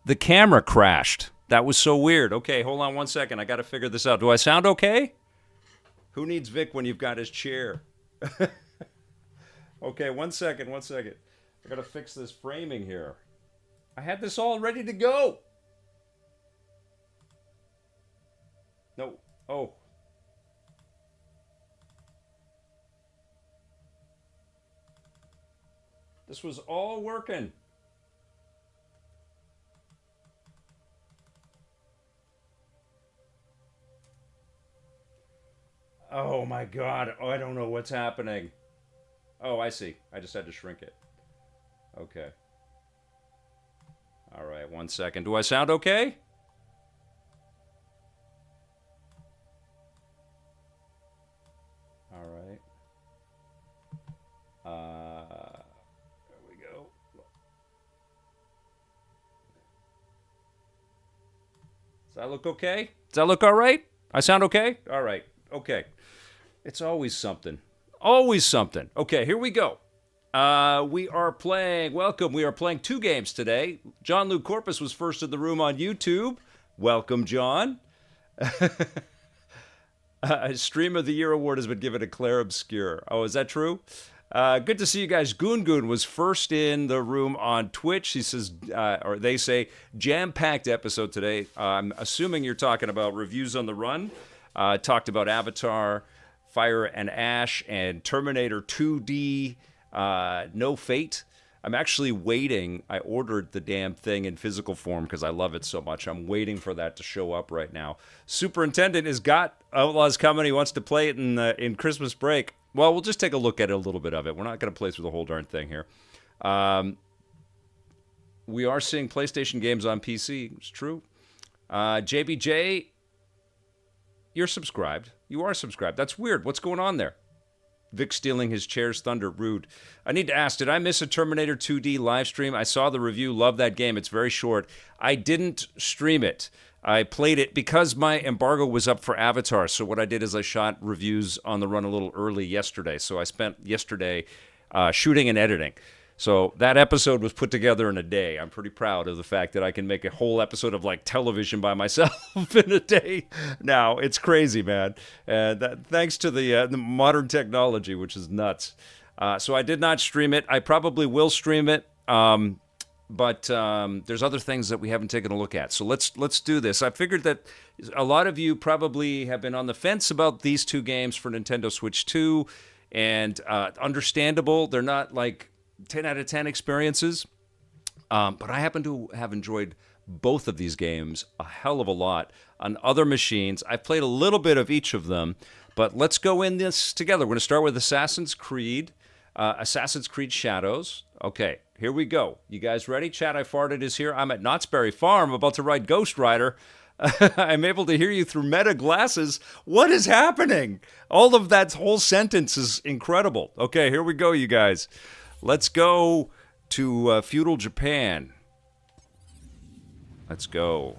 The camera crashed. That was so weird. Okay, hold on one second. I got to figure this out. Do I sound okay? Who needs Vic when you've got his chair? Okay, one second. I got to fix this framing here. I had this all ready to go. No. Oh. This was all working. Oh my God. Oh, I don't know what's happening. Oh, I see. I just had to shrink it. Okay. All right, one second. Do I sound okay? All right. There we go. Does that look okay? Does that look all right? I sound okay? All right. Okay. It's always something. Always something. Okay, here we go. We are playing 2 games today. John Luke Corpus was first in the room on YouTube. Welcome, John. Stream of the Year award has been given to Claire Obscure. Oh, is that true? Good to see you guys. Goon Goon was first in the room on Twitch. He says, or they say, jam-packed episode today. I'm assuming you're talking about reviews on the run. Talked about Avatar, Fire and Ash, and Terminator 2D, No Fate. I'm actually waiting. I ordered the damn thing in physical form because I love it so much. I'm waiting for that to show up right now. Superintendent has got Outlaws coming. He wants to play it in Christmas break. Well, we'll just take a look at a little bit of it. We're not going to play through the whole darn thing here. We are seeing PlayStation games on PC. It's true. JBJ, you're subscribed. You are subscribed. That's weird. What's going on there? Vic stealing his chair's thunder. Rude. I need to ask, did I miss a Terminator 2D live stream? I saw the review. Love that game. It's very short. I didn't stream it. I played it because my embargo was up for Avatar. So what I did is I shot reviews on the run a little early yesterday. So I spent yesterday shooting and editing. So that episode was put together in a day. I'm pretty proud of the fact that I can make a whole episode of like television by myself in a day. Now it's crazy, man. Thanks to the modern technology, which is nuts. So I did not stream it. I probably will stream it, but there's other things that we haven't taken a look at. So let's do this. I figured that a lot of you probably have been on the fence about these 2 games for Nintendo Switch 2, and understandable. They're not like 10 out of 10 experiences. But I happen to have enjoyed both of these games a hell of a lot on other machines. I've played a little bit of each of them, but let's go in this together. We're going to start with Assassin's Creed Shadows. Okay, here we go. You guys ready? Chat, I farted is here. I'm at Knott's Berry Farm about to ride Ghost Rider. I'm able to hear you through Meta glasses. What is happening? All of that whole sentence is incredible. Okay, here we go, you guys. Let's go to feudal Japan. Let's go.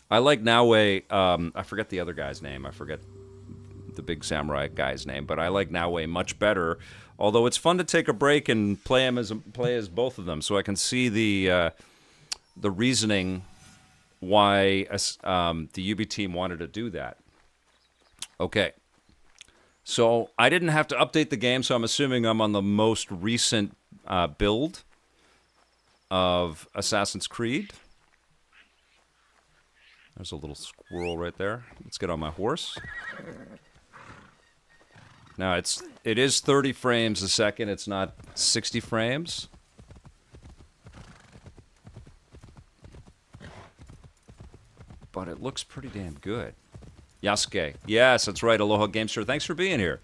I like Naue. I forget the other guy's name. I forget the big samurai guy's name, but I like Naue much better. Although it's fun to take a break and play as both of them, so I can see the reasoning why the UB team wanted to do that. Okay. So I didn't have to update the game, so I'm assuming I'm on the most recent build of Assassin's Creed. There's a little squirrel right there. Let's get on my horse. Now it is 30 frames a second. It's not 60 frames. But it looks pretty damn good. Yasuke. Yes, that's right. Aloha Gamester. Thanks for being here.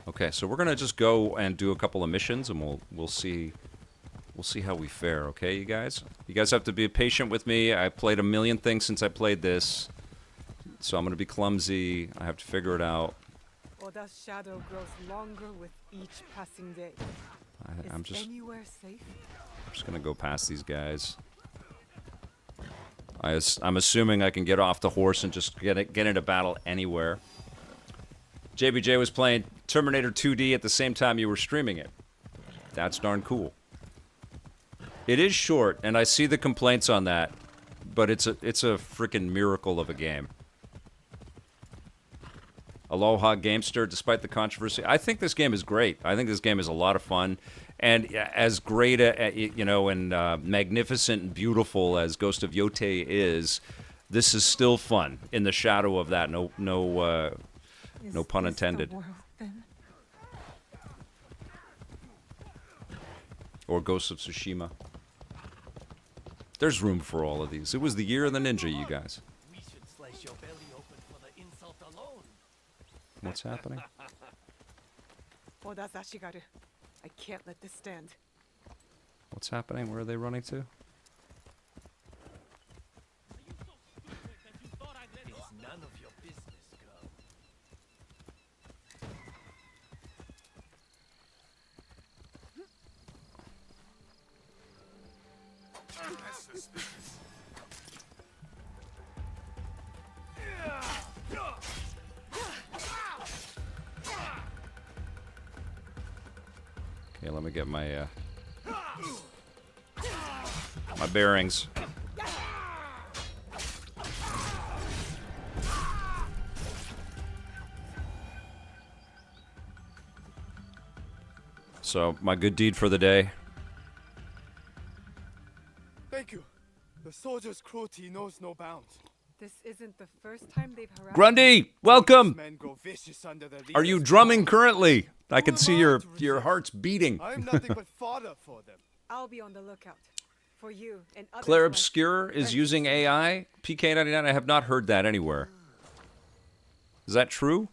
Okay, so we're gonna just go and do a couple of missions, and we'll see how we fare. Okay, you guys. You guys have to be patient with me. I played a million things since I played this, so I'm gonna be clumsy. I have to figure it out. Oda's shadow grows longer with each passing day. I'm just anywhere safe? I'm just gonna go past these guys. I'm assuming I can get off the horse and just get into battle anywhere. JBJ was playing Terminator 2D at the same time you were streaming it. That's darn cool. It is short, and I see the complaints on that, but it's a freaking miracle of a game. Aloha Gamester, despite the controversy, I think this game is great. I think this game is a lot of fun, and as great and magnificent and beautiful as Ghost of Yotei is, this is still fun in the shadow of that. No pun intended. Or Ghost of Tsushima. There's room for all of these. It was the year of the ninja, you guys. We should slice your belly open for the insult alone. What's happening? I can't let this stand. What's happening? Where are they running to? It's none of your business, girl. Okay, let me get my my bearings. So, my good deed for the day. Thank you. The soldier's cruelty knows no bounds. This isn't the first time they've harassed. Grundy, welcome! Men grow vicious under the Are you leader's drumming power. currently? I can Who see am I your to resist? heart's beating. I am nothing but fodder for them. I'll be on the lookout for you and others. Claire like- Obscure is using AI. PK99, I have not heard that anywhere. Is that true?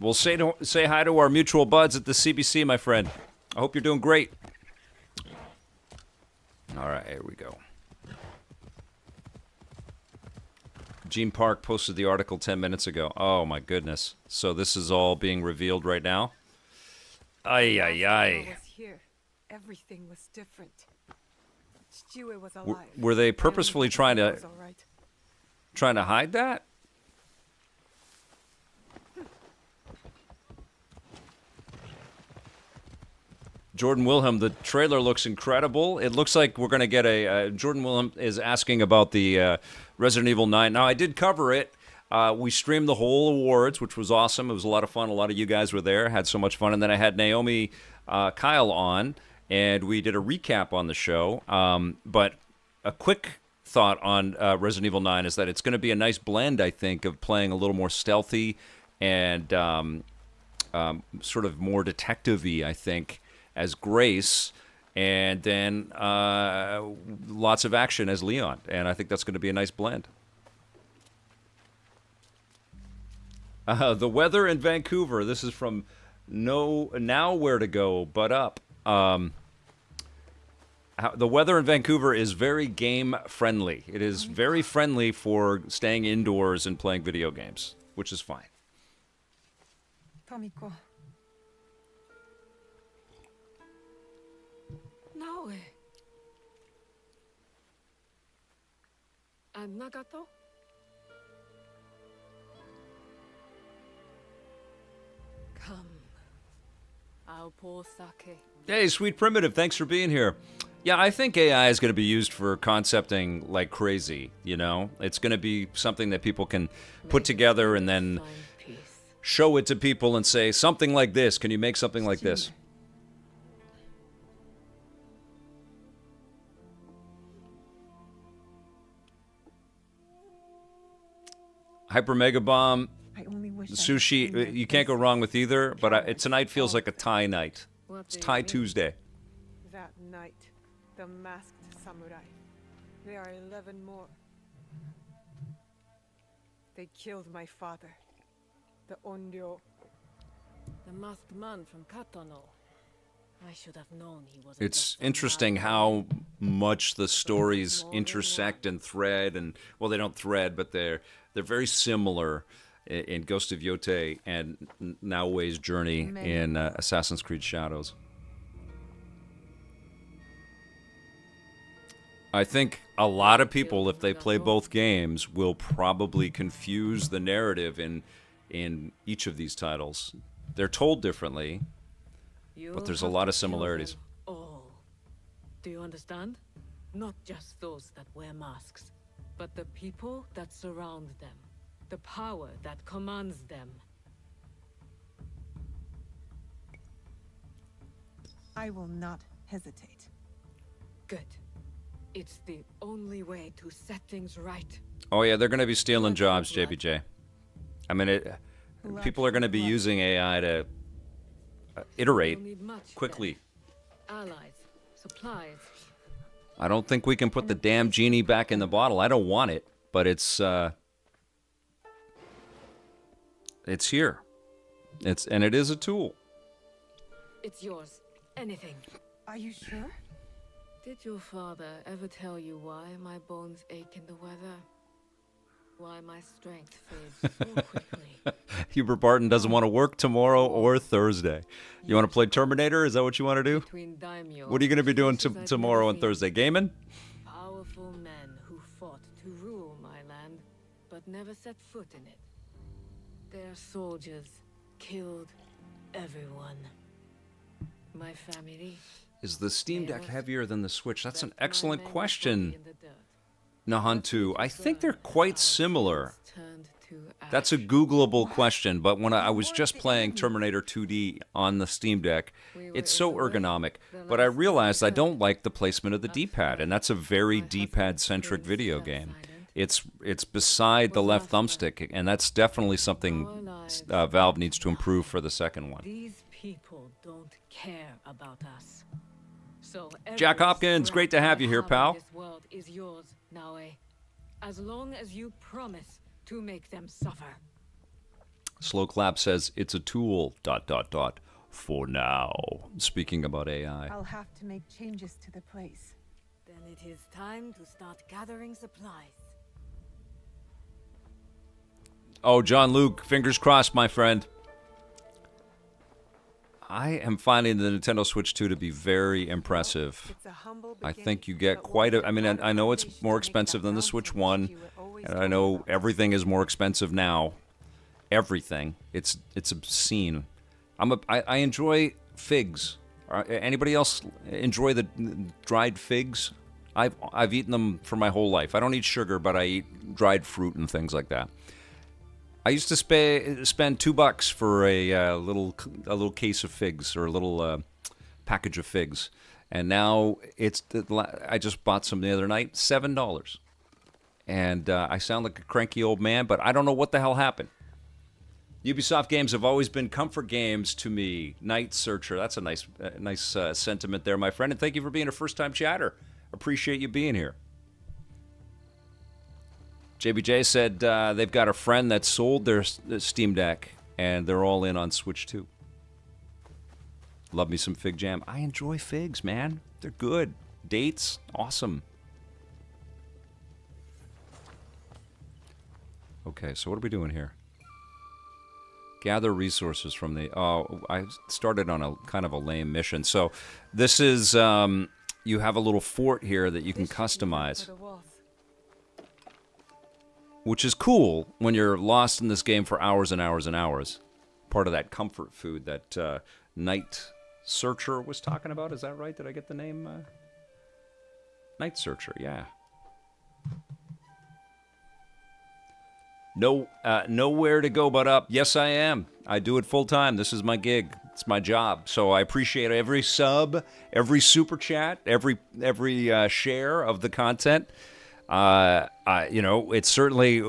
Well, say hi to our mutual buds at the CBC, my friend. I hope you're doing great. All right, here we go. Gene Park posted the article 10 minutes ago. Oh, my goodness. So this is all being revealed right now? Ay, ay, Last time I ay. was here, everything was different. Stewie was alive. Were they and purposefully trying he to was all right. hide that? Jordan Wilhelm, the trailer looks incredible. It looks like we're going to get Jordan Wilhelm is asking about the Resident Evil 9. Now, I did cover it. We streamed the whole awards, which was awesome. It was a lot of fun. A lot of you guys were there, had so much fun. And then I had Naomi Kyle on, and we did a recap on the show. But a quick thought on Resident Evil 9 is that it's going to be a nice blend, I think, of playing a little more stealthy and sort of more detective-y, I think, as Grace, and then lots of action as Leon. And I think that's going to be a nice blend. The weather in Vancouver. This is from Now Where to Go, But Up. The weather in Vancouver is very game friendly. It is very friendly for staying indoors and playing video games, which is fine. Tomiko. Naoe. And Nagato? Come. I'll pour sake. Hey, Sweet Primitive, thanks for being here. Yeah, I think AI is going to be used for concepting like crazy, you know? It's going to be something that people can put together and then Find peace. show it to people and say, something like this. Can you make something like this? Hyper Mega Bomb, I only wish sushi, you can't go wrong with either, but tonight feels like a Thai night. It's Thai Tuesday. That night, the masked samurai. There are 11 more. They killed my father, the Onryo. The masked man from Katano. I should have known he was. It's interesting how much the stories intersect and thread, and well, they don't thread, but they're very similar in Ghost of Yotei and Naoe's journey in Assassin's Creed Shadows. I think a lot of people, if they play both games, will probably confuse the narrative in each of these titles. They're told differently, but there's a lot of similarities. Oh, do you understand? Not just those that wear masks, but the people that surround them, the power that commands them. I will not hesitate. Good. It's the only way to set things right. Oh yeah, they're going to be stealing jobs, JBJ. I mean, people are going to be using AI to iterate quickly. Allies, supplies. I don't think we can put the damn genie back in the bottle. I don't want it, but it's here. It is a tool. It's yours. Anything. Are you sure? Did your father ever tell you why my bones ache in the weather? Why my strength fades so quickly? Hubert Barton doesn't want to work tomorrow or Thursday. You want to play Terminator? Is that what you want to do? What are you going to be doing tomorrow and Thursday? Gaming? Powerful men who fought to rule my land, but never set foot in it. Their soldiers killed everyone. My family. Is the Steam Deck heavier than the Switch? That's an excellent question, Nahantu. I think they're quite similar. That's a Googleable question, but when I was just playing Terminator 2D on the Steam Deck, it's so ergonomic. But I realized I don't like the placement of the D-pad, and that's a very D-pad-centric video game. It's beside the left thumbstick, and that's definitely something Valve needs to improve for the second one. These people don't care about us. So Jack Hopkins, great to have you here, pal. This world is yours, Naue. As long as you promise to make them suffer. Slow Clap says it's a tool, ... for now. Speaking about AI. I'll have to make changes to the place. Then it is time to start gathering supplies. Oh, John Luke, fingers crossed, my friend. I am finding the Nintendo Switch 2 to be very impressive. I think you get quite a... I mean, I know it's more expensive than the Switch 1, and I know everything is more expensive now. Everything. It's obscene. I enjoy figs. Anybody else enjoy the dried figs? I've eaten them for my whole life. I don't eat sugar, but I eat dried fruit and things like that. I used to spend $2 for a little case of figs or a little package of figs, and now I just bought some the other night, $7, and I sound like a cranky old man, but I don't know what the hell happened. Ubisoft games have always been comfort games to me. Night Searcher, that's a nice sentiment there, my friend, and thank you for being a first-time chatter. Appreciate you being here. JBJ said they've got a friend that sold their Steam Deck, and they're all in on Switch 2. Love me some fig jam. I enjoy figs, man. They're good. Dates, awesome. Okay, so what are we doing here? Gather resources from the... Oh, I started on a kind of a lame mission. So this is... you have a little fort here that you can customize, which is cool when you're lost in this game for hours and hours and hours. Part of that comfort food that Night Searcher was talking about. Is that right? Did I get the name? Night Searcher, yeah. Nowhere to go but up. Yes, I am. I do it full time. This is my gig. It's my job. So I appreciate every sub, every super chat, every share of the content. It's certainly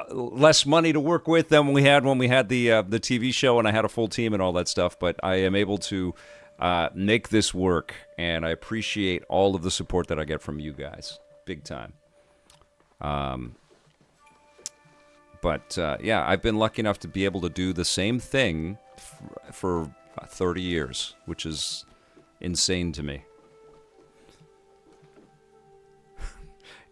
less money to work with than we had when we had the TV show and I had a full team and all that stuff. But I am able to make this work, and I appreciate all of the support that I get from you guys, big time. But I've been lucky enough to be able to do the same thing for 30 years, which is insane to me.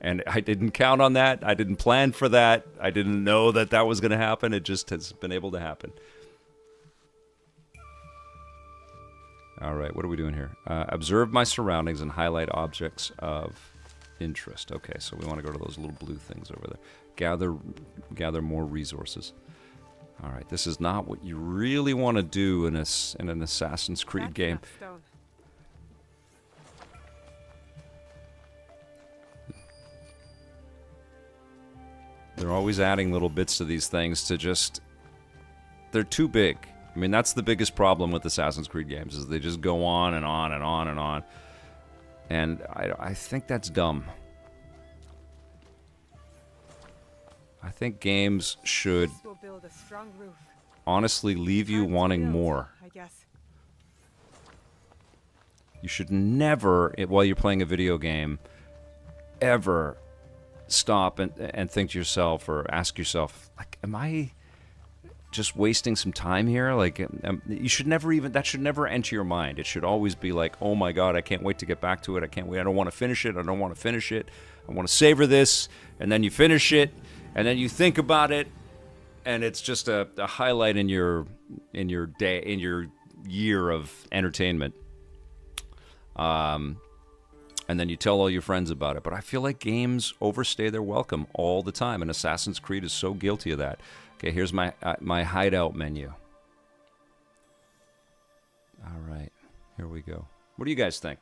And I didn't count on that. I didn't plan for that. I didn't know that was going to happen. It just has been able to happen. All right, what are we doing here? Observe my surroundings and highlight objects of interest. Okay, so we want to go to those little blue things over there. Gather more resources. All right, this is not what you really want to do in an Assassin's Creed That's game. that stone. They're always adding little bits to these things to just... They're too big. I mean, that's the biggest problem with Assassin's Creed games, is they just go on and on and on and on. And I think that's dumb. I think games should This will build a strong roof. honestly leave you Time to wanting build, more. I guess. You should never, while you're playing a video game, ever stop and think to yourself or ask yourself, like, am I just wasting some time here? Like, you should never even, that should never enter your mind. It should always be like, oh my God, I can't wait to get back to it. I can't wait. I don't want to finish it. I don't want to finish it. I want to savor this. And then you finish it. And then you think about it. And it's just a highlight in your day, in your year of entertainment. And then you tell all your friends about it. But I feel like games overstay their welcome all the time, and Assassin's Creed is so guilty of that. Okay, here's my hideout menu. All right, here we go. What do you guys think?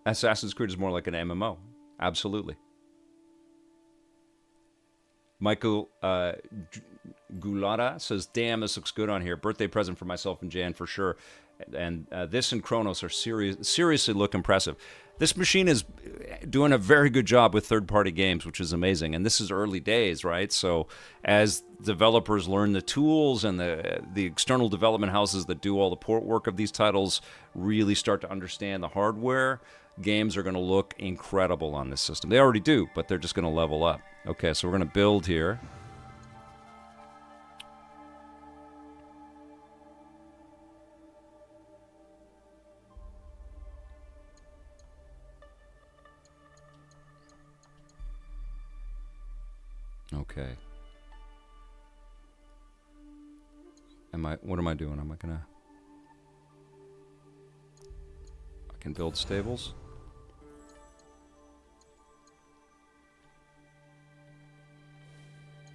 Assassin's Creed is more like an MMO. Absolutely. Michael Gulada says, damn, this looks good on here. Birthday present for myself and Jan for sure. And this and Chronos are seriously look impressive. This machine is doing a very good job with third-party games, which is amazing. And this is early days, right? So as developers learn the tools and the external development houses that do all the port work of these titles really start to understand the hardware, games are going to look incredible on this system. They already do, but they're just going to level up. Okay, so we're going to build here. Okay. What am I doing? Am I gonna... I can build stables?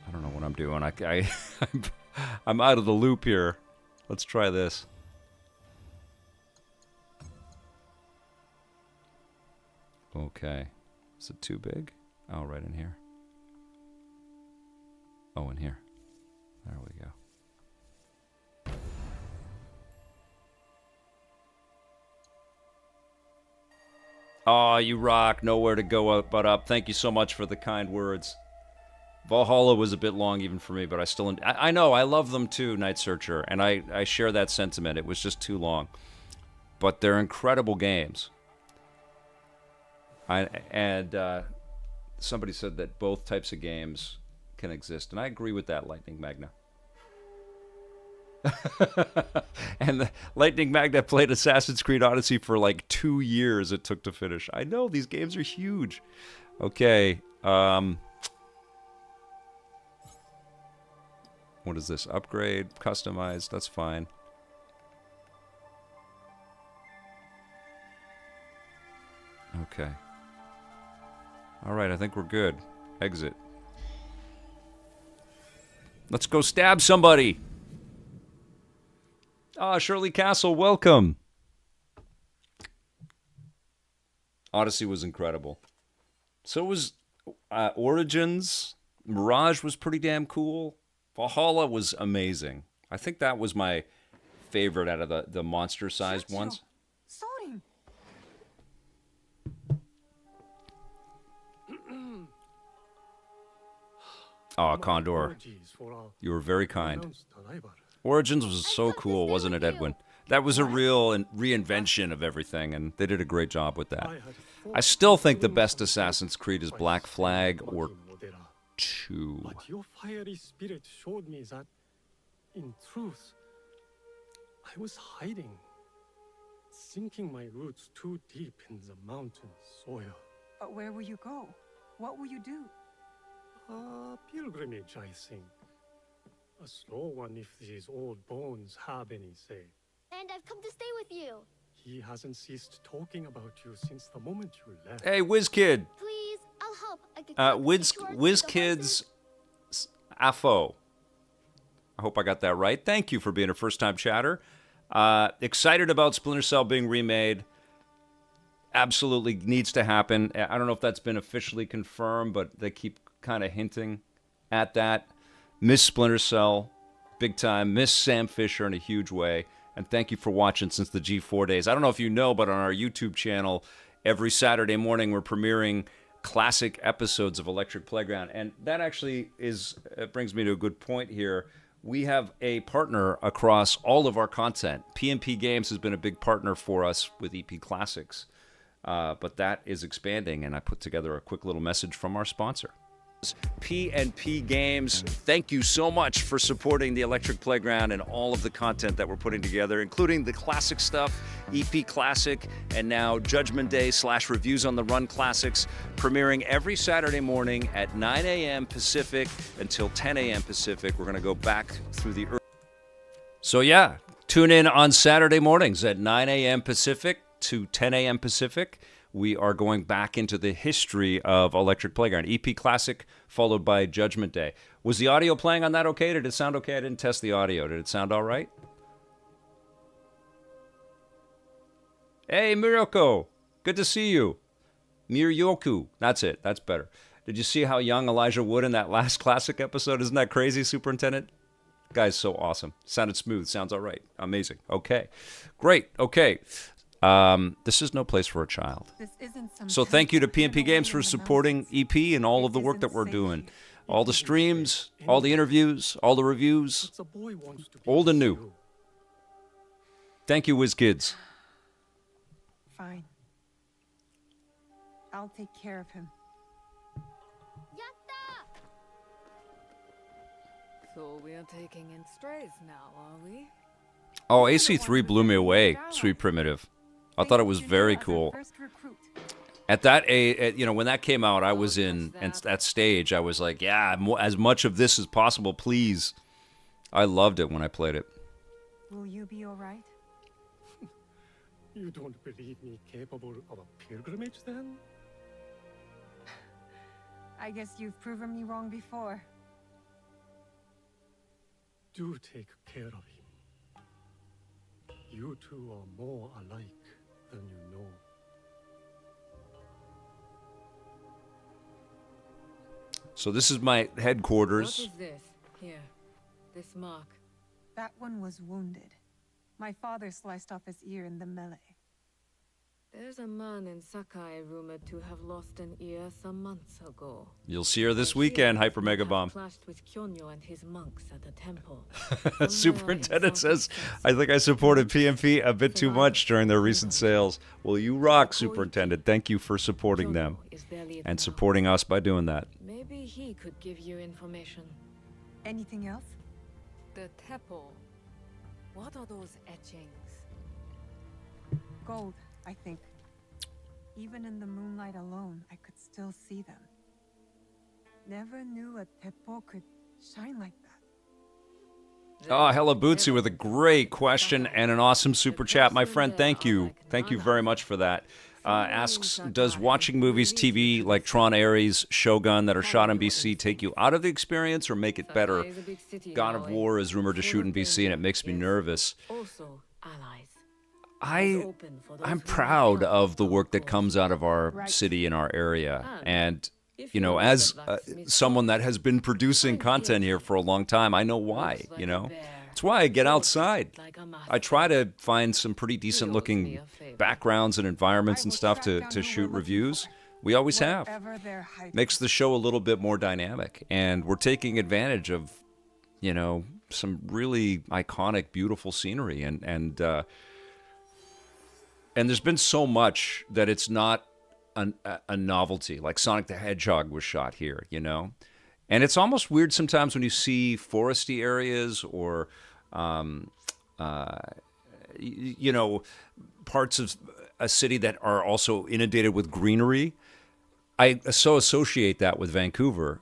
I don't know what I'm doing. I'm out of the loop here. Let's try this. Okay. Is it too big? Oh, right in here. Oh, in here. There we go. Oh, you rock. Nowhere to go up but up. Thank you so much for the kind words. Valhalla was a bit long even for me, but I know, I love them too, Night Searcher, and I share that sentiment. It was just too long. But they're incredible games. Somebody said that both types of games can exist, and I agree with that, Lightning Magna. And the Lightning Magna played Assassin's Creed Odyssey for like 2 years it took to finish. I know, these games are huge. Okay, what is this? Upgrade, customize, that's fine. Okay. Alright, I think we're good. Exit. Let's go stab somebody! Ah, Shirley Castle, welcome! Odyssey was incredible. So was Origins. Mirage was pretty damn cool. Valhalla was amazing. I think that was my favorite out of the monster-sized ones. Sorry. Oh, Condor. You were very kind. Origins was so cool, wasn't it, Edwin? That was a real reinvention of everything, and they did a great job with that. I still think the best Assassin's Creed is Black Flag or 2. But your fiery spirit showed me that, in truth, I was hiding, sinking my roots too deep in the mountain soil. But where will you go? What will you do? A pilgrimage, I think. A slow one if these old bones have any say. And I've come to stay with you. he hasn't ceased talking about you since the moment you left. Hey, WizKid. Please, I'll help. I can WizKid's AFO. I hope I got that right. Thank you for being a first-time chatter. Excited about Splinter Cell being remade. Absolutely needs to happen. I don't know if that's been officially confirmed, but they keep kind of hinting at that. Miss Splinter Cell, big time. Miss Sam Fisher in a huge way. And thank you for watching since the G4 days. I don't know if you know, but on our YouTube channel, every Saturday morning we're premiering classic episodes of Electric Playground. And that actually brings me to a good point here. We have a partner across all of our content. PNP Games has been a big partner for us with EP Classics. But that is expanding, and I put together a quick little message from our sponsor. PNP Games, thank you so much for supporting the Electric Playground and all of the content that we're putting together, including the classic stuff, EP Classic, and now Judgment Day / Reviews on the Run Classics, premiering every Saturday morning at 9 a.m. Pacific until 10 a.m. Pacific. We're going to go back through the... So yeah, tune in on Saturday mornings at 9 a.m. Pacific to 10 a.m. Pacific. We are going back into the history of Electric Playground. EP Classic, followed by Judgment Day. Was the audio playing on that okay? Did it sound okay? I didn't test the audio. Did it sound all right? Hey, Miryoko. Good to see you. Miryoku. That's it. That's better. Did you see how young Elijah Wood in that last Classic episode? Isn't that crazy, Superintendent? Guy's so awesome. Sounded smooth. Sounds all right. Amazing. Okay. Great. Okay. This is no place for a child. So thank you to PNP Games for supporting EP and all of the work that we're doing. All the streams, all the interviews, all the reviews, old and new. Thank you, WizKids. Fine. I'll take care of him. So we are taking in strays now, are we? Oh, AC3 blew me away, Sweet Primitive. I thought it was very cool. At that, when that came out, I was in that stage. I was like, yeah, as much of this as possible, please. I loved it when I played it. Will you be all right? You don't believe me capable of a pilgrimage, then? I guess you've proven me wrong before. Do take care of him. You two are more alike than you know. So this is my headquarters. What is this? Here. This mark. That one was wounded. My father sliced off his ear in the melee. There's a man in Sakai rumored to have lost an ear some months ago. You'll see her this weekend, Hyper Mega Bomb. Clashed with Kyonyo and his monks at the temple. Superintendent says, I think I supported PNP a bit too much during their recent sales. Well, you rock, Superintendent. Thank you for supporting them and supporting us by doing that. Maybe he could give you information. Anything else? The temple. What are those etchings? Gold, I think. Even in the moonlight alone, I could still see them. Never knew a teppo could shine like that. Oh, Hella Bootsy with a great question and an awesome super chat. My friend, thank you. Thank you very much for that. Asks, does watching movies, TV like Tron Ares, Shogun that are shot in BC take you out of the experience or make it better? God of War is rumored to shoot in BC and it makes me nervous. Also, allies. I'm proud of the work that comes out of our city and our area. And, you know, as someone that has been producing content here for a long time, I know why, you know. It's why I get outside. I try to find some pretty decent looking backgrounds and environments and stuff to shoot reviews. We always have. Makes the show a little bit more dynamic. And we're taking advantage of, you know, some really iconic, beautiful scenery. And there's been so much that it's not a novelty. Like Sonic the Hedgehog was shot here, you know? And it's almost weird sometimes when you see foresty areas or, you know, parts of a city that are also inundated with greenery. I so associate that with Vancouver.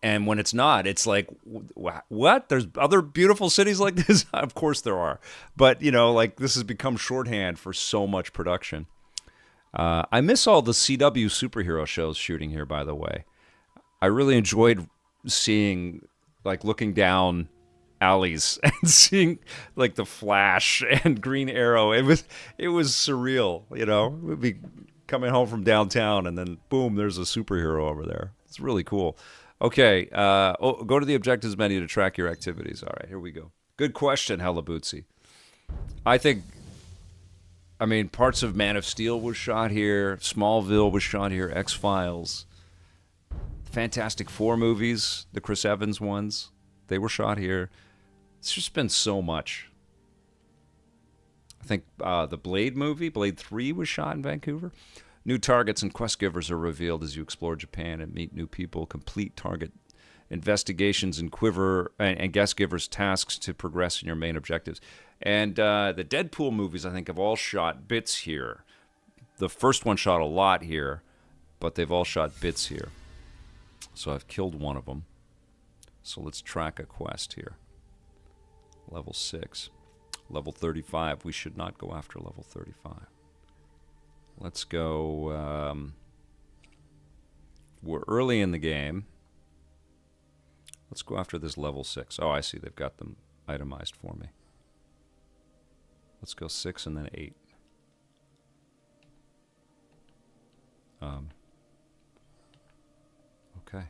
And when it's not, it's like, what? There's other beautiful cities like this? Of course there are. But, you know, like this has become shorthand for so much production. I miss all the CW superhero shows shooting here, by the way. I really enjoyed seeing, like, looking down alleys and seeing, like, the Flash and Green Arrow. It was surreal, you know? We'd be coming home from downtown, and then, boom, there's a superhero over there. It's really cool. Okay, go to the objectives menu to track your activities. All right, here we go. Good question, Helabootsy. I mean, parts of Man of Steel was shot here. Smallville was shot here. X-Files. Fantastic Four movies, the Chris Evans ones, they were shot here. It's just been so much. I think the Blade movie, Blade 3, was shot in Vancouver. New targets and quest givers are revealed as you explore Japan and meet new people. Complete target investigations and guest givers tasks to progress in your main objectives. And the Deadpool movies, I think, have all shot bits here. The first one shot a lot here, but they've all shot bits here. So I've killed one of them. So let's track a quest here. Level 6. Level 35. We should not go after level 35. Let's go. We're early in the game. Let's go after this level 6. Oh, I see. They've got them itemized for me. Let's go 6 and then 8. Okay.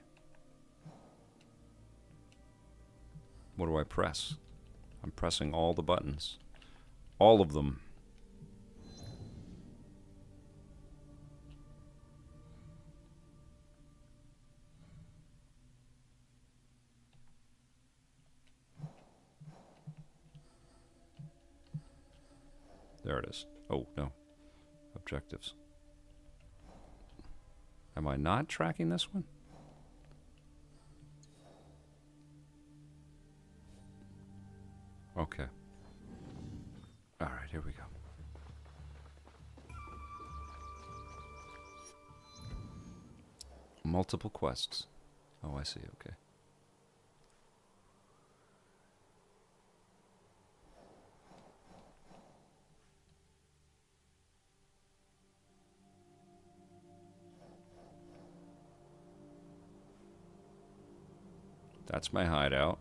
What do I press? I'm pressing all the buttons. All of them. There it is. Oh, no. Objectives. Am I not tracking this one? Okay. All right, here we go. Multiple quests. Oh, I see. Okay. That's my hideout.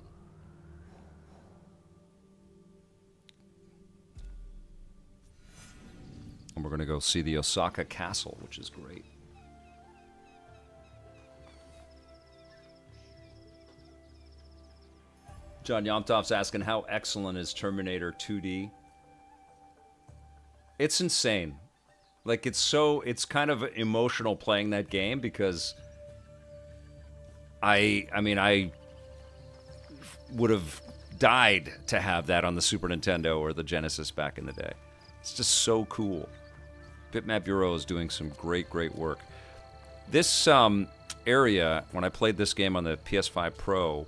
And we're going to go see the Osaka Castle, which is great. John Yomtov's asking, how excellent is Terminator 2D? It's insane. Like, it's kind of emotional playing that game because I mean, I would have died to have that on the Super Nintendo or the Genesis back in the day. It's just so cool. Bitmap Bureau is doing some great work. This area, when I played this game on the PS5 Pro,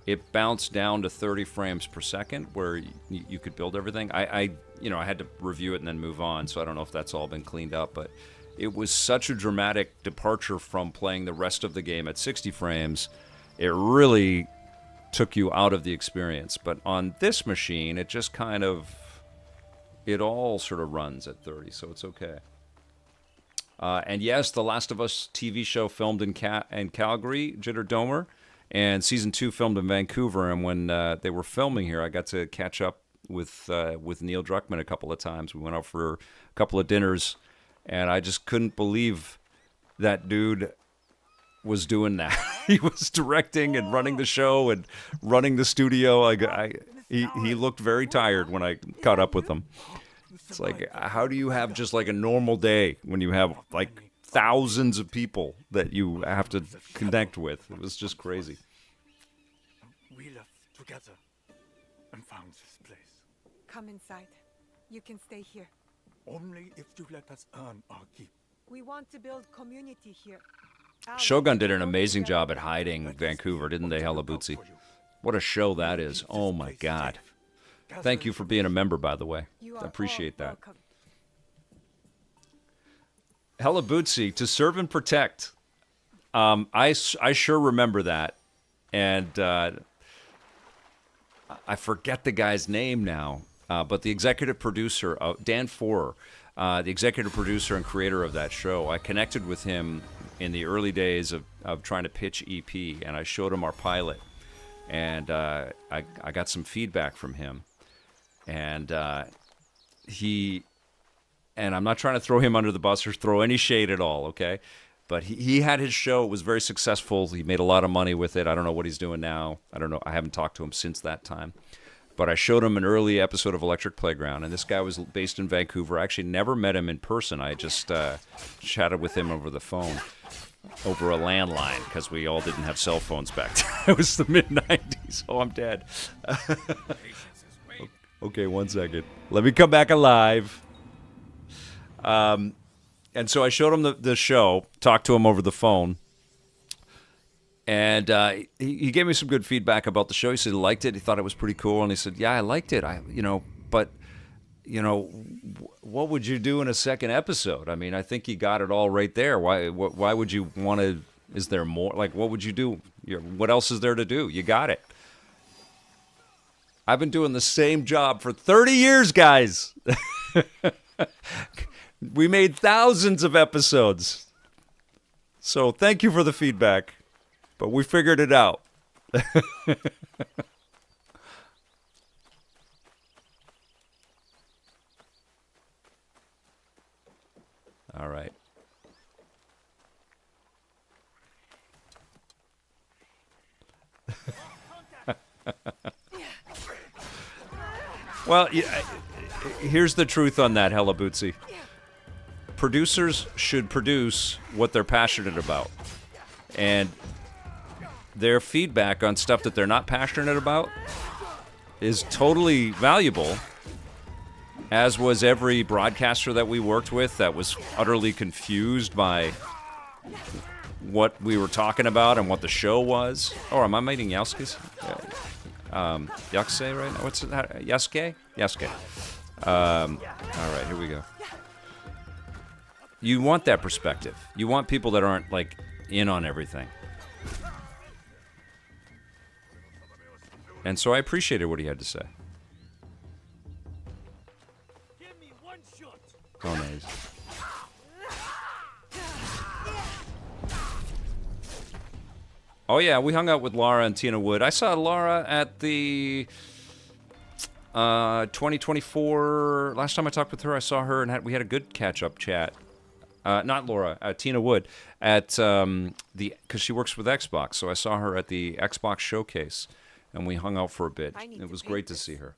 it bounced down to 30 frames per second where you could build everything. I had to review it and then move on, so I don't know if that's all been cleaned up, but it was such a dramatic departure from playing the rest of the game at 60 frames. It really took you out of the experience. But on this machine, it just kind of, it all sort of runs at 30, so it's okay. And yes, The Last of Us TV show filmed in Calgary, Jitter Domer, and Season 2 filmed in Vancouver. And when they were filming here, I got to catch up with Neil Druckmann a couple of times. We went out for a couple of dinners, and I just couldn't believe that dude was doing that. He was directing and running the show and running the studio. He looked very tired when I caught up with him. It's like, how do you have just like a normal day when you have like thousands of people that you have to connect with? It was just crazy. We left together and found this place. Come inside. You can stay here. Only if you let us earn our keep. We want to build community here. Shogun did an amazing job at hiding Vancouver, didn't they, Helabootsy? What a show that is. Oh my God. Thank you for being a member, by the way. I appreciate that. Helabootsy, to serve and protect. I sure remember that. And I forget the guy's name now, but the executive producer, Dan Forer, the executive producer and creator of that show, I connected with him in the early days of trying to pitch EP, and I showed him our pilot, and I got some feedback from him, and and I'm not trying to throw him under the bus or throw any shade at all, okay? But he had his show. It was very successful. He made a lot of money with it. I don't know what he's doing now. I don't know. I haven't talked to him since that time. But I showed him an early episode of Electric Playground, and this guy was based in Vancouver. I actually never met him in person. I just chatted with him over the phone, over a landline, because we all didn't have cell phones back then. It was the mid-'90s. Oh, I'm dead. Okay, 1 second. Let me come back alive. And so I showed him the show, talked to him over the phone, and he gave me some good feedback about the show. He said he liked it. He thought it was pretty cool, and he said, "Yeah, I liked it. But what would you do in a second episode? I mean, I think you got it all right there. Why would you want to? Is there more? Like, what would you do? What else is there to do? You got it." I've been doing the same job for 30 years, guys. We made thousands of episodes. So thank you for the feedback. But we figured it out. All right. Well, here's the truth on that, Hella Bootsy. Producers should produce what they're passionate about. And their feedback on stuff that they're not passionate about is totally valuable, as was every broadcaster that we worked with that was utterly confused by what we were talking about and what the show was. Oh, am I making Yasuke's? Yakse right now? What's it? Yasuke? Yasuke. All right, here we go. You want that perspective. You want people that aren't, like, in on everything. And so I appreciated what he had to say. Give me one shot. Oh, nice. Oh, yeah, we hung out with Laura and Tina Wood. I saw Laura at the 2024. Last time I talked with her, I saw her and we had a good catch-up chat. Not Laura, Tina Wood, because she works with Xbox. So I saw her at the Xbox showcase, and we hung out for a bit. It was great to see her.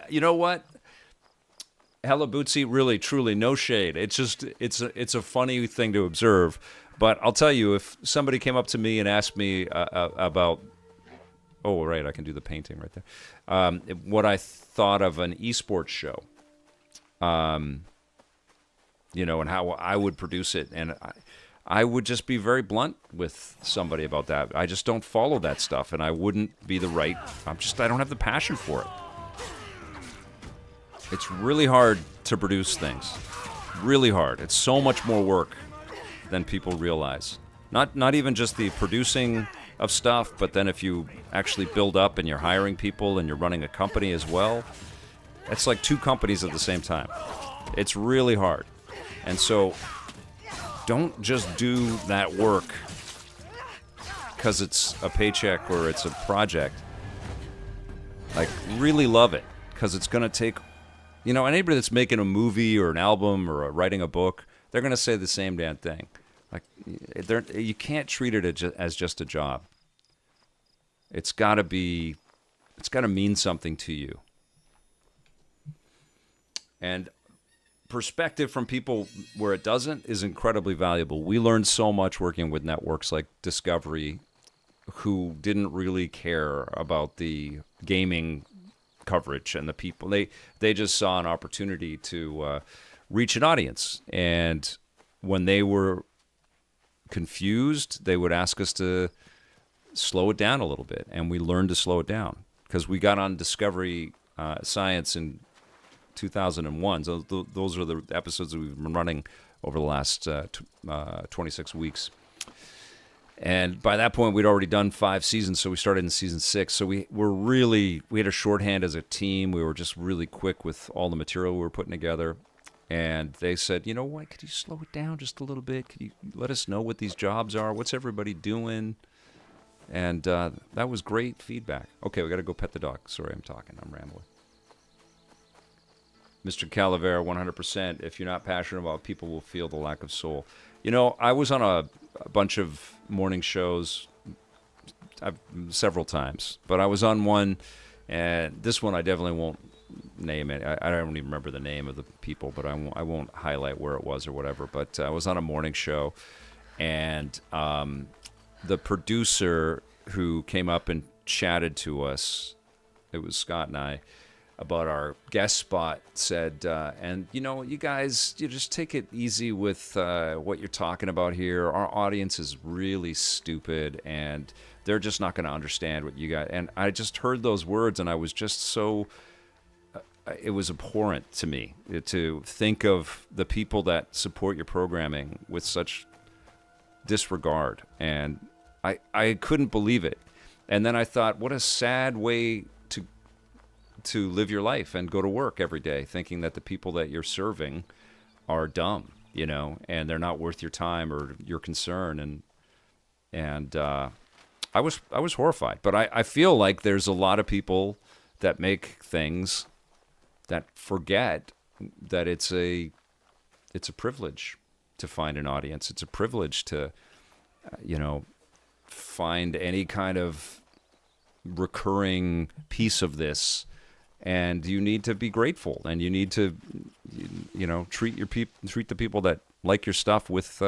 You know what? Hella Bootsy, really, truly, no shade. It's just, it's a funny thing to observe. But I'll tell you, if somebody came up to me and asked me about, oh, right, I can do the painting right there, what I thought of an esports show, and how I would produce it, and I would just be very blunt with somebody about that. I just don't follow that stuff, and I wouldn't be I don't have the passion for it. It's really hard to produce things. Really hard. It's so much more work than people realize. Not even just the producing of stuff, but then if you actually build up and you're hiring people and you're running a company as well, it's like 2 companies at the same time. It's really hard. And so don't just do that work because it's a paycheck or it's a project. Like, really love it, because it's going to take... anybody that's making a movie or an album or writing a book, they're going to say the same damn thing. Like, you can't treat it as just a job. It's got to mean something to you. And perspective from people where it doesn't is incredibly valuable. We learned so much working with networks like Discovery, who didn't really care about the gaming coverage and the people. They just saw an opportunity to reach an audience, and when they were confused, they would ask us to slow it down a little bit, and we learned to slow it down because we got on Discovery Science in 2001. So those are the episodes that we've been running over the last 26 weeks. And by that point, we'd already done 5 seasons, so we started in season 6. So we had a shorthand as a team. We were just really quick with all the material we were putting together. And they said, you know what, could you slow it down just a little bit? Could you let us know what these jobs are? What's everybody doing? And that was great feedback. Okay, we got to go pet the dog. Sorry, I'm rambling. Mr. Calavera, 100%. If you're not passionate about it, people will feel the lack of soul. You know, I was on a bunch of morning shows several times, but I was on one, and this one I definitely won't name it. I don't even remember the name of the people, but I won't highlight where it was or whatever. But I was on a morning show, and the producer who came up and chatted to us, it was Scott and I, about our guest spot, said, and you know, you guys, you just take it easy with what you're talking about here. Our audience is really stupid, and they're just not going to understand what you got. And I just heard those words, and I was just so, it was abhorrent to me to think of the people that support your programming with such disregard. And I couldn't believe it. And then I thought, what a sad way to live your life and go to work every day thinking that the people that you're serving are dumb, you know, and they're not worth your time or your concern. And I was horrified. But I feel like there's a lot of people that make things that forget that it's a privilege to find an audience. It's a privilege to, you know, find any kind of recurring piece of this. And you need to be grateful, and you need to, you know, treat the people that like your stuff with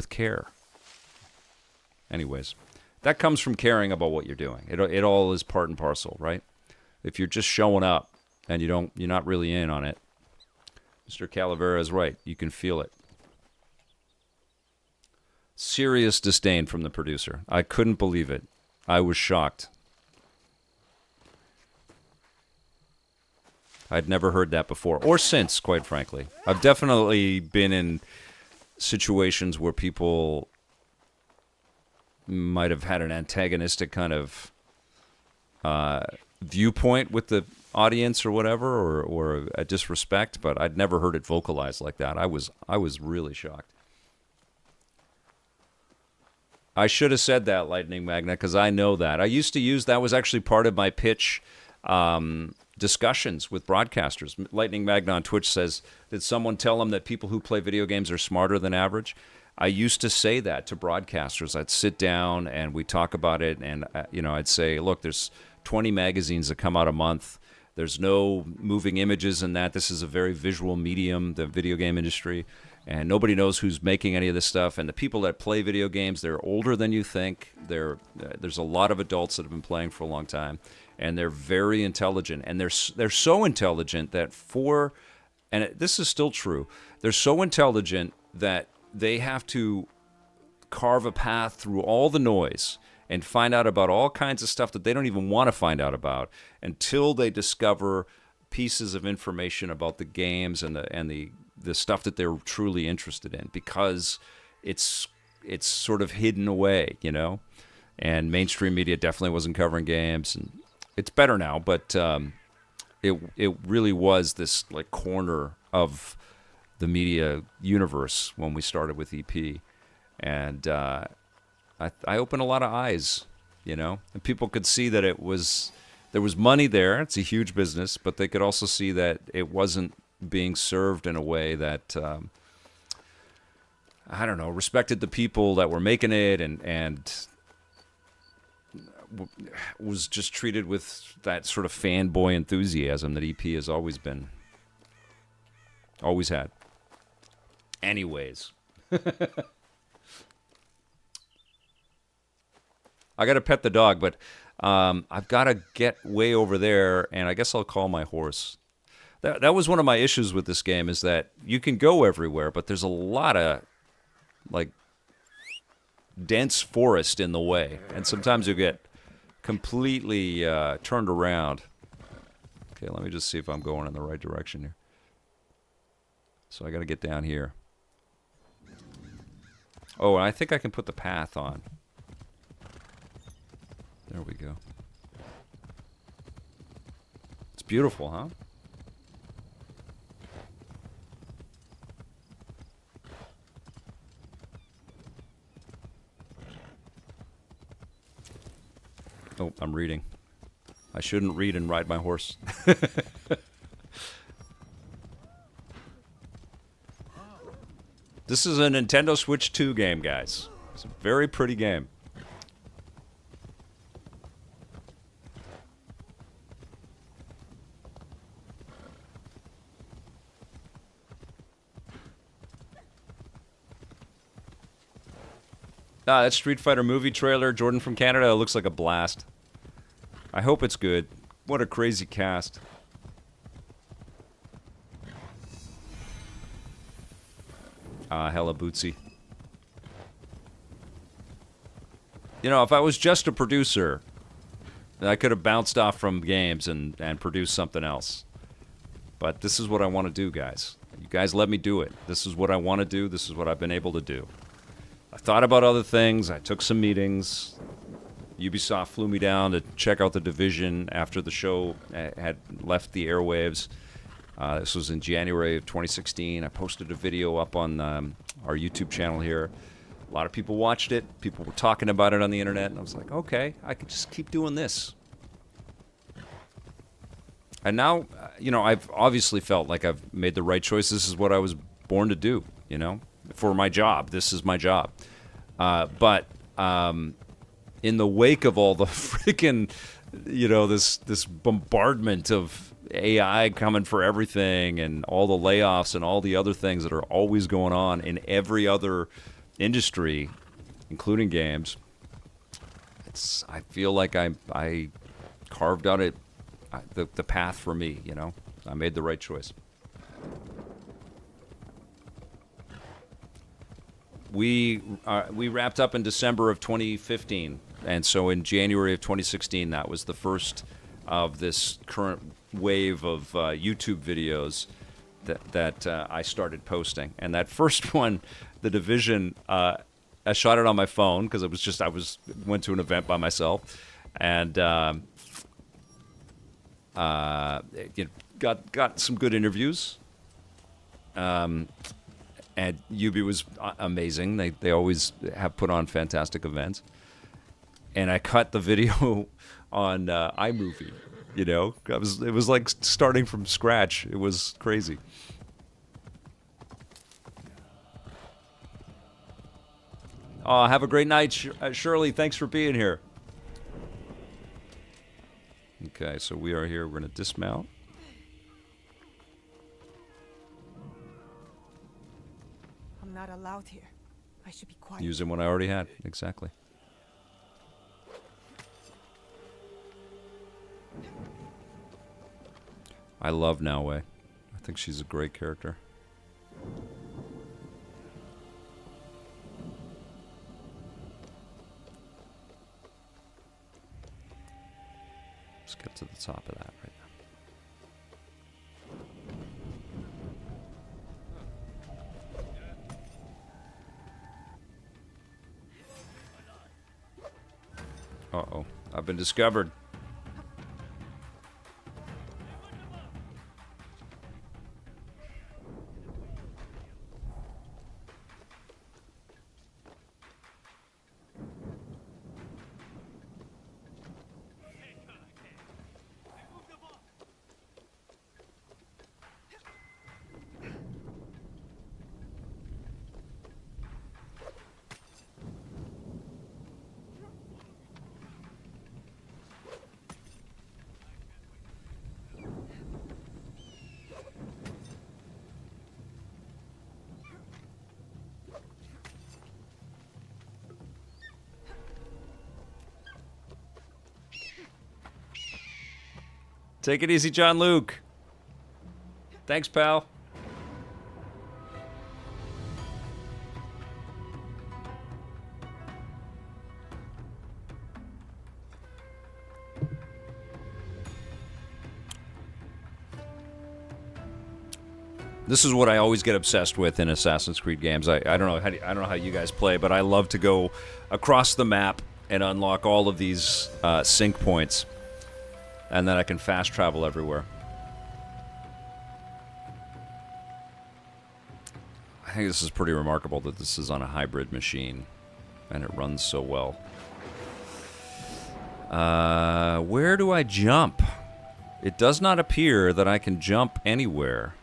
care. Anyways, that comes from caring about what you're doing. It all is part and parcel, right? If you're just showing up and you're not really in on it, Mr. Calavera is right. You can feel it. Serious disdain from the producer. I couldn't believe it. I was shocked. I'd never heard that before, or since, quite frankly. I've definitely been in situations where people might have had an antagonistic kind of viewpoint with the audience or whatever, or a disrespect, but I'd never heard it vocalized like that. I was really shocked. I should have said that, Lightning Magna, because I know that. I used to use, that was actually part of my pitch discussions with broadcasters. Lightning Magna on Twitch says, did someone tell him that people who play video games are smarter than average? I used to say that to broadcasters. I'd sit down and we talk about it, and you know, I'd say, look, there's 20 magazines that come out a month. There's no moving images in that. This is a very visual medium, the video game industry, and nobody knows who's making any of this stuff. And the people that play video games, they're older than you think. There's a lot of adults that have been playing for a long time, and they're very intelligent. And they're so intelligent that this is still true, they're so intelligent that they have to carve a path through all the noise and find out about all kinds of stuff that they don't even want to find out about until they discover pieces of information about the games and the stuff that they're truly interested in, because it's sort of hidden away, you know. And mainstream media definitely wasn't covering games, and it's better now, but it really was this like corner of the media universe when we started with EP, and I opened a lot of eyes, you know, and people could see that there was money there. It's a huge business, but they could also see that it wasn't being served in a way that I don't know, respected the people that were making it, and was just treated with that sort of fanboy enthusiasm that EP has always had. Anyways. I got to pet the dog, but I've got to get way over there, and I guess I'll call my horse. That was one of my issues with this game, is that you can go everywhere, but there's a lot of, like, dense forest in the way, and sometimes you get completely turned around. Okay, let me just see if I'm going in the right direction here. So I got to get down here. Oh, and I think I can put the path on. There we go. It's beautiful, huh? Oh, I'm reading. I shouldn't read and ride my horse. This is a Nintendo Switch 2 game, guys. It's a very pretty game. Ah, that Street Fighter movie trailer, Jordan from Canada, it looks like a blast. I hope it's good. What a crazy cast. Hella Bootsy. You know, if I was just a producer, I could have bounced off from games and produced something else. But this is what I want to do, guys. You guys let me do it. This is what I want to do. This is what I've been able to do. I thought about other things. I took some meetings. Ubisoft flew me down to check out The Division after the show had left the airwaves. This was in January of 2016. I posted a video up on our YouTube channel here. A lot of people watched it. People were talking about it on the internet. And I was like, okay, I could just keep doing this. And now, you know, I've obviously felt like I've made the right choice. This is what I was born to do, you know, for my job. This is my job. But in the wake of all the freaking, you know, this bombardment of AI coming for everything and all the layoffs and all the other things that are always going on in every other industry, including games, I feel like I carved out the path for me, you know. I made the right choice. We wrapped up in December of 2015, and so in January of 2016, that was the first of this current wave of YouTube videos that I started posting. And that first one, The Division, I shot it on my phone because it was just I went to an event by myself, and got some good interviews. And Ubi was amazing. They always have put on fantastic events. And I cut the video on iMovie. You know, it was like starting from scratch. It was crazy. Oh, have a great night, Shirley. Thanks for being here. Okay, so we are here. We're going to dismount. I'm not allowed here. I should be quiet. Using what I already had. Exactly. I love Naoe. I think she's a great character. Let's get to the top of that right now. Uh-oh. I've been discovered. Take it easy, John Luke. Thanks, pal. This is what I always get obsessed with in Assassin's Creed games. I don't know how I don't know how you guys play, but I love to go across the map and unlock all of these sync points, and then I can fast travel everywhere. I think this is pretty remarkable that this is on a hybrid machine, and it runs so well. Where do I jump? It does not appear that I can jump anywhere.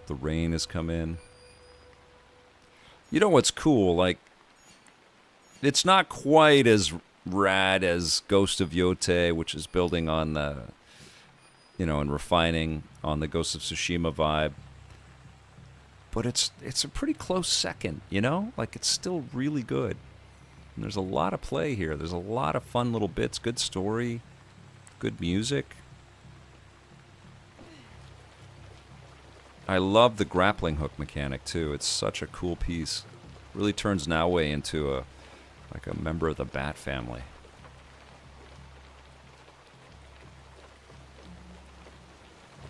The rain has come in. You know what's cool? Like, it's not quite as rad as Ghost of Yote, which is building on the, you know, and refining on the Ghost of Tsushima vibe. But it's a pretty close second, you know? Like, it's still really good. And there's a lot of play here. There's a lot of fun little bits. Good story. Good music. I love the grappling hook mechanic, too. It's such a cool piece. Really turns Naoe into a member of the Bat family.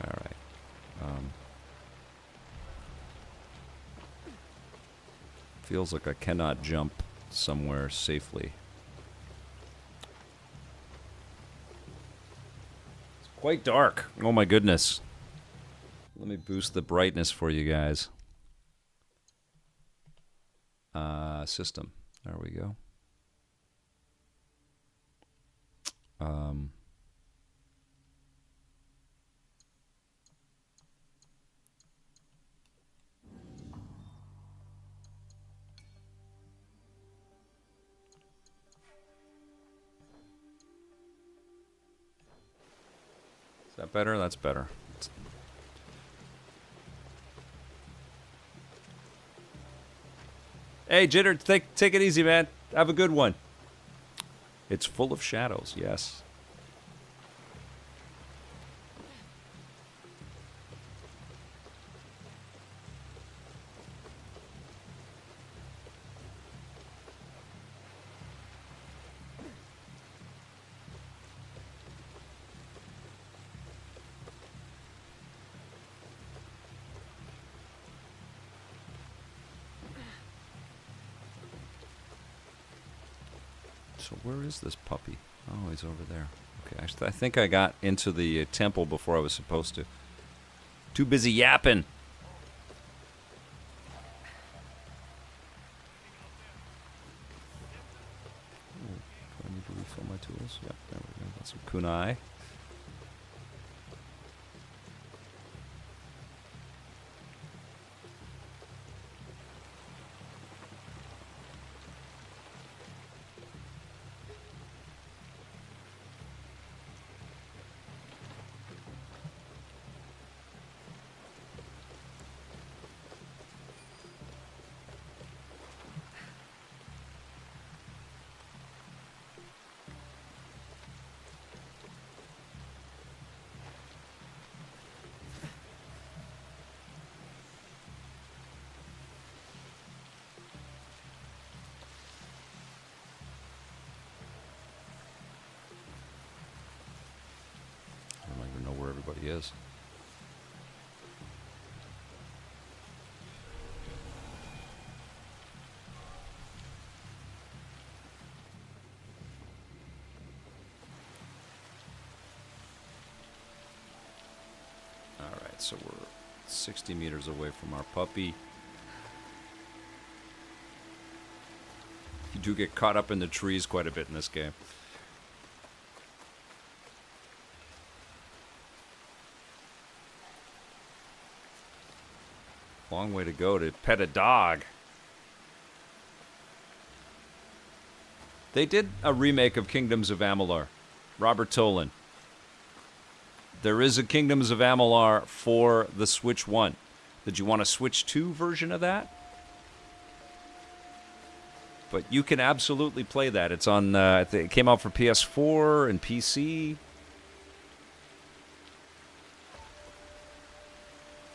All right. Feels like I cannot jump somewhere safely. It's quite dark. Oh my goodness. Let me boost the brightness for you guys. System. There we go. Is that better? That's better. Hey, Jitter, take it easy, man. Have a good one. It's full of shadows, yes. So where is this puppy? Oh, he's over there. Okay, I think I got into the temple before I was supposed to. Too busy yapping. Ooh, do I need to refill my tools? Yep, there we go. Got some kunai. He is. All right, so we're 60 meters away from our puppy. You do get caught up in the trees quite a bit in this game. Long way to go to pet a dog. They did a remake of Kingdoms of Amalur. Robert Tolan. There is a Kingdoms of Amalur for the Switch 1. Did you want a Switch 2 version of that? But you can absolutely play that. It's on, it came out for PS4 and PC.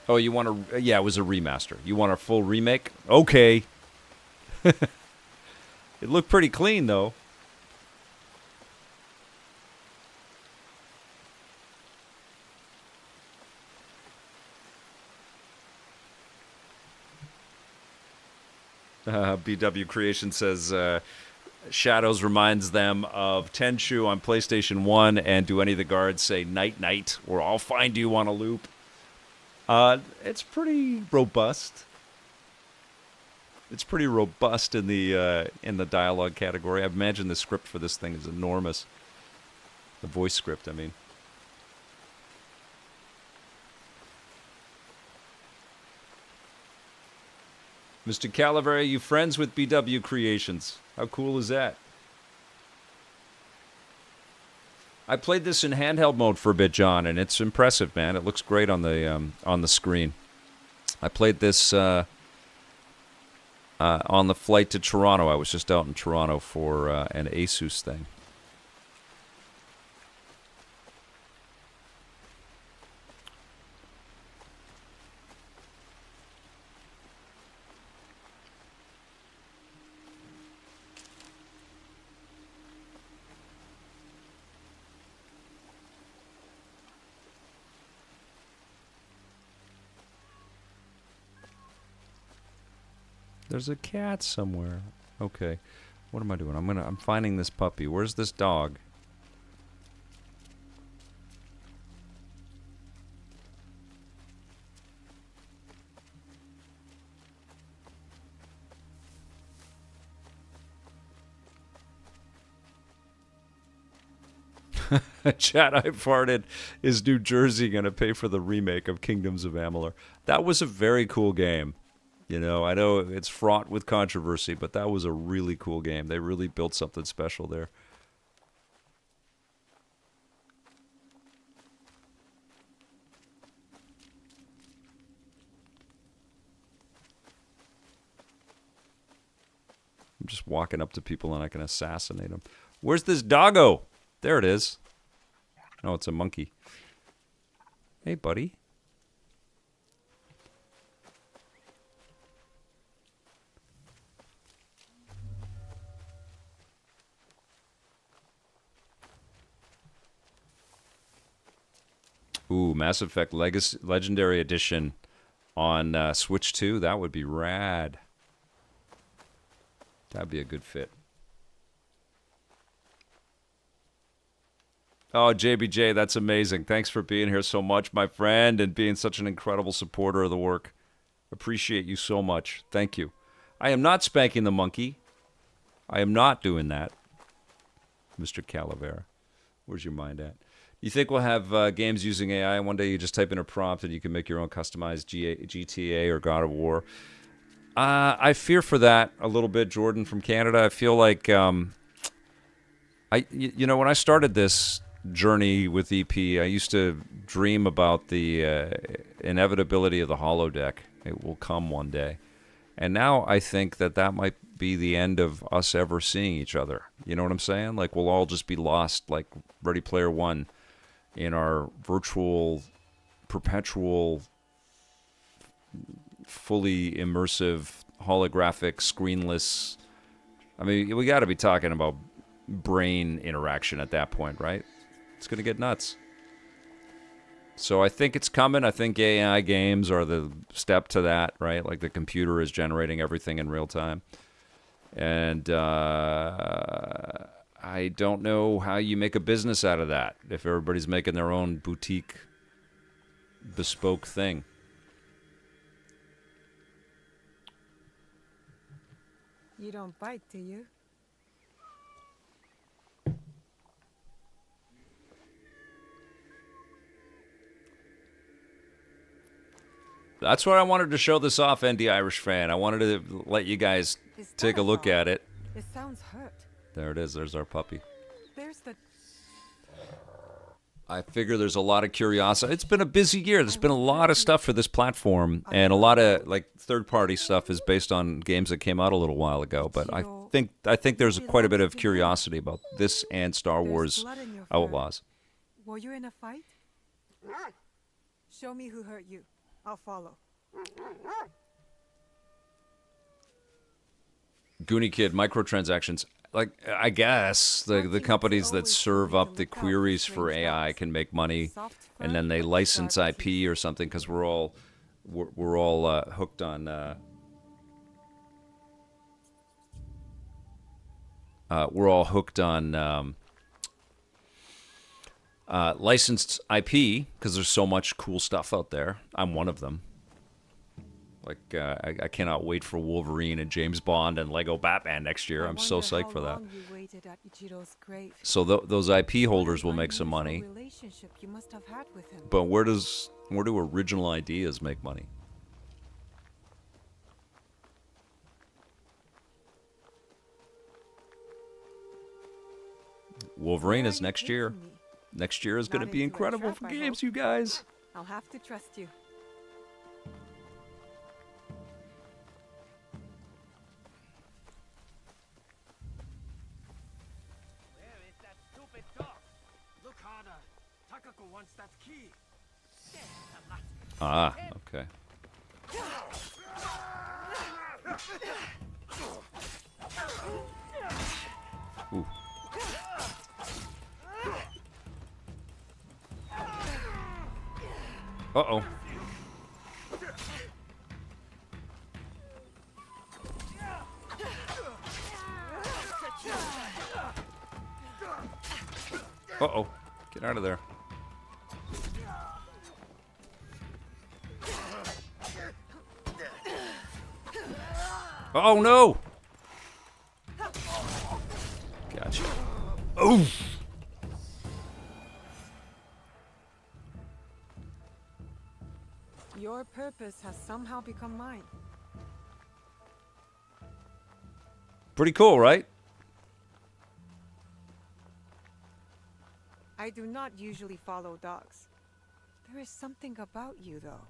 Oh, you want a... Yeah, it was a remaster. You want a full remake? Okay. It looked pretty clean, though. BW Creation says Shadows reminds them of Tenchu on PlayStation 1, and do any of the guards say night night or I'll find you on a loop? It's pretty robust. It's pretty robust in the dialogue category. I imagine the script for this thing is enormous. The voice script, I mean. Mr. Calavera, you friends with BW Creations. How cool is that? I played this in handheld mode for a bit, John, and it's impressive, man. It looks great on the screen. I played this on the flight to Toronto. I was just out in Toronto for an Asus thing. There's a cat somewhere. Okay. What am I doing? I'm finding this puppy. Where's this dog? Chat, I farted. Is New Jersey going to pay for the remake of Kingdoms of Amalur? That was a very cool game. You know, I know it's fraught with controversy, but that was a really cool game. They really built something special there. I'm just walking up to people and I can assassinate them. Where's this doggo? There it is. Oh, it's a monkey. Hey, buddy. Ooh, Mass Effect Legendary Edition on Switch 2. That would be rad. That'd be a good fit. Oh, JBJ, that's amazing. Thanks for being here so much, my friend, and being such an incredible supporter of the work. Appreciate you so much. Thank you. I am not spanking the monkey. I am not doing that. Mr. Calavera, where's your mind at? You think we'll have games using AI? One day you just type in a prompt and you can make your own customized GTA or God of War. I fear for that a little bit, Jordan from Canada. I feel like, when I started this journey with EP, I used to dream about the inevitability of the holodeck. It will come one day. And now I think that might be the end of us ever seeing each other. You know what I'm saying? Like, we'll all just be lost, like Ready Player One, in our virtual, perpetual, fully immersive, holographic, screenless. I mean, we got to be talking about brain interaction at that point, right? It's going to get nuts. So I think it's coming. I think AI games are the step to that, right? Like the computer is generating everything in real time. And I don't know how you make a business out of that if everybody's making their own boutique, bespoke thing. You don't bite, do you? That's what I wanted to show this off, ND Irish fan. I wanted to let you guys take a look at it. It sounds hurt. There it is. There's our puppy. There's the... I figure there's a lot of curiosity. It's been a busy year. There's been a lot of stuff for this platform, and a lot of like third-party stuff is based on games that came out a little while ago. But I think there's quite a bit of curiosity about this and Star Wars Outlaws. Were you in a fight? Show me who hurt you. I'll follow. Goonie Kid, microtransactions. Like, I guess the companies that serve up the queries for AI can make money, and then they license IP or something because we're all hooked on we're all hooked on licensed IP because there's so much cool stuff out there. I'm one of them. Like, I cannot wait for Wolverine and James Bond and Lego Batman next year. I'm so psyched for that. So those IP holders will make some money. But where do original ideas make money? Wolverine is next year. Next year is going to be incredible for games, you guys. I'll have to trust you. Where is that stupid dog? Look harder. Takako wants that key. Ah, okay. Ooh. Uh-oh. Uh-oh. Get out of there. Oh, no! Gotcha. Oh! Your purpose has somehow become mine. Pretty cool, right? I do not usually follow dogs. There is something about you, though.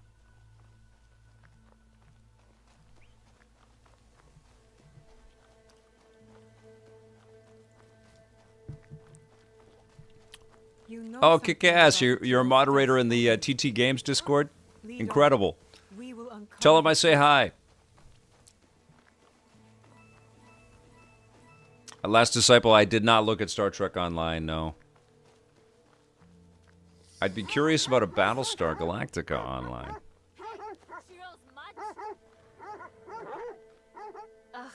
You know Oh, something kick ass. about You're a Joe's moderator in the destiny. TT Games Discord? Lead on. Incredible. We will uncover Tell him I say hi. Last Disciple, I did not look at Star Trek Online, no. I'd be curious about a Battlestar Galactica online. Ugh,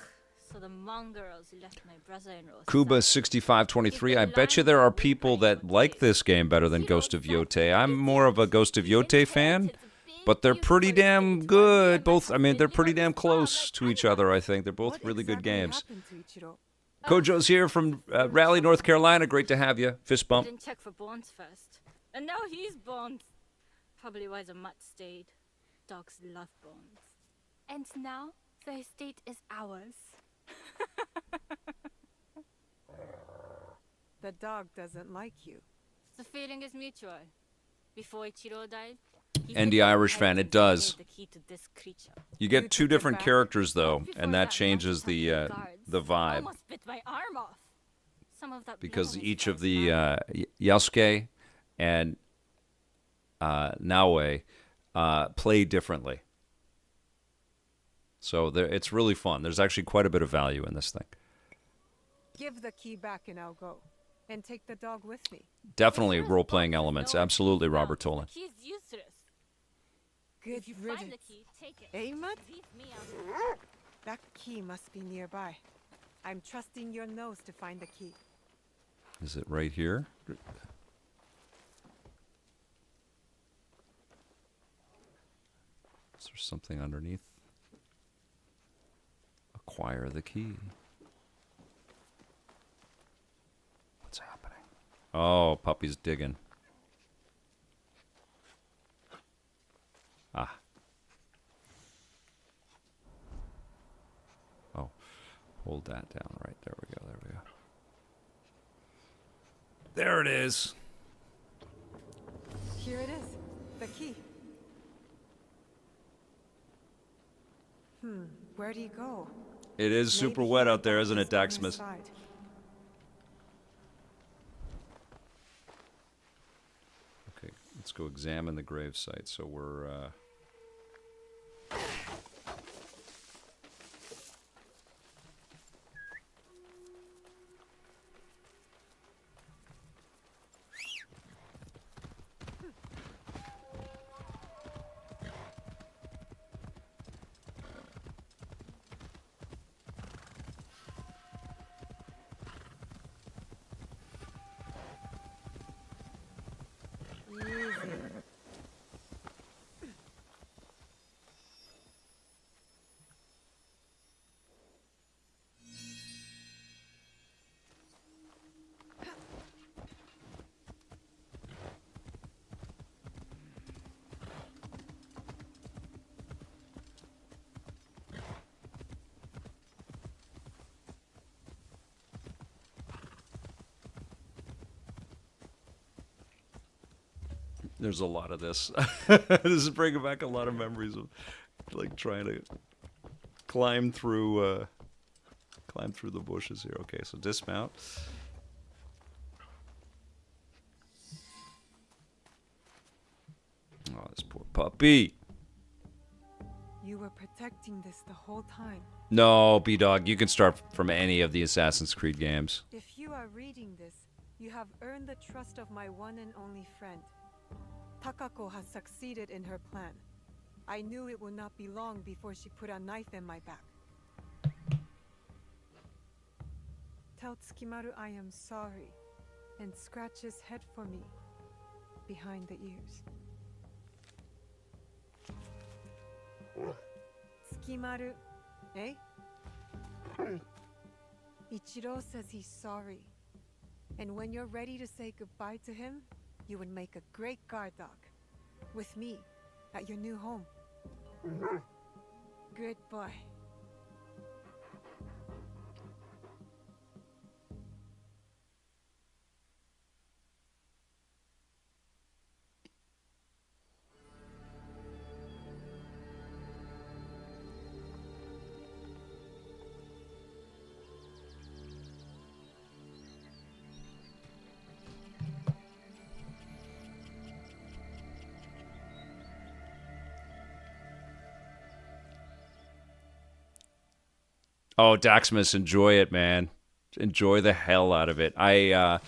so the mongrels left my brother-in-law. Kuba6523, I bet you there are people that like this game better than Ghost of Yotei. I'm more of a Ghost of Yotei fan, but they're pretty damn good. Both, I mean, they're pretty damn close to each other, I think. They're both What really good exactly games. happened to Ichiro? Kojo's here from Raleigh, North Carolina. Great to have you. Fist bump. Didn't check for bones first. And now he's bones. Probably why the mutt stayed. Dogs love bones. And now the estate is ours. The dog doesn't like you. The feeling is mutual. Before Ichiro died, he Andy said Irish I fan, it gave does. the key to this creature. You You get took two it different back. characters, though, Before and that that, changes Master the guards vibe. Almost bit my arm off. Some of that Because blood on his each of face the now. Yasuke and Naoe play differently. So it's really fun. There's actually quite a bit of value in this thing. Give the key back and I'll go. And take the dog with me. Definitely Sure as role-playing bones elements. know it Absolutely, yourself. Robert Tolan. The key's useless. Good If you find the riddance. key, take it. Eh, Mutt? Leave me out. That key must be nearby. I'm trusting your nose to find the key. Is it right here? Is there something underneath? Acquire the key. What's happening? Oh, puppy's digging. Ah. Oh, hold that down. Right, there we go, there we go. There it is. Here it is. The key. Where'd he go? It is Maybe super he wet went out there, back isn't to it, his owner's Daxmas? side. Okay, let's go examine the grave site. So we're There's a lot of this. This is bringing back a lot of memories of like trying to climb through the bushes here. Okay, so dismount. Oh, this poor puppy. You were protecting this the whole time. No, B-Dog, you can start from any of the Assassin's Creed games. If you are reading this, you have earned the trust of my one and only friend. Takako has succeeded in her plan. I knew it would not be long before she put a knife in my back. Tell Tsukimaru I am sorry, and scratch his head for me, behind the ears. Tsukimaru, eh? Ichiro says he's sorry. And when you're ready to say goodbye to him, you would make a great guard dog. With me, at your new home. Good boy. Oh, Daxmus, enjoy it, man. Enjoy the hell out of it. I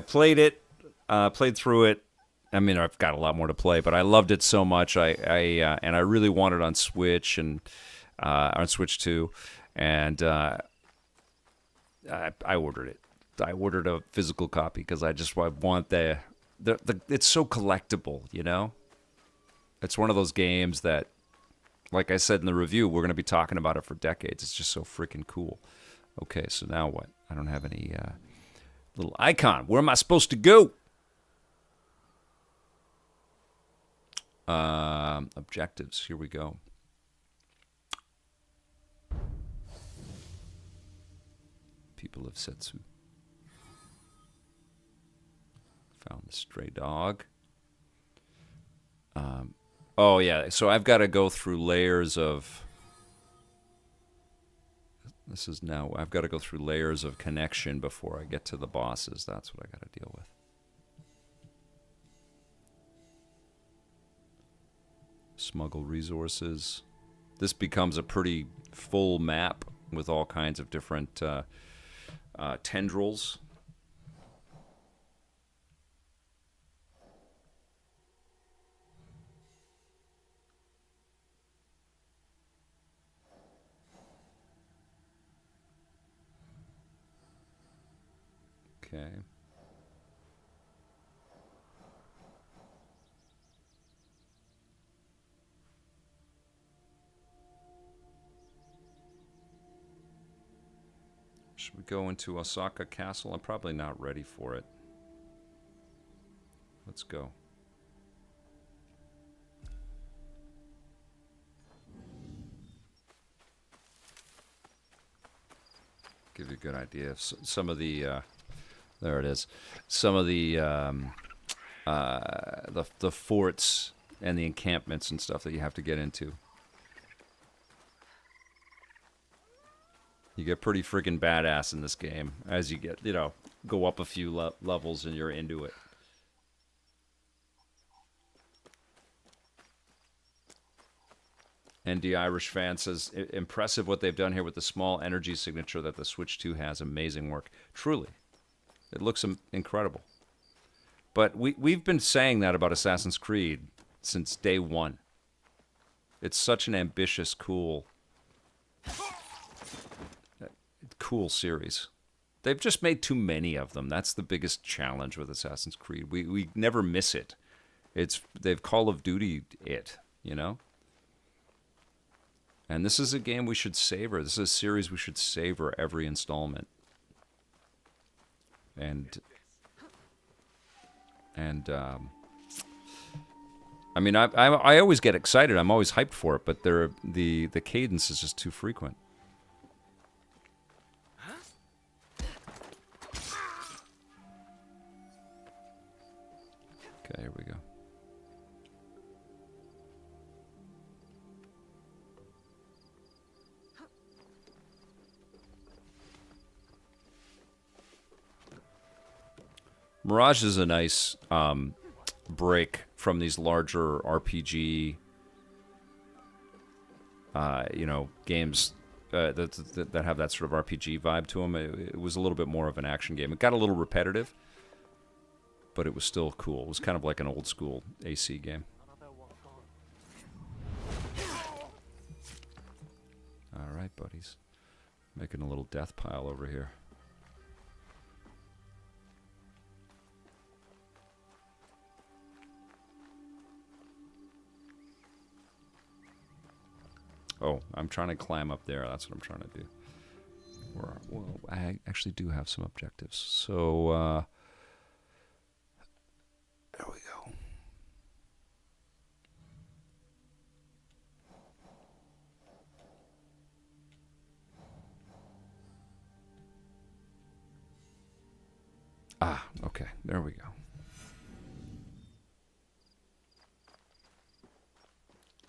played it, played through it. I mean, I've got a lot more to play, but I loved it so much. And I really want it on Switch and on Switch 2, and I ordered it. I ordered a physical copy because I want the it's so collectible, you know? It's one of those games that, like I said in the review, we're going to be talking about it for decades. It's just so freaking cool. Okay, so now what? I don't have any little icon. Where am I supposed to go? Objectives. Here we go. People of Setsu. Found the stray dog. Oh, yeah. So I've got to go through layers of... I've got to go through layers of connection before I get to the bosses. That's what I got to deal with. Smuggle resources. This becomes a pretty full map with all kinds of different tendrils. Okay. Should we go into Osaka Castle? I'm probably not ready for it. Let's go. Give you a good idea of some of the... there it is. Some of the forts and the encampments and stuff that you have to get into. You get pretty freaking badass in this game as you get, go up a few levels and you're into it. ND Irish fan says, impressive what they've done here with the small energy signature that the Switch 2 has. Amazing work. Truly. It looks incredible. But we've been saying that about Assassin's Creed since day one. It's such an ambitious, cool series. They've just made too many of them. That's the biggest challenge with Assassin's Creed. We never miss it. They've Call of Duty it, And this is a game we should savor. This is a series we should savor every installment. And I mean, I always get excited. I'm always hyped for it, but the cadence is just too frequent. Okay, here we go. Mirage is a nice break from these larger RPG, games that have that sort of RPG vibe to them. It was a little bit more of an action game. It got a little repetitive, but it was still cool. It was kind of like an old school AC game. All right, buddies. Making a little death pile over here. Oh, I'm trying to climb up there. That's what I'm trying to do. Well, I actually do have some objectives. So, there we go. Ah, okay. There we go.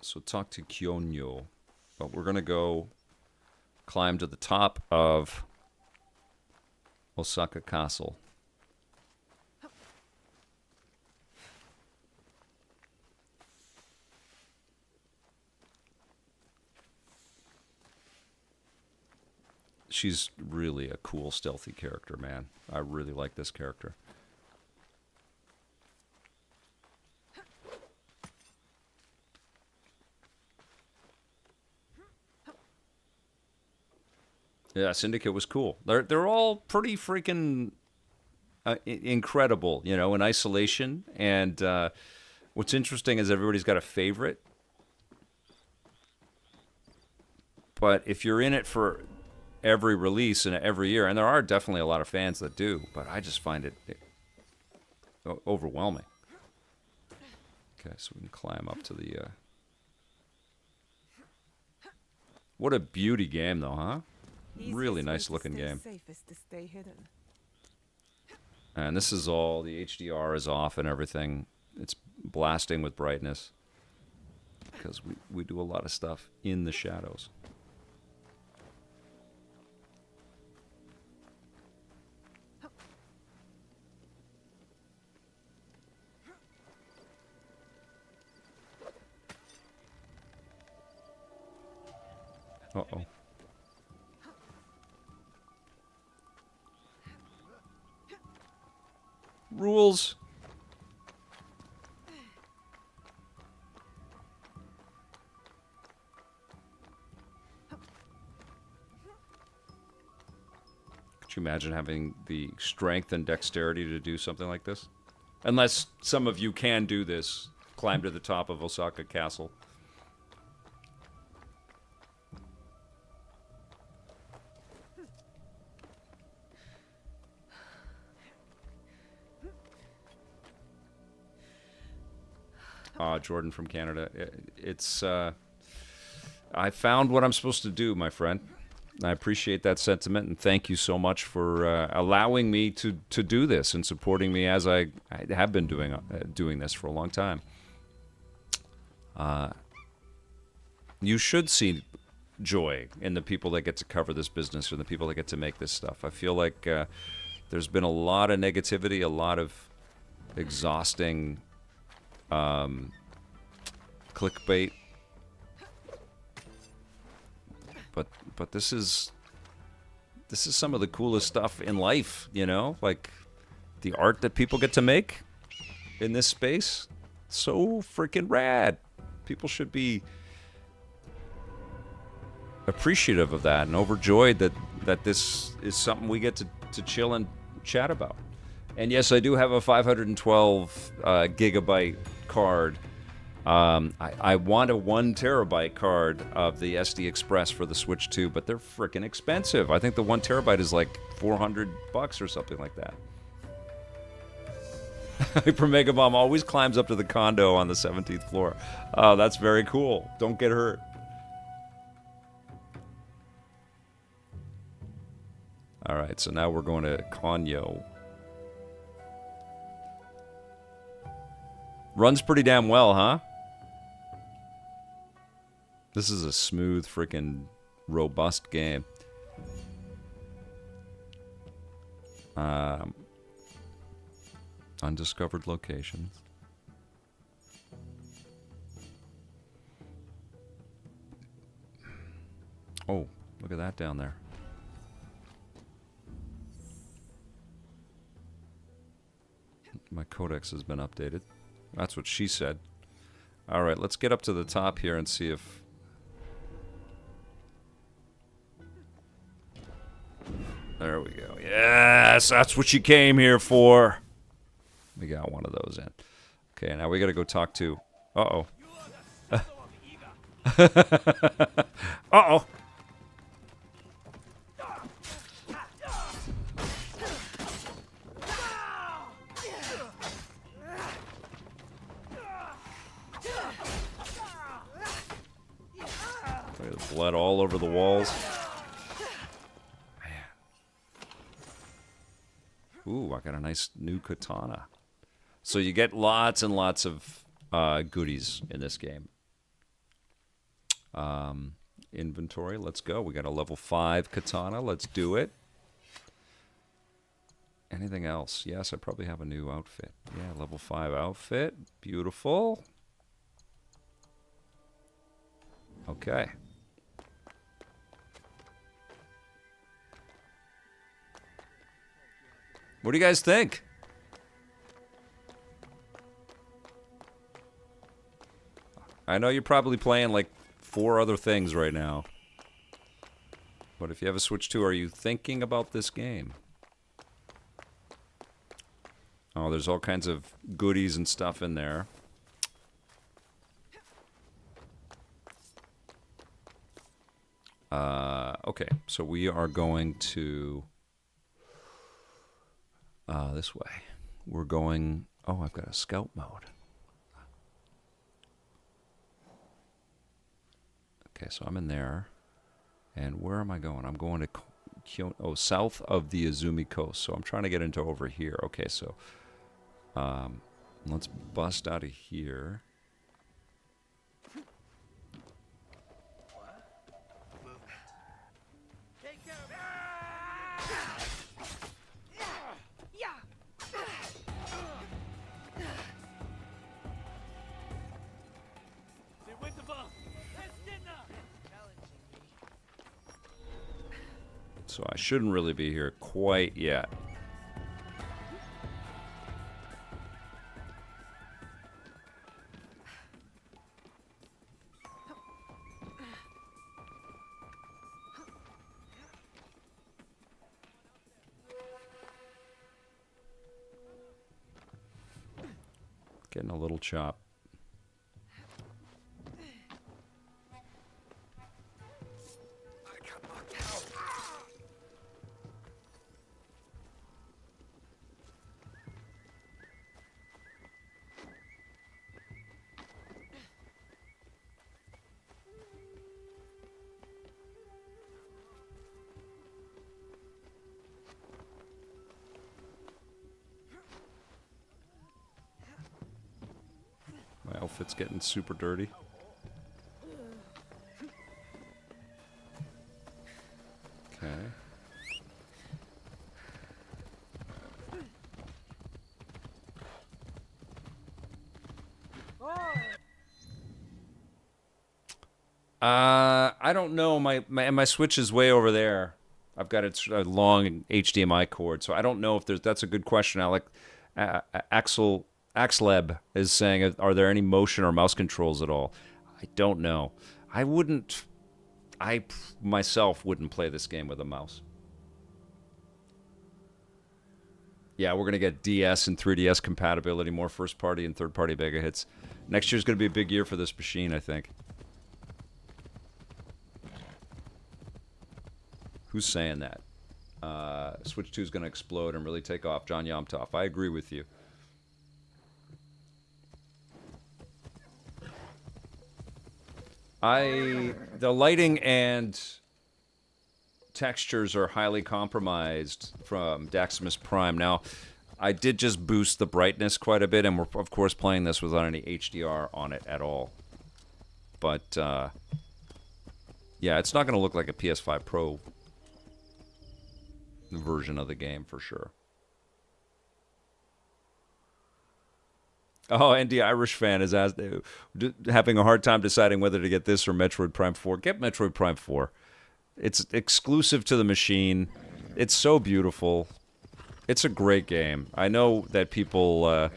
So talk to Kyonyo. But we're going to go climb to the top of Osaka Castle. She's really a cool, stealthy character, man. I really like this character. Yeah, Syndicate was cool. They're all pretty freaking incredible, you know, in isolation. And what's interesting is everybody's got a favorite. But if you're in it for every release and every year, and there are definitely a lot of fans that do, but I just find it overwhelming. Okay, so we can climb up to the... What a beauty game, though, huh? Really nice looking game. And this is all, the HDR is off and everything. It's blasting with brightness because we do a lot of stuff in the shadows. Uh-oh. Rules. Could you imagine having the strength and dexterity to do something like this? Unless some of you can do this, climb to the top of Osaka Castle. Jordan from Canada. It's I found what I'm supposed to do, my friend. I appreciate that sentiment, and thank you so much for allowing me to do this and supporting me as I have been doing this for a long time. You should see joy in the people that get to cover this business or the people that get to make this stuff. I feel like there's been a lot of negativity, a lot of exhausting clickbait, but this is some of the coolest stuff in life, you know, like the art that people get to make in this space. So freaking rad. People should be appreciative of that and overjoyed that this is something we get to chill and chat about. And yes, I do have a 512 gigabyte card. I want a 1 terabyte card of the SD Express for the Switch 2, but they're freaking expensive. I think the 1 terabyte is like $400 or something like that. Hyper Mega Bomb always climbs up to the condo on the 17th floor. Oh, that's very cool. Don't get hurt. All right, so now we're going to Konyo. Runs pretty damn well, huh? This is a smooth, freaking robust game. Undiscovered locations. Oh, look at that down there. My codex has been updated. That's what she said. All right, let's get up to the top here and see if... There we go. Yes, that's what you came here for. We got one of those in. Okay, now we got to go talk to... Uh-oh. Uh-oh. There's blood all over the walls. Man. Ooh, I got a nice new katana. So you get lots and lots of goodies in this game. Inventory, let's go. We got a level 5 katana. Let's do it. Anything else? Yes, I probably have a new outfit. Yeah, level 5 outfit. Beautiful. Okay. What do you guys think? I know you're probably playing like 4 other things right now. But if you have a Switch 2, are you thinking about this game? Oh, there's all kinds of goodies and stuff in there. Okay, so we are going to... this way. We're going... Oh, I've got a scout mode. Okay, so I'm in there. And where am I going? I'm going to south of the Izumi coast. So I'm trying to get into over here. Okay, so let's bust out of here. So I shouldn't really be here quite yet. Getting a little chop. My outfit's getting super dirty. Okay. I don't know. My Switch is way over there. I've got its long HDMI cord, so I don't know if there's. That's a good question, Alec. Axleb is saying, are there any motion or mouse controls at all? I don't know. I myself wouldn't play this game with a mouse. Yeah, we're going to get DS and 3DS compatibility, more first-party and third-party mega hits. Next year's going to be a big year for this machine, I think. Who's saying that? Switch 2 is going to explode and really take off. John Yomtov. I agree with you. The lighting and textures are highly compromised from Daximus Prime. Now, I did just boost the brightness quite a bit, and we're, of course, playing this without any HDR on it at all. But, yeah, it's not going to look like a PS5 Pro version of the game, for sure. Oh, Andy Irish fan is having a hard time deciding whether to get this or Metroid Prime 4. Get Metroid Prime 4. It's exclusive to the machine. It's so beautiful. It's a great game. I know that people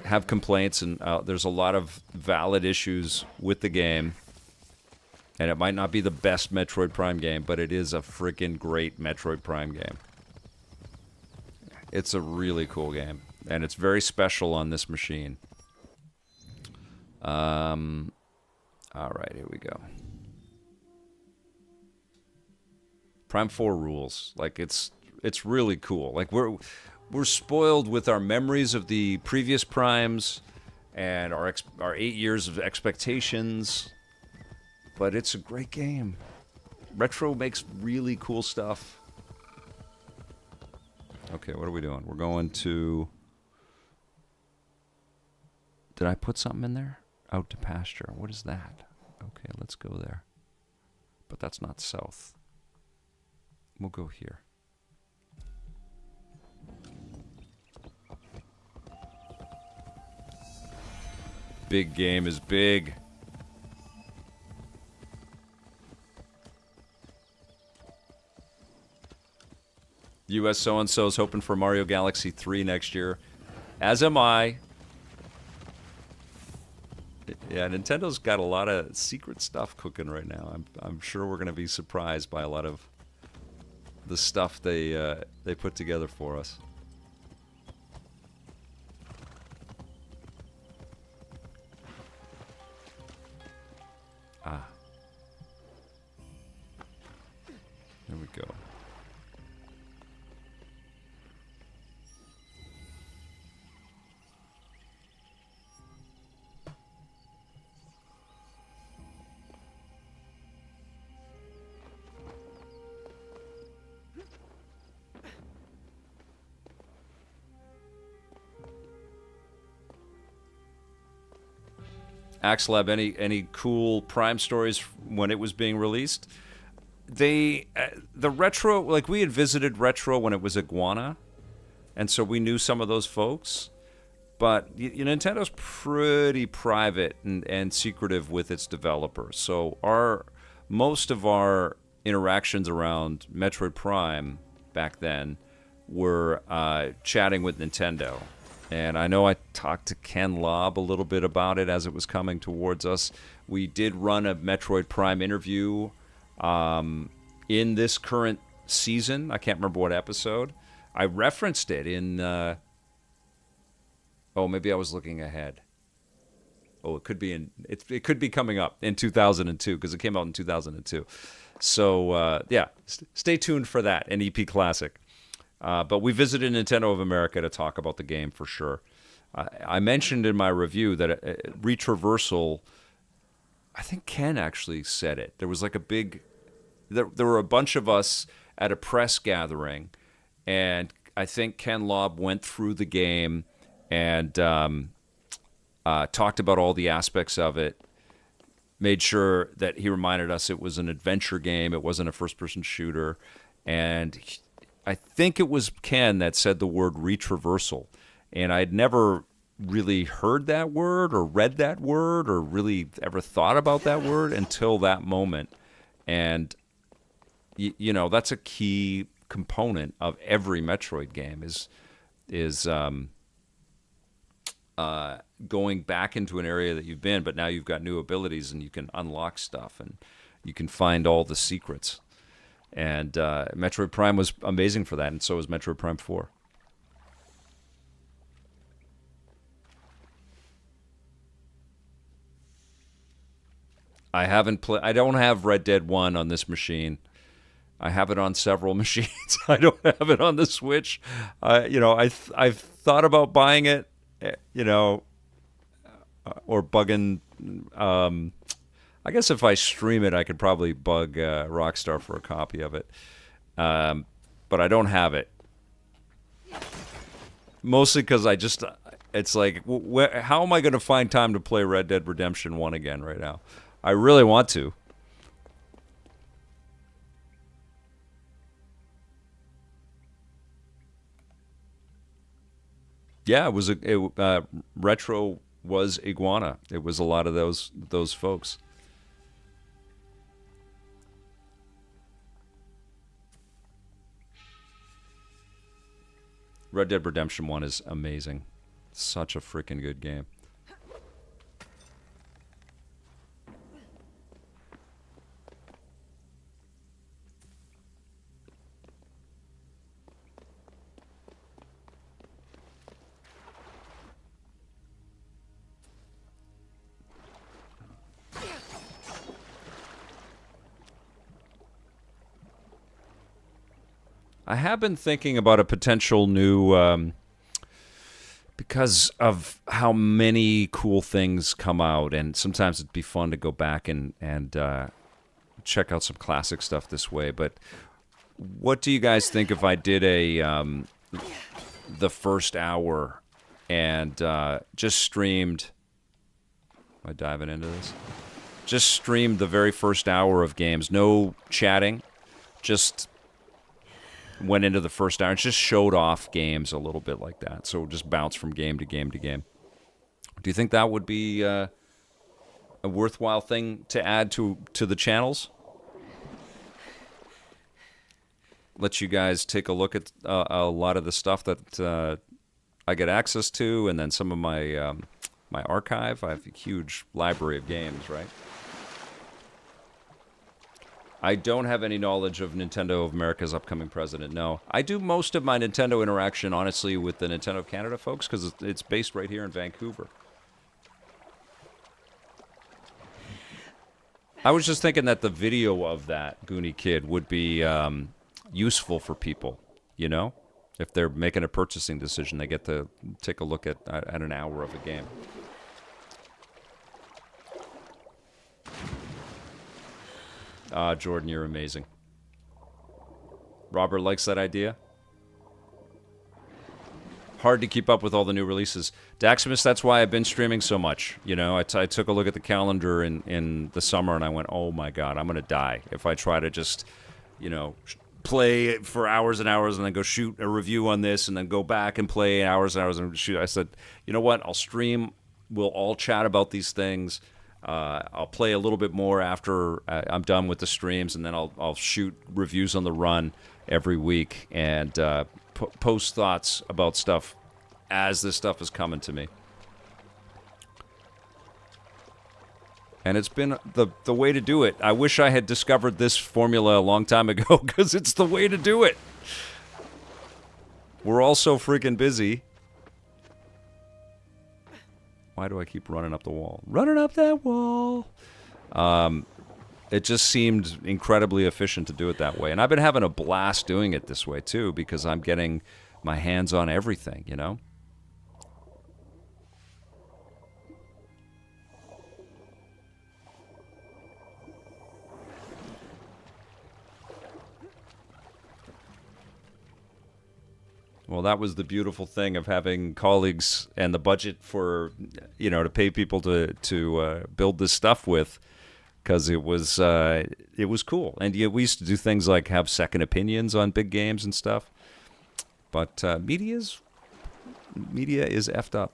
have complaints, and there's a lot of valid issues with the game. And it might not be the best Metroid Prime game, but it is a freaking great Metroid Prime game. It's a really cool game, and it's very special on this machine. All right, here we go. Prime 4 rules. Like, it's really cool. Like, we're spoiled with our memories of the previous Primes and our 8 years of expectations, but it's a great game. Retro makes really cool stuff. Okay, what are we doing? We're going to... Did I put something in there? Out to pasture. What is that? Okay, let's go there. But that's not south. We'll go here. Big game is big. US so-and-so is hoping for Mario Galaxy 3 next year. As am I. Yeah, Nintendo's got a lot of secret stuff cooking right now. I'm sure we're going to be surprised by a lot of the stuff they put together for us. Ah. There we go. Axelab, any cool Prime stories when it was being released? The Retro, like, we had visited Retro when it was Iguana, and so we knew some of those folks. But Nintendo's pretty private and secretive with its developers. So most of our interactions around Metroid Prime back then were chatting with Nintendo. And I know I talked to Ken Lobb a little bit about it as it was coming towards us. We did run a Metroid Prime interview in this current season. I can't remember what episode. I referenced it in... maybe I was looking ahead. Oh, it could be it could be coming up in 2002 because it came out in 2002. So, stay tuned for that, an EP Classic. But we visited Nintendo of America to talk about the game for sure. I mentioned in my review that retraversal, I think Ken actually said it. There was like a big... There were a bunch of us at a press gathering, and I think Ken Lobb went through the game and talked about all the aspects of it, made sure that he reminded us it was an adventure game, it wasn't a first-person shooter, and I think it was Ken that said the word retraversal, and I'd never really heard that word or read that word or really ever thought about that word until that moment. And, that's a key component of every Metroid game is going back into an area that you've been, but now you've got new abilities and you can unlock stuff and you can find all the secrets. And Metroid Prime was amazing for that, and so was Metroid Prime 4. I don't have Red Dead 1 on this machine. I have it on several machines. I don't have it on the Switch. I've thought about buying it, or bugging. I guess if I stream it, I could probably bug Rockstar for a copy of it. But I don't have it. Mostly because it's like, how am I going to find time to play Red Dead Redemption 1 again right now? I really want to. Yeah, it was retro was Iguana. It was a lot of those folks. Red Dead Redemption 1 is amazing. Such a freaking good game. I have been thinking about a potential new, because of how many cool things come out, and sometimes it'd be fun to go back and check out some classic stuff this way. But what do you guys think if I did the first hour and just streamed? Am I diving into this? Just streamed the very first hour of games, no chatting, just went into the first hour and just showed off games a little bit like that. So just bounce from game to game to game. Do you think that would be a worthwhile thing to add to the channels? Let you guys take a look at a lot of the stuff that I get access to, and then some of my my archive. I have a huge library of games, right? I don't have any knowledge of Nintendo of America's upcoming president, no. I do most of my Nintendo interaction, honestly, with the Nintendo of Canada folks, because it's based right here in Vancouver. I was just thinking that the video of that Goonie Kid would be useful for people, you know? If they're making a purchasing decision, they get to take a look at an hour of a game. Jordan, you're amazing. Robert likes that idea. Hard to keep up with all the new releases. Daximus, that's why I've been streaming so much. You know, I took a look at the calendar in the summer and I went, oh my God, I'm going to die if I try to just, you know, play for hours and hours and then go shoot a review on this and then go back and play hours and hours and shoot. I said, you know what, I'll stream. We'll all chat about these things. I'll play a little bit more after I'm done with the streams, and then I'll shoot reviews on the run every week and post thoughts about stuff as this stuff is coming to me. And it's been the way to do it. I wish I had discovered this formula a long time ago, because it's the way to do it. We're all so freaking busy. Why do I keep running up the wall? Running up that wall. It just seemed incredibly efficient to do it that way. And I've been having a blast doing it this way, too, because I'm getting my hands on everything, you know? Well, that was the beautiful thing of having colleagues and the budget for, you know, to pay people to build this stuff with, because it was cool. And we used to do things like have second opinions on big games and stuff. But media is effed up.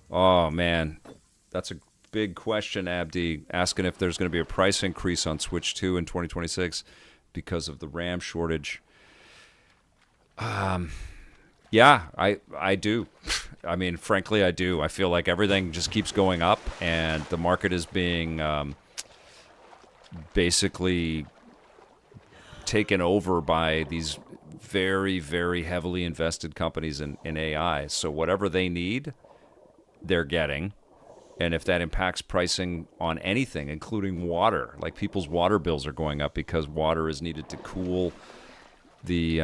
Oh man, that's a big question, Abdi, asking if there's going to be a price increase on Switch 2 in 2026 because of the RAM shortage. Yeah, I do. I mean, frankly, I do. I feel like everything just keeps going up, and the market is being basically taken over by these very, very heavily invested companies in AI. So whatever they need, they're getting. And if that impacts pricing on anything, including water, like people's water bills are going up because water is needed to cool the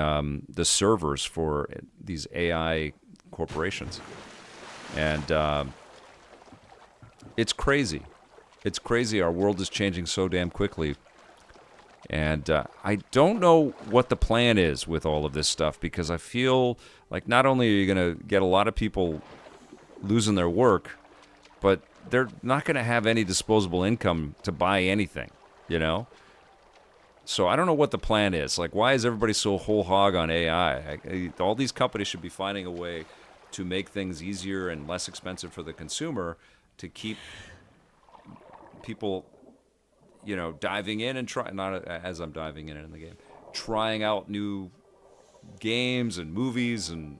servers for these AI corporations. And it's crazy. It's crazy. Our world is changing so damn quickly. And I don't know what the plan is with all of this stuff, because I feel like not only are you going to get a lot of people losing their work, but they're not going to have any disposable income to buy anything, you know? So I don't know what the plan is. Like, why is everybody so whole hog on AI? All these companies should be finding a way to make things easier and less expensive for the consumer to keep people, diving in and not as I'm diving in the game, trying out new games and movies and,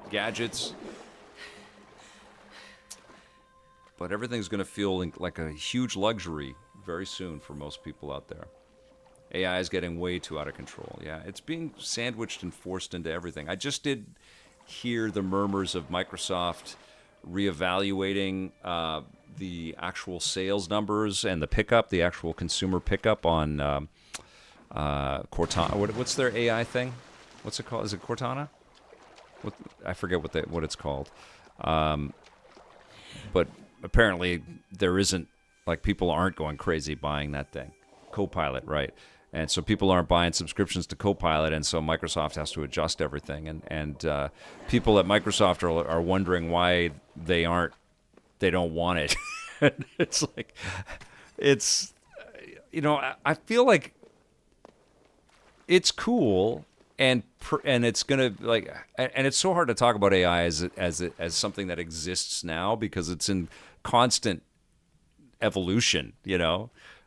gadgets. But everything's going to feel like a huge luxury very soon for most people out there. AI is getting way too out of control. Yeah, it's being sandwiched and forced into everything. I just did hear the murmurs of Microsoft reevaluating the actual sales numbers and the actual consumer pickup on Cortana. What's their AI thing? What's it called? Is it Cortana? I forget what it's called. But apparently there isn't, like, people aren't going crazy buying that thing. Copilot, right? And so people aren't buying subscriptions to Copilot, and so Microsoft has to adjust everything. And people at Microsoft are wondering why they don't want it. It's like, I feel like it's cool, and it's gonna, like, and it's so hard to talk about AI as something that exists now because it's in constant evolution.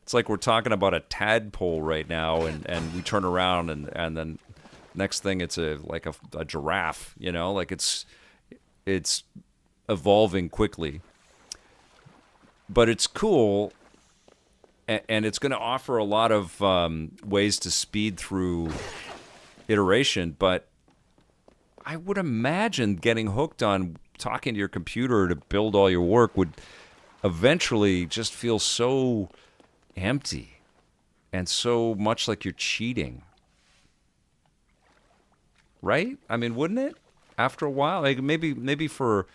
It's like we're talking about a tadpole right now, and we turn around and then next thing it's a giraffe. Like it's evolving quickly, but it's cool, and it's going to offer a lot of ways to speed through iteration. But I would imagine getting hooked on talking to your computer to build all your work would eventually just feel so empty and so much like you're cheating, right? I mean, wouldn't it? After a while, like maybe for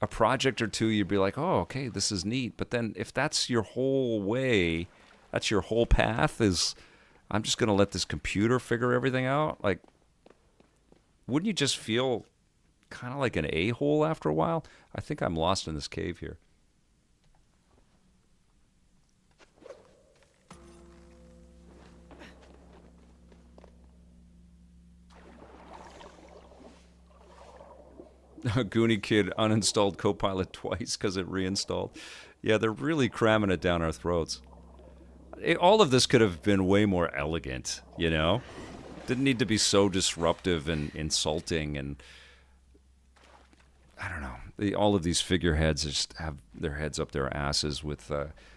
a project or two, you'd be like, oh, okay, this is neat. But then if that's your whole way, that's your whole path, is I'm just going to let this computer figure everything out, like, wouldn't you just feel kind of like an a-hole after a while? I think I'm lost in this cave here. Goonie Kid uninstalled Copilot twice because it reinstalled. Yeah, they're really cramming it down our throats. All of this could have been way more elegant, Didn't need to be so disruptive and insulting, and I don't know. All of these figureheads just have their heads up their asses with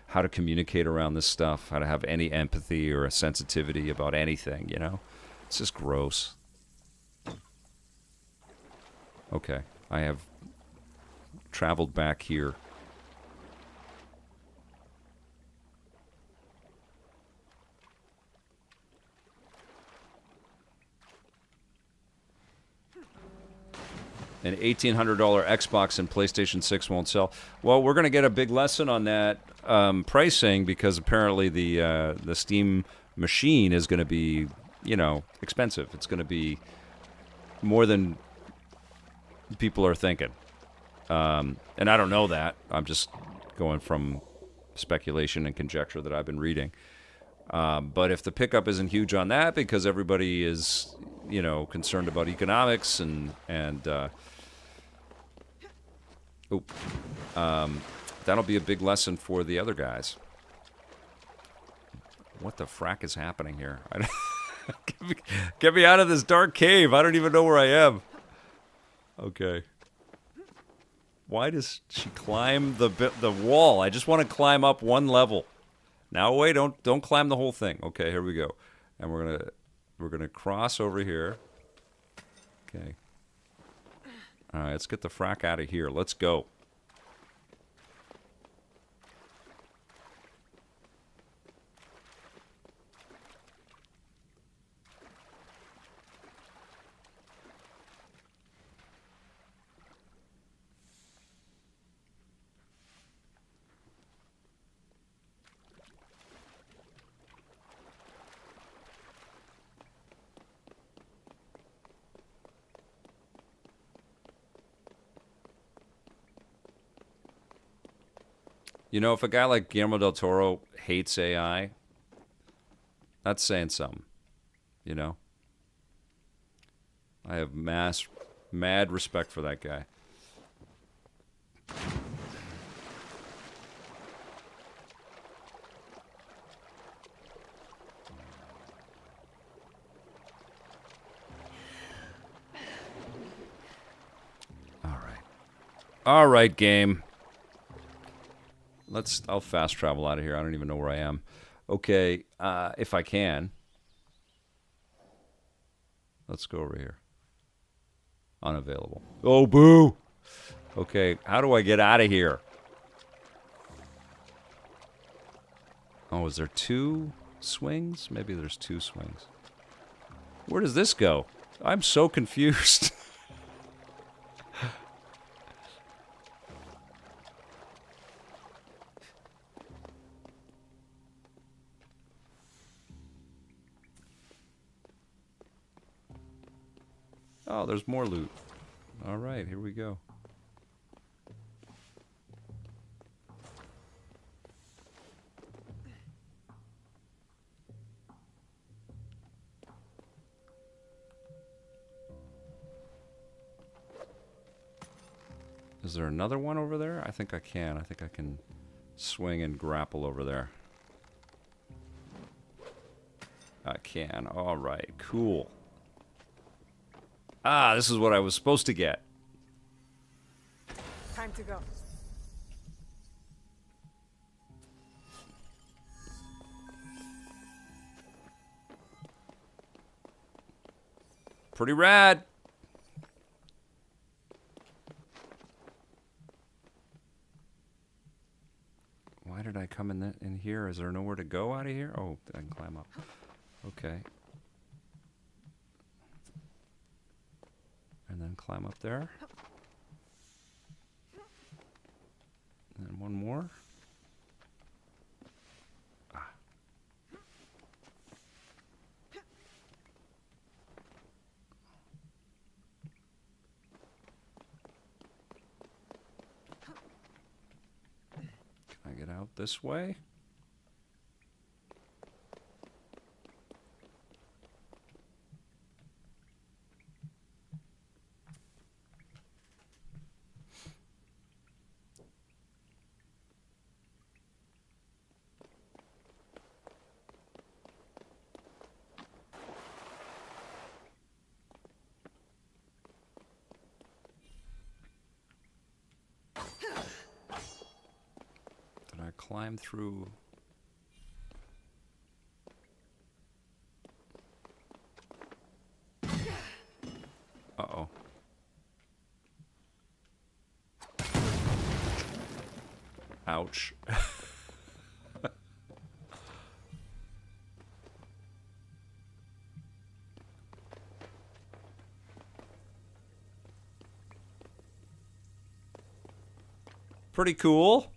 how to communicate around this stuff, how to have any empathy or a sensitivity about anything, It's just gross. Okay, I have traveled back here. An $1,800 Xbox and PlayStation 6 won't sell. Well, we're going to get a big lesson on that pricing, because apparently the Steam machine is going to be, expensive. It's going to be more than people are thinking. And I don't know that. I'm just going from speculation and conjecture that I've been reading. But if the pickup isn't huge on that, because everybody is, concerned about economics and that'll be a big lesson for the other guys. What the frack is happening here? Get me out of this dark cave. I don't even know where I am. Okay. Why does she climb the wall? I just want to climb up one level. Now wait, don't climb the whole thing. Okay, here we go. And we're gonna cross over here. Okay. All right, let's get the frack out of here. Let's go. If a guy like Guillermo del Toro hates AI, That's saying something, you know? I have mad respect for that guy. All right, game. I'll fast travel out of here. I don't even know where I am. Okay, if I can. Let's go over here. Unavailable. Oh, boo! Okay, how do I get out of here? Oh, is there 2 swings? Maybe there's 2 swings. Where does this go? I'm so confused. Oh, there's more loot. All right, here we go. Is there another one over there? I think I can. I think I can swing and grapple over there. I can. All right, cool. Ah, this is what I was supposed to get. Time to go. Pretty rad. Why did I come in here? Is there nowhere to go out of here? Oh, I can climb up. Okay. And then climb up there. And then one more. Ah. Can I get out this way? Climb through. Uh-oh. Ouch. Pretty cool.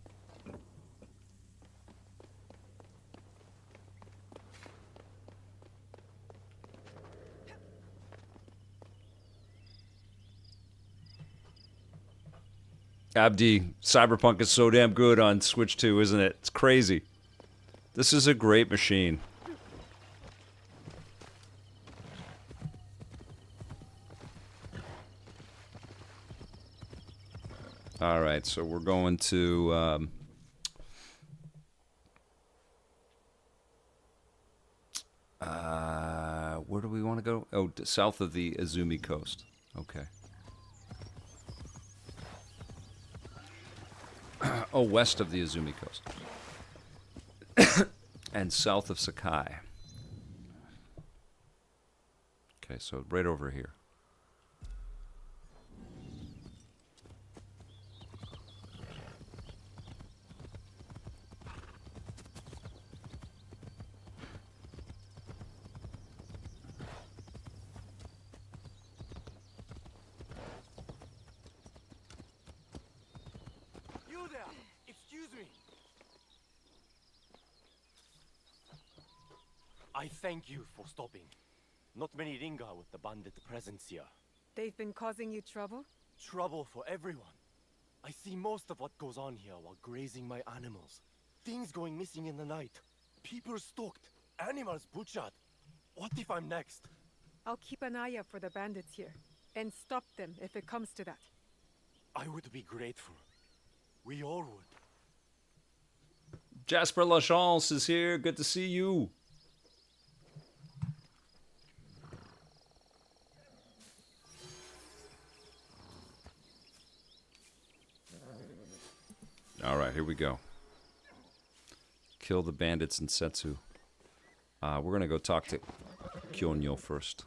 Abdi, Cyberpunk is so damn good on Switch 2, isn't it? It's crazy. This is a great machine. All right, so we're going to... where do we want to go? Oh, south of the Izumi coast. Okay. Oh, west of the Izumi coast. And south of Sakai. Okay, so right over here. I thank you for stopping. Not many linger with the bandit presence here. They've been causing you trouble? Trouble for everyone. I see most of what goes on here while grazing my animals. Things going missing in the night. People stalked. animals butchered. What if I'm next? I'll keep an eye out for the bandits here, and stop them if it comes to that. I would be grateful. We all would. Jasper Lachance is here. Good to see you. All right, here we go. Kill the bandits in Setsu. We're going to go talk to Kyonyo first.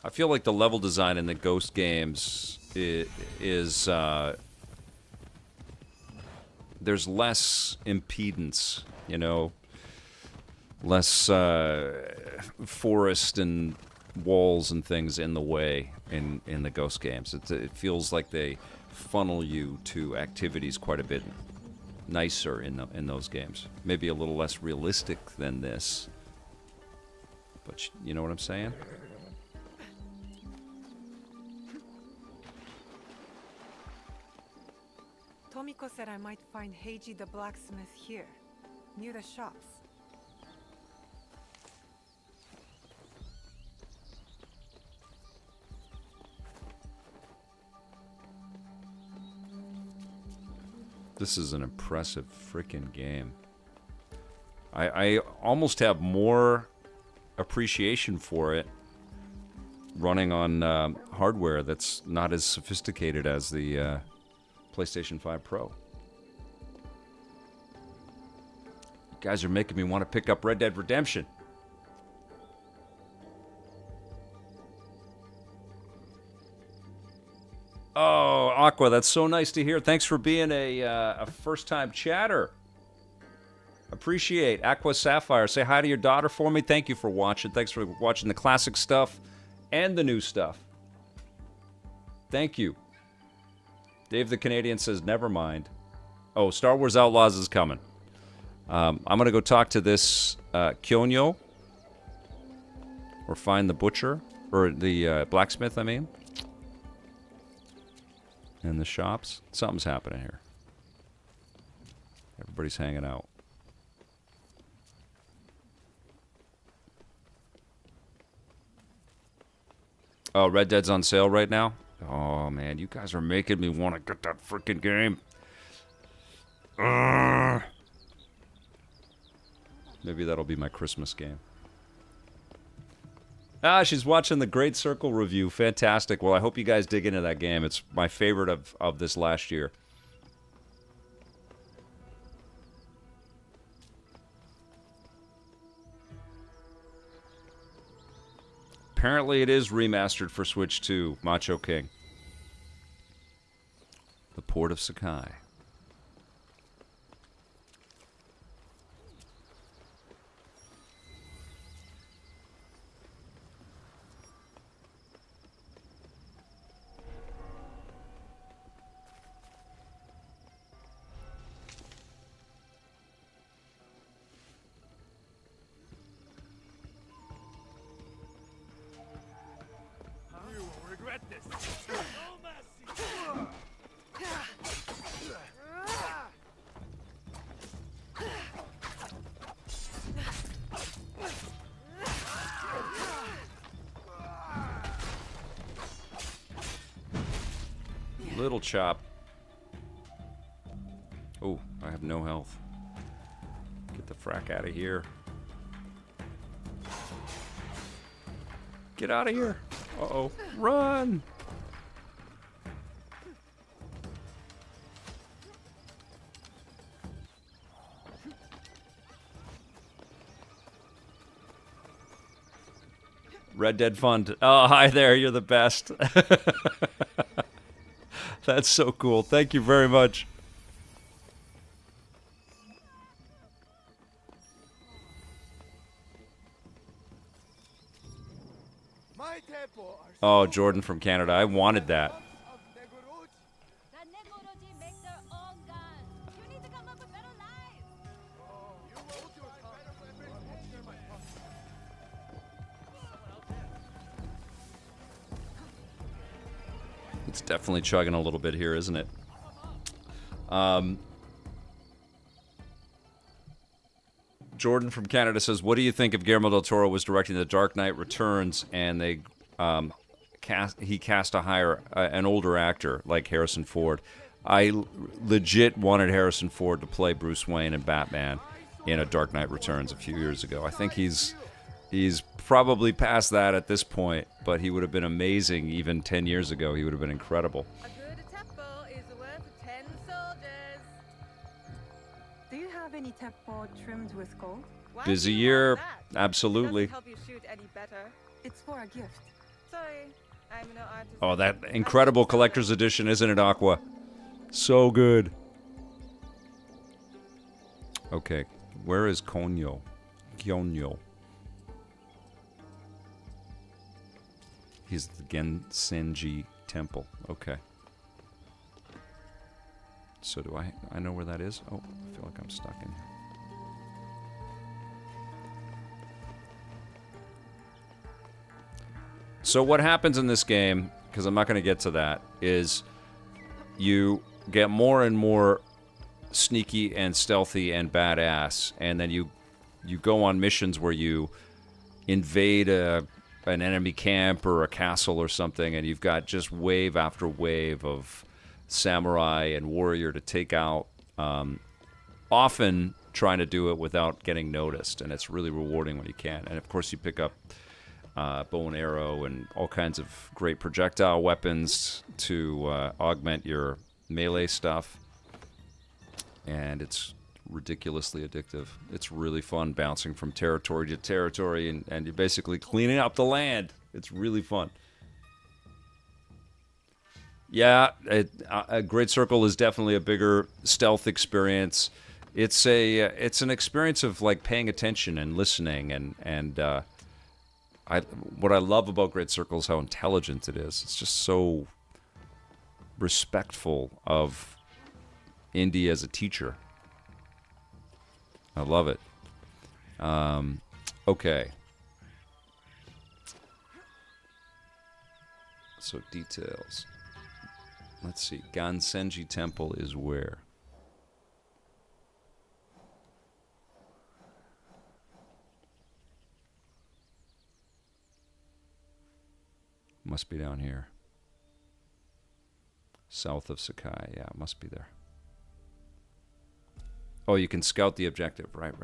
I feel like the level design in the Ghost games is there's less impedance, you know, less forest and walls and things in the way in the Ghost games. It feels like they funnel you to activities quite a bit nicer in those games. Maybe a little less realistic than this, but you know what I'm saying? Tomiko said I might find Heiji the blacksmith here, near the shops. This is an impressive freaking game. I almost have more appreciation for it running on hardware that's not as sophisticated as the PlayStation 5 Pro. You guys are making me want to pick up Red Dead Redemption. Oh, Aqua, that's so nice to hear. Thanks for being a first-time chatter. Appreciate. Aqua Sapphire, say hi to your daughter for me. Thank you for watching. Thanks for watching the classic stuff and the new stuff. Thank you. Dave the Canadian says, never mind. Oh, Star Wars Outlaws is coming. I'm going to go talk to this Kyonyo. Or find the butcher. Or the blacksmith, I mean. In the shops. Something's happening here. Everybody's hanging out. Oh, Red Dead's on sale right now? Oh, man, you guys are making me want to get that freaking game. Maybe that'll be my Christmas game. Ah, she's watching the Great Circle review. Fantastic. Well, I hope you guys dig into that game. It's my favorite of this last year. Apparently it is remastered for Switch 2, Macho King. The Port of Sakai. Little chop. Oh, I have no health. Get the frack out of here. Get out of here. Uh-oh. Run! Red Dead Fund. Oh, hi there. You're the best. That's so cool. Thank you very much. Oh, Jordan from Canada. I wanted that. It's definitely chugging a little bit here, isn't it? Jordan from Canada says, what do you think if Guillermo del Toro was directing The Dark Knight Returns and they he cast an older actor like Harrison Ford? I legit wanted Harrison Ford to play Bruce Wayne and Batman in A Dark Knight Returns a few years ago. I think he's probably past that at this point, but he would have been amazing even 10 years ago. He would have been incredible. A good teppo is worth 10 soldiers. Do you have any teppo trimmed with gold? Busy year, absolutely. Help you shoot any better. It's for a gift. Sorry, I'm no artist. Oh, that incredible collector's edition, isn't it, Aqua? So good. Okay, where is Konyo? Kyonyo. He's the Gensenji Temple. Okay. So do I know where that is? Oh, I feel like I'm stuck in here. So what happens in this game, because I'm not going to get to that, is you get more and more sneaky and stealthy and badass, and then you go on missions where you invade an enemy camp or a castle or something, and you've got just wave after wave of samurai and warrior to take out, often trying to do it without getting noticed, and it's really rewarding when you can. And of course you pick up bow and arrow and all kinds of great projectile weapons to augment your melee stuff, and it's ridiculously addictive. It's really fun bouncing from territory to territory, and you're basically cleaning up the land. It's really fun. Yeah, a Great Circle is definitely a bigger stealth experience. It's an experience of like paying attention and listening, and what I love about Great Circle is how intelligent it is. It's just so respectful of Indy as a teacher. I love it. Okay. So details. Let's see. Gansenji Temple is where? Must be down here. South of Sakai. Yeah, it must be there. Oh, you can scout the objective. Right.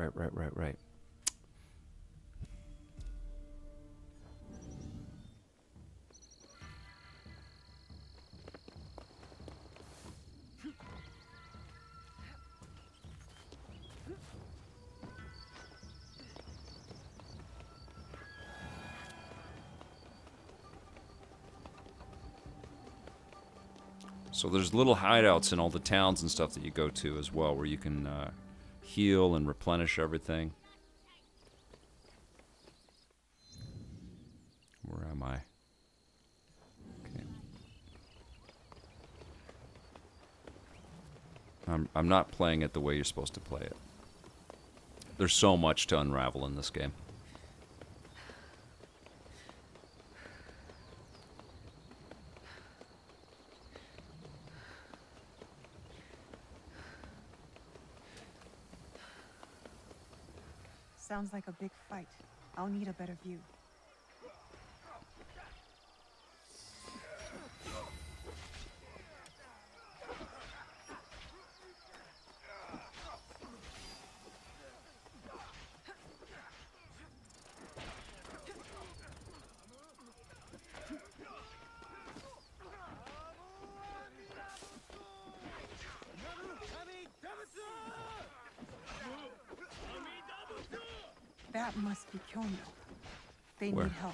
So there's little hideouts in all the towns and stuff that you go to as well, where you can heal and replenish everything. Where am I? Okay. I'm not playing it the way you're supposed to play it. There's so much to unravel in this game. Sounds like a big fight. I'll need a better view. That must be Kyonyo. They Where? need help.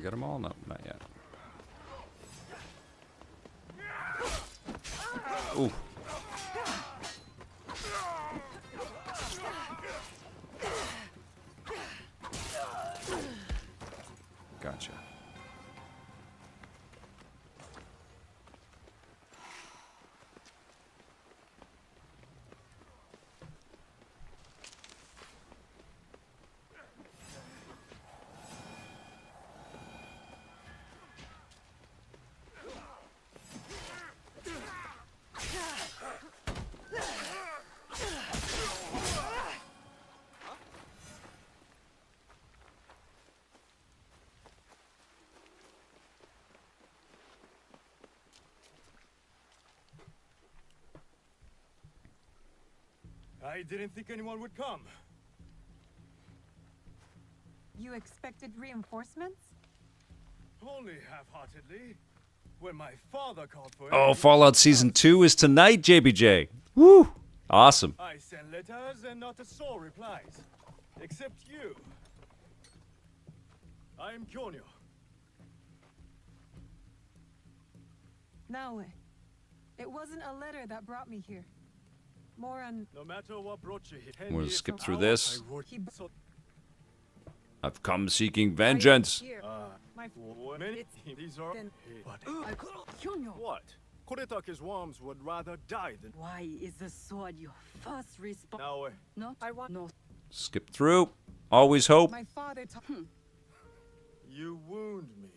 get them all? No, not yet. Ooh. Gotcha. I didn't think anyone would come. You expected reinforcements? Only half-heartedly. When my father called for Oh, aid, Fallout Season 2 is tonight, JBJ. Woo! Awesome. I sent letters and not a soul replies. Except you. I am Kyonyo. Naue, it wasn't a letter that brought me here. More on... No matter what brought you here. We're gonna skip through Now this. I would- He- so- I've come seeking vengeance. Here. My... Many these are. Then- But Kyonyo, what? Koretake's worms would rather die than. why is the sword your first response? Now, Not I want... no. Skip through. Always hope. My father told... you wound me.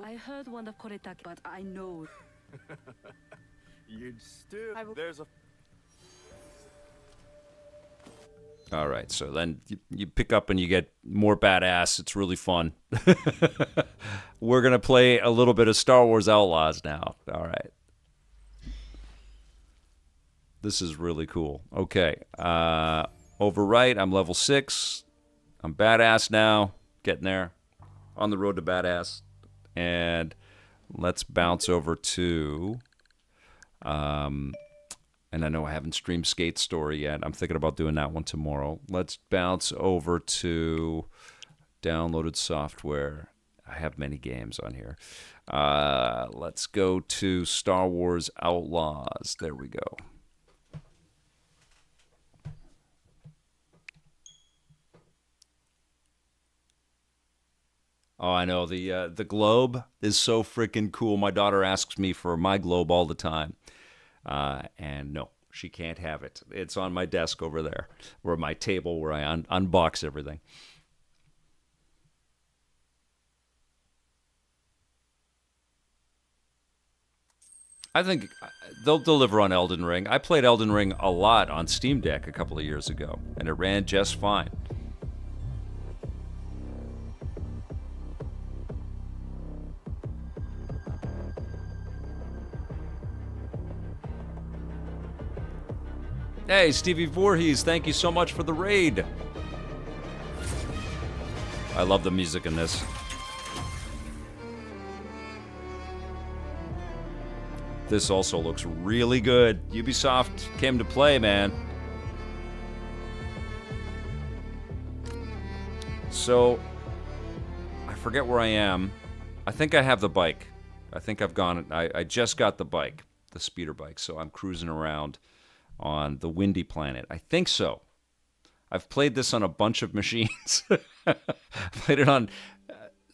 I heard one of Koretake, but I know. You'd still. I will- There's a. All right, so then you pick up and you get more badass. It's really fun. We're going to play a little bit of Star Wars Outlaws now. All right. This is really cool. Okay. Over right, I'm level 6. I'm badass now. Getting there. On the road to badass. And let's bounce over to... and I know I haven't streamed Skate's story yet. I'm thinking about doing that one tomorrow. Let's bounce over to downloaded software. I have many games on here. Let's go to Star Wars Outlaws. There we go. Oh, I know. The globe is so freaking cool. My daughter asks me for my globe all the time. And no, she can't have it. It's on my desk over there, or my table where I unbox everything. I think they'll deliver on Elden Ring. I played Elden Ring a lot on Steam Deck a couple of years ago, and it ran just fine. Hey, Stevie Voorhees, thank you so much for the raid. I love the music in this. This also looks really good. Ubisoft came to play, man. So, I forget where I am. I think I have the bike. I think I've gone. I just got the bike, the speeder bike, so I'm cruising around on the windy planet. I think so. I've played this on a bunch of machines. Played it on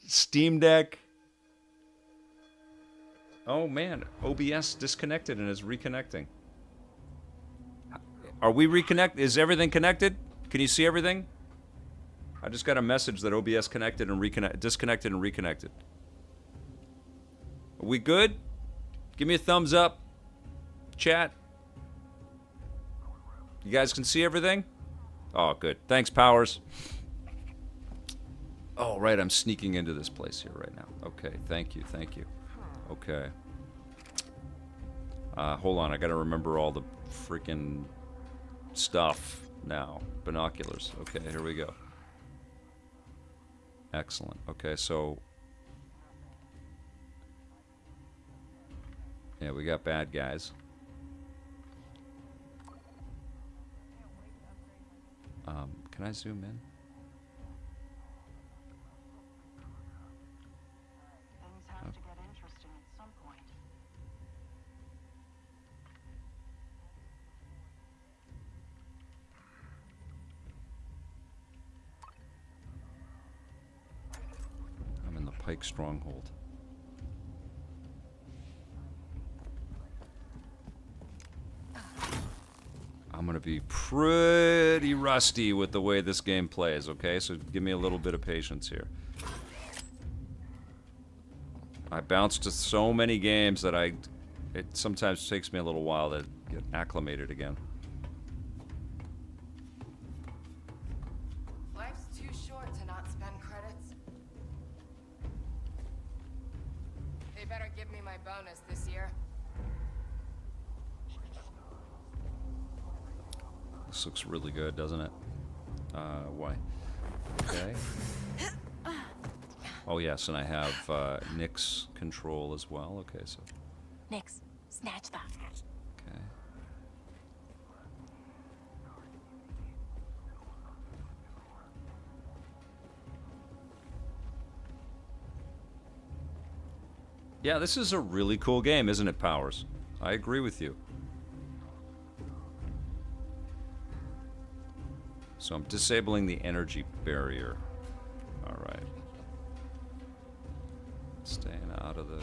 Steam Deck. Oh man, OBS disconnected and is reconnecting. Are we reconnected? Is everything connected? Can you see everything? I just got a message that OBS connected and disconnected and reconnected. Are we good? Give me a thumbs up. Chat. You guys can see everything? Oh, good. Thanks, Powers. Oh, right. I'm sneaking into this place here right now. Okay. Thank you. Thank you. Okay. Hold on. I got to remember all the freaking stuff now. Binoculars. Okay. Here we go. Excellent. Okay. So. Yeah, we got bad guys. Can I zoom in? Pike Stronghold. I'm going to be pretty rusty with the way this game plays, okay? So give me a little bit of patience here. I bounced to so many games that it sometimes takes me a little while to get acclimated again. Life's too short to not spend credits. They better give me my bonus this year. This looks really good, doesn't it? Why? Okay. Oh, yes, and I have Nick's control as well. Okay, so... Nix, snatch that. Okay. Yeah, this is a really cool game, isn't it, Powers? I agree with you. So I'm disabling the energy barrier. All right. Staying out of the...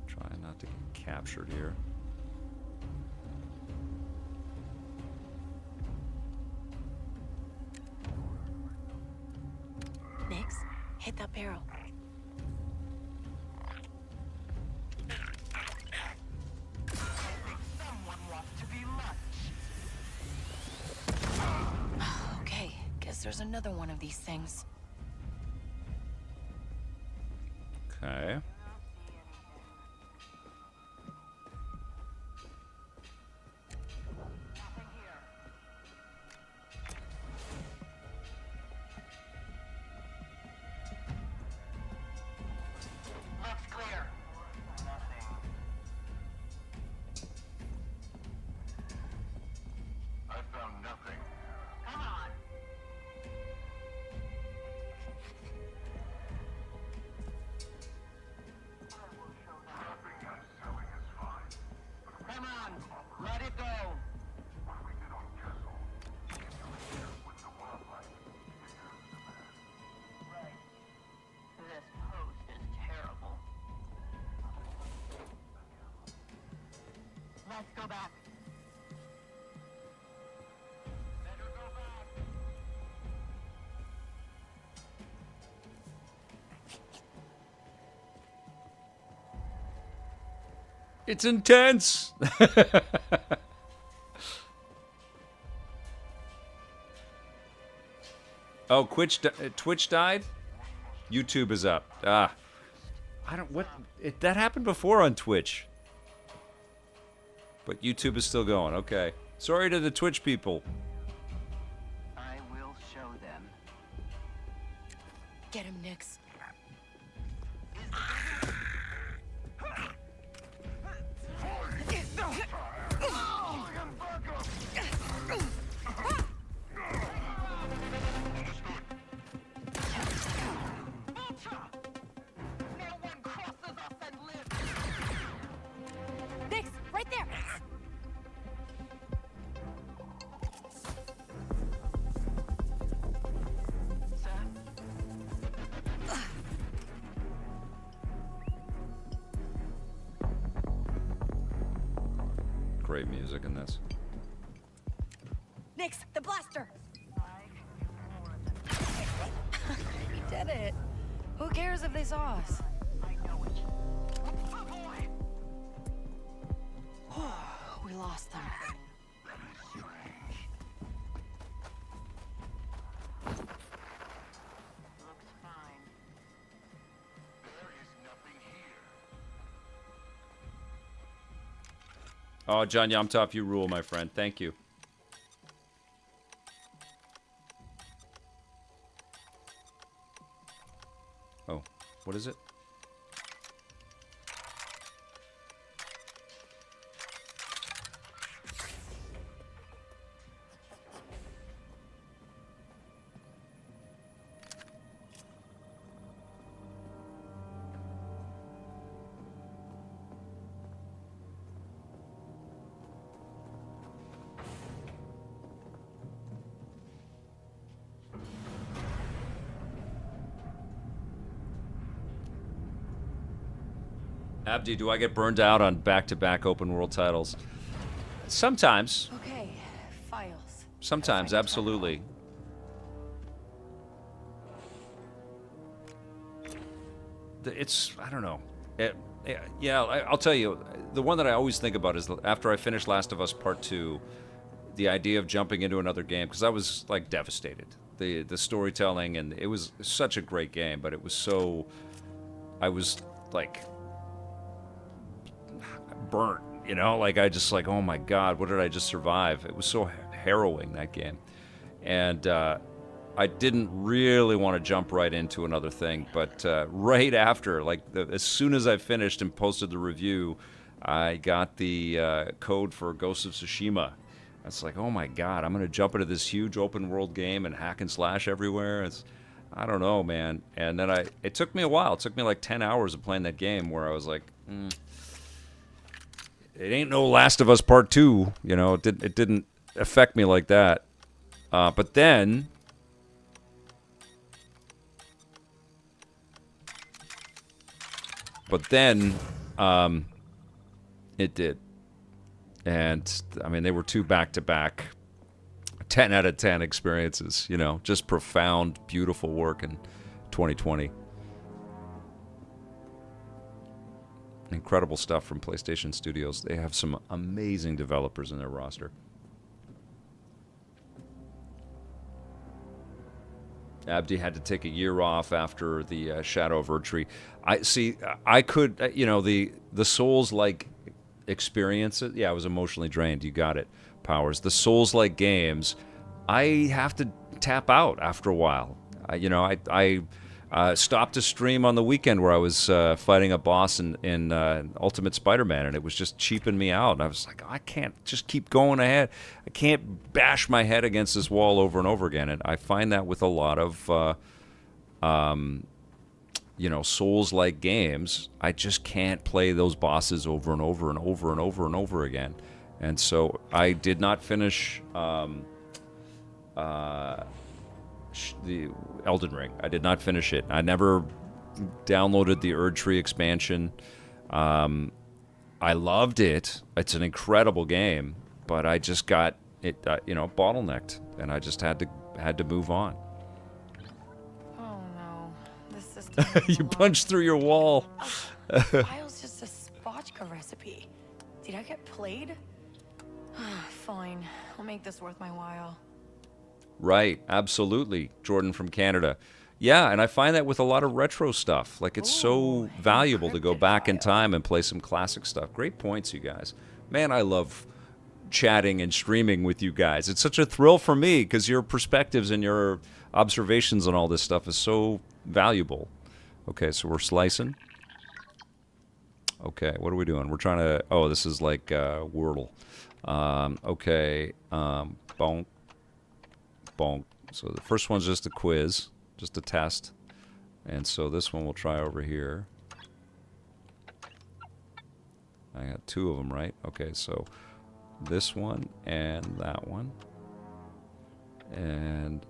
Trying not to get captured here. Nix, hit that barrel. Okay, guess there's another one of these things. Okay. Let's go back. It's intense! Oh, Twitch died? YouTube is up. Ah. I don't... What... that happened before on Twitch. But YouTube is still going. Okay. Sorry to the Twitch people. I will show them. Get him, Nix. Nix, right there. Great music in this. Nix, the blaster! We did it. Who cares if they saw us? We lost them. Oh, John Yamtop, you rule, my friend. Thank you. Oh, what is it? Abdi, do I get burned out on back-to-back open world titles? Sometimes. Okay, files. Sometimes, absolutely. It's, I don't know. Yeah, I'll tell you, the one that I always think about is after I finish Last of Us Part 2, the idea of jumping into another game, because I was, like, devastated. The storytelling, and it was such a great game, but it was so... I was, like... burnt, you know? Like, I just, like, oh my God, what did I just survive? It was so harrowing, that game. And, I didn't really want to jump right into another thing, but right after, like as soon as I finished and posted the review, I got the code for Ghost of Tsushima. It's like, oh my God, I'm going to jump into this huge open world game and hack and slash everywhere. I don't know, man. And then it took me a while. It took me like 10 hours of playing that game where I was like, it ain't no Last of Us Part 2. You know, it didn't affect me like that. But then... it did. And, I mean, they were two back-to-back 10 out of 10 experiences, you know, just profound, beautiful work in 2020. Incredible stuff from PlayStation Studios. They have some amazing developers in their roster. Abdi had to take a year off after the Shadow of Erdtree. I could, you know, the Souls-like experience. Yeah, I was emotionally drained. You got it, Powers. The Souls-like games, I have to tap out after a while. I stopped a stream on the weekend where I was fighting a boss in Ultimate Spider-Man, and it was just cheaping me out. And I was like, I can't just keep going ahead. I can't bash my head against this wall over and over again. And I find that with a lot of, Souls-like games, I just can't play those bosses over and over and over and over and over again. And so I did not finish the Elden Ring. I did not finish it. I never downloaded the Erdtree expansion. I loved it. It's an incredible game, but I just got it, bottlenecked, and I just had to move on. Oh no, this system. You punched through your wall. File's just a spotchka recipe. Did I get played? Fine, I'll make this worth my while. Right, absolutely. Jordan from Canada. Yeah, and I find that with a lot of retro stuff. Like, it's so valuable to go back in time and play some classic stuff. Great points, you guys. Man, I love chatting and streaming with you guys. It's such a thrill for me because your perspectives and your observations on all this stuff is so valuable. Okay, so we're slicing. Okay, what are we doing? We're trying to... Oh, this is like Wordle. Okay, bonk. Bonk. So the first one's just a quiz, just a test. And so this one we'll try over here. I got two of them, right? Okay, so this one and that one. And...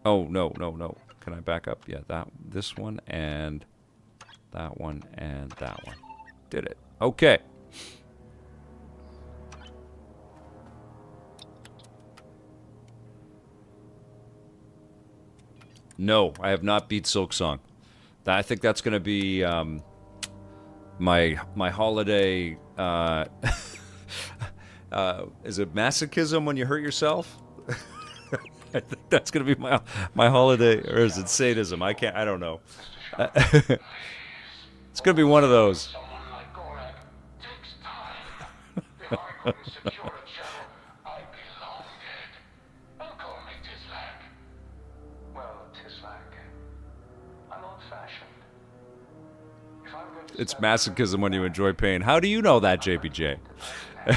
Oh, no. Can I back up? Yeah, this one and that one and that one. Did it. Okay. No, I have not beat Silk Song. I think that's going to be my holiday. Is it masochism when you hurt yourself? I think that's going to be my holiday, or is it sadism? I don't know. It's going to be one of those. It's masochism when you enjoy pain. How do you know that, JPJ? And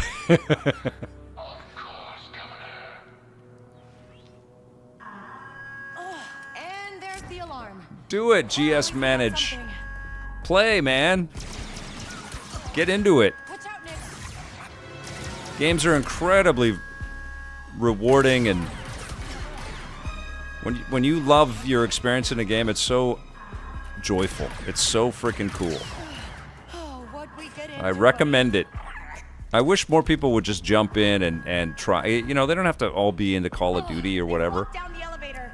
there's the alarm. Do it, GS Manage. Play, man. Get into it. Games are incredibly rewarding, and when you love your experience in a game, it's so joyful. It's so freaking cool. I recommend it. I wish more people would just jump in and try. You know, they don't have to all be into Call of Duty or whatever. Down the elevator.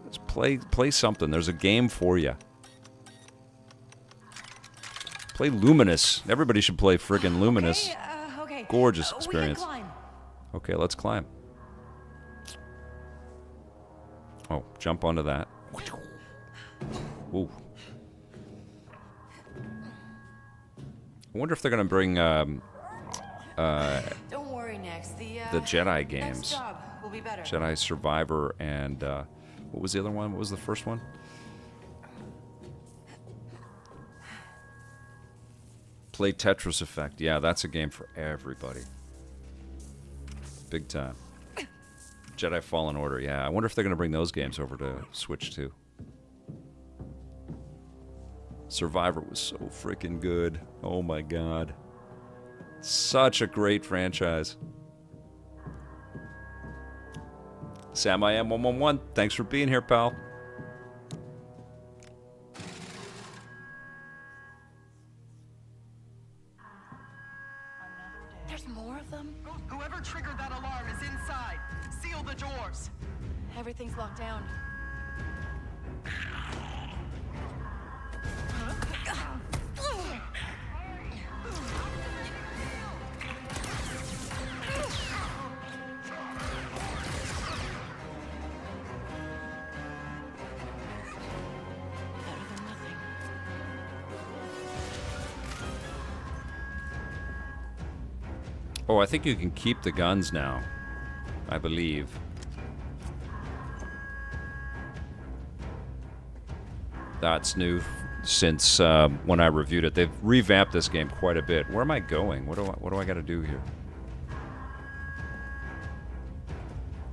Just play something. There's a game for you. Play Luminous. Everybody should play friggin' Luminous. Okay. Gorgeous experience. We can climb. Okay, let's climb. Oh, jump onto that. Ooh. I wonder if they're gonna bring Don't worry, Nex. the Jedi games. Next job will be better. Jedi Survivor and what was the other one? What was the first one? Play Tetris Effect. Yeah, that's a game for everybody. Big time. Jedi Fallen Order. Yeah, I wonder if they're gonna bring those games over to Switch too. Survivor was so freaking good. Oh my god. Such a great franchise. Sam I am 111. Thanks for being here, pal. There's more of them? Whoever triggered that alarm is inside. Seal the doors. Everything's locked down. Oh, I think you can keep the guns now. I believe. That's new since when I reviewed it. They've revamped this game quite a bit. Where am I going? What do I got to do here?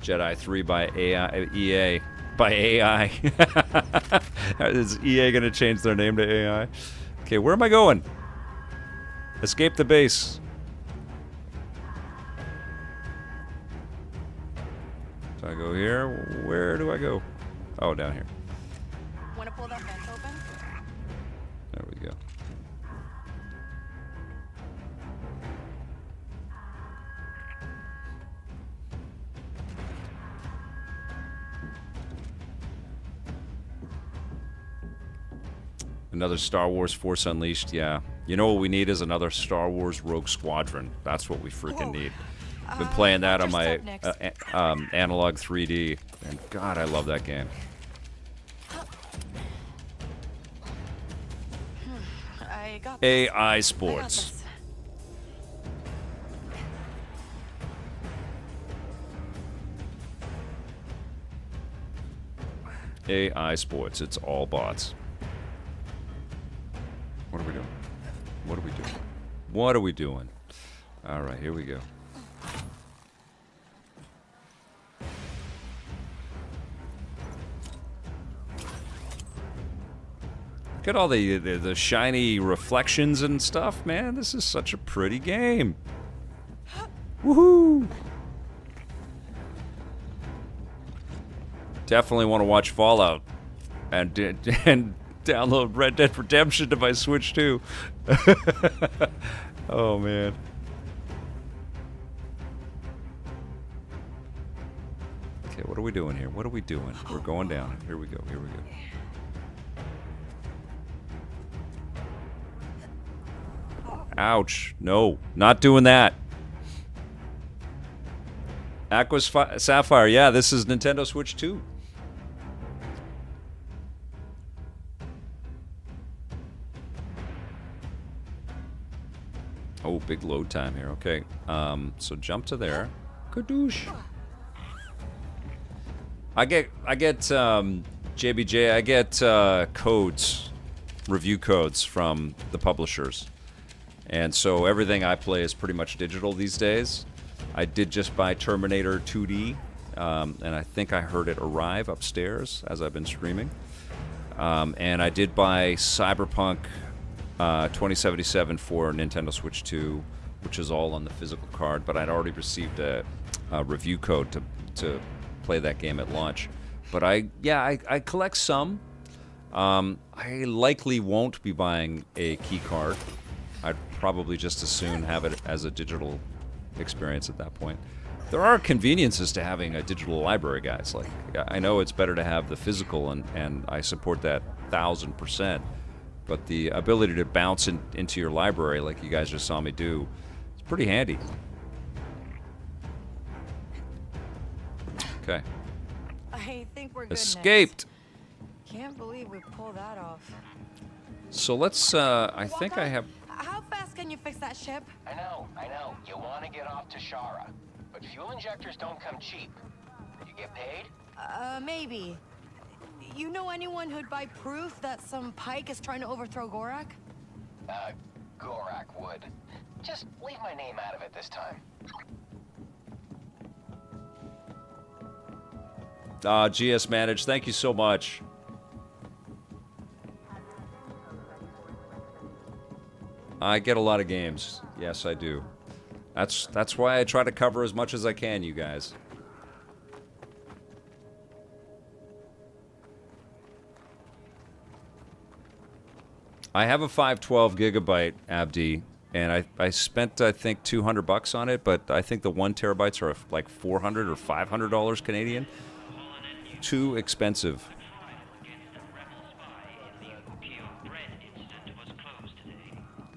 Jedi 3 by AI, EA. By AI. Is EA going to change their name to AI? Okay, where am I going? Escape the base. So I go here. Where do I go? Oh, down here. Want to pull that vent open? There we go. Another Star Wars Force Unleashed, yeah. You know what we need is another Star Wars Rogue Squadron. That's what we freaking need. I've been playing that on my Analog 3D, and God, I love that game. I got AI Sports. AI Sports. It's all bots. What are we doing? What are we doing? What are we doing? All right, here we go. Look at all the shiny reflections and stuff, man. This is such a pretty game. Woohoo! Definitely want to watch Fallout and download Red Dead Redemption to my Switch too. Oh man. Okay, what are we doing here? What are we doing? We're going down. Here we go. Here we go. Ouch. No, not doing that. Aqua's Sapphire. Yeah, this is Nintendo Switch 2. Oh, big load time here. Okay. So jump to there. Kadoosh. I get JBJ, I get codes, review codes from the publishers. And so everything I play is pretty much digital these days. I did just buy Terminator 2D, and I think I heard it arrive upstairs as I've been streaming. And I did buy Cyberpunk 2077 for Nintendo Switch 2, which is all on the physical card, but I'd already received a review code to play that game at launch. But I collect some. I likely won't be buying a key card. I'd probably just as soon have it as a digital experience at that point. There are conveniences to having a digital library, guys. Like, I know it's better to have the physical, and I support that 1000%. But the ability to bounce into your library, like you guys just saw me do, it's pretty handy. Okay. I think we're good. Escaped. Can't believe we pulled that off. So let's, I think I have... How fast can you fix that ship? I know. You want to get off to Shara, but fuel injectors don't come cheap. You get paid? Maybe. You know anyone who'd buy proof that some pike is trying to overthrow Gorak? Gorak would. Just leave my name out of it this time. GS Managed, thank you so much. I get a lot of games. Yes, I do. That's why I try to cover as much as I can, you guys. I have a 512 gigabyte Abdi, and I spent, I think, $200 on it, but I think the 1 terabytes are like $400 or $500 Canadian. Too expensive.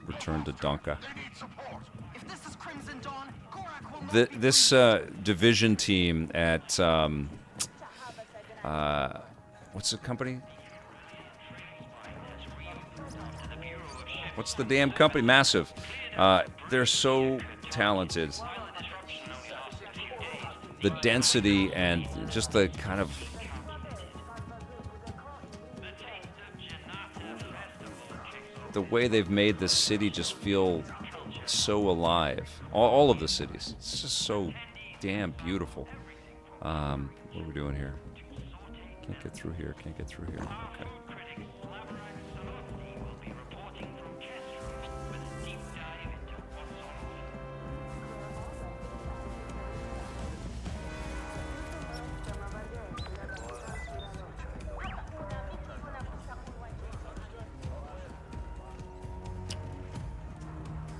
Return to Donka. This division team at what's the company? What's the damn company? Massive. They're so talented. The density and just the kind of the way they've made this city just feel so alive. All of the cities. It's just so damn beautiful. What are we doing here? Can't get through here. Can't get through here. Okay.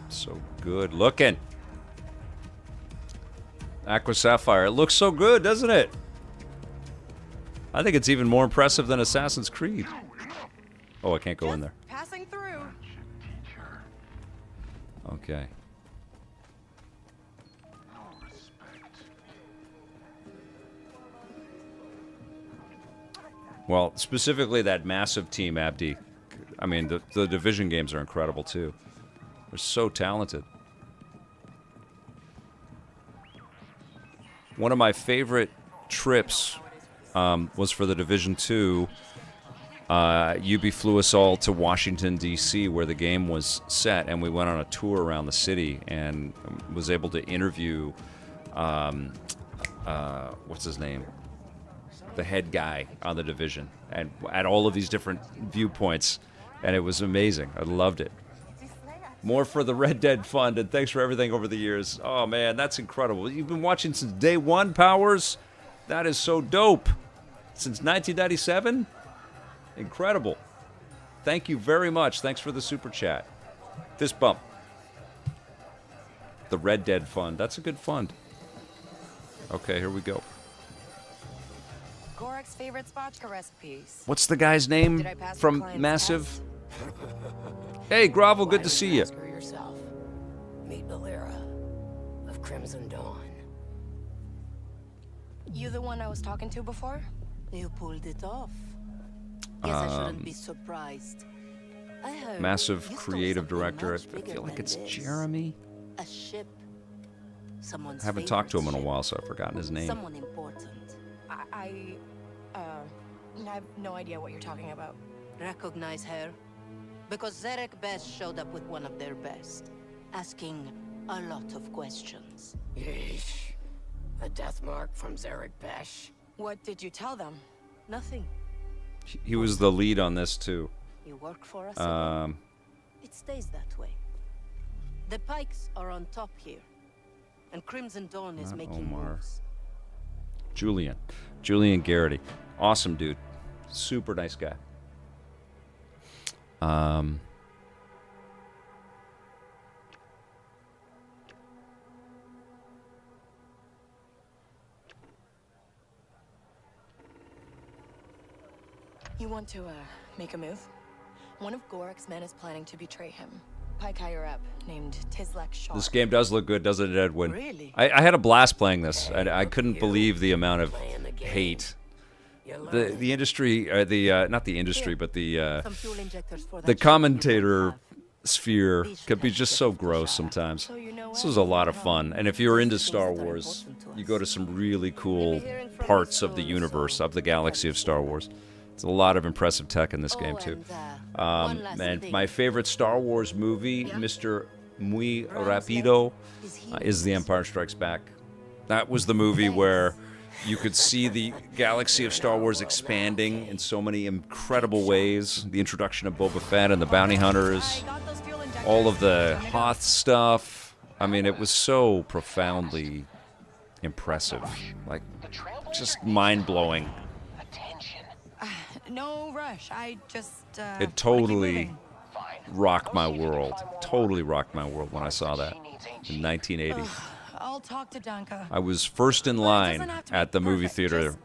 So good looking. Aqua Sapphire. It looks so good, doesn't it? I think it's even more impressive than Assassin's Creed. Oh, I can't go in there. Passing through. Okay. Well, specifically that massive team, Abdi. I mean, the Division games are incredible, too. They're so talented. One of my favorite trips was for the Division 2. Ubi flew us all to Washington, D.C., where the game was set, and we went on a tour around the city and was able to interview, what's his name? The head guy on the Division, and at all of these different viewpoints, and it was amazing. I loved it. More for the Red Dead Fund, and thanks for everything over the years. Oh, man, that's incredible. You've been watching since day one, Powers? That is so dope. Since 1997? Incredible. Thank you very much. Thanks for the super chat. Fist bump. The Red Dead Fund. That's a good fund. Okay, here we go. Gorak's favorite spatchka recipes. What's the guy's name from Massive? Hey, Grovel, good to see you. Yourself. Meet Valera of Crimson Dawn. You the one I was talking to before? You pulled it off. Guess I shouldn't be surprised. I heard Massive creative director. I feel like it's Jeremy. A ship. Someone's I haven't talked to him in a while, so I've forgotten his name. Someone important. I have no idea what you're talking about. Recognize her? Because Zarek Besh showed up with one of their best, asking a lot of questions. Yeesh. A death mark from Zarek Besh. What did you tell them? Nothing. He was the lead on this, too. You work for us again? It stays that way. The Pikes are on top here, and Crimson Dawn is making moves. Julian Garrity. Awesome dude. Super nice guy. You want to, make a move? One of Gorek's men is planning to betray him. Pike higher up, named THX Spatial. This game does look good, doesn't it, Edwin? Really? I had a blast playing this. I couldn't believe the amount of hate. The industry, not the industry, but the commentator sphere could be just so gross sometimes. This was a lot of fun, and if you're into Star Wars, you go to some really cool parts of the universe, of the galaxy of Star Wars. It's a lot of impressive tech in this game too. And my favorite Star Wars movie, Mr. Muy Rapido, is The Empire Strikes Back. That was the movie where you could see the galaxy of Star Wars expanding in so many incredible ways. The introduction of Boba Fett and the bounty hunters, all of the Hoth stuff. I mean, it was so profoundly impressive, like just mind-blowing. No rush. I just, It totally rocked my world. Totally rocked my world when I saw that in 1980. I'll talk to Danka. I was first in line at the movie theater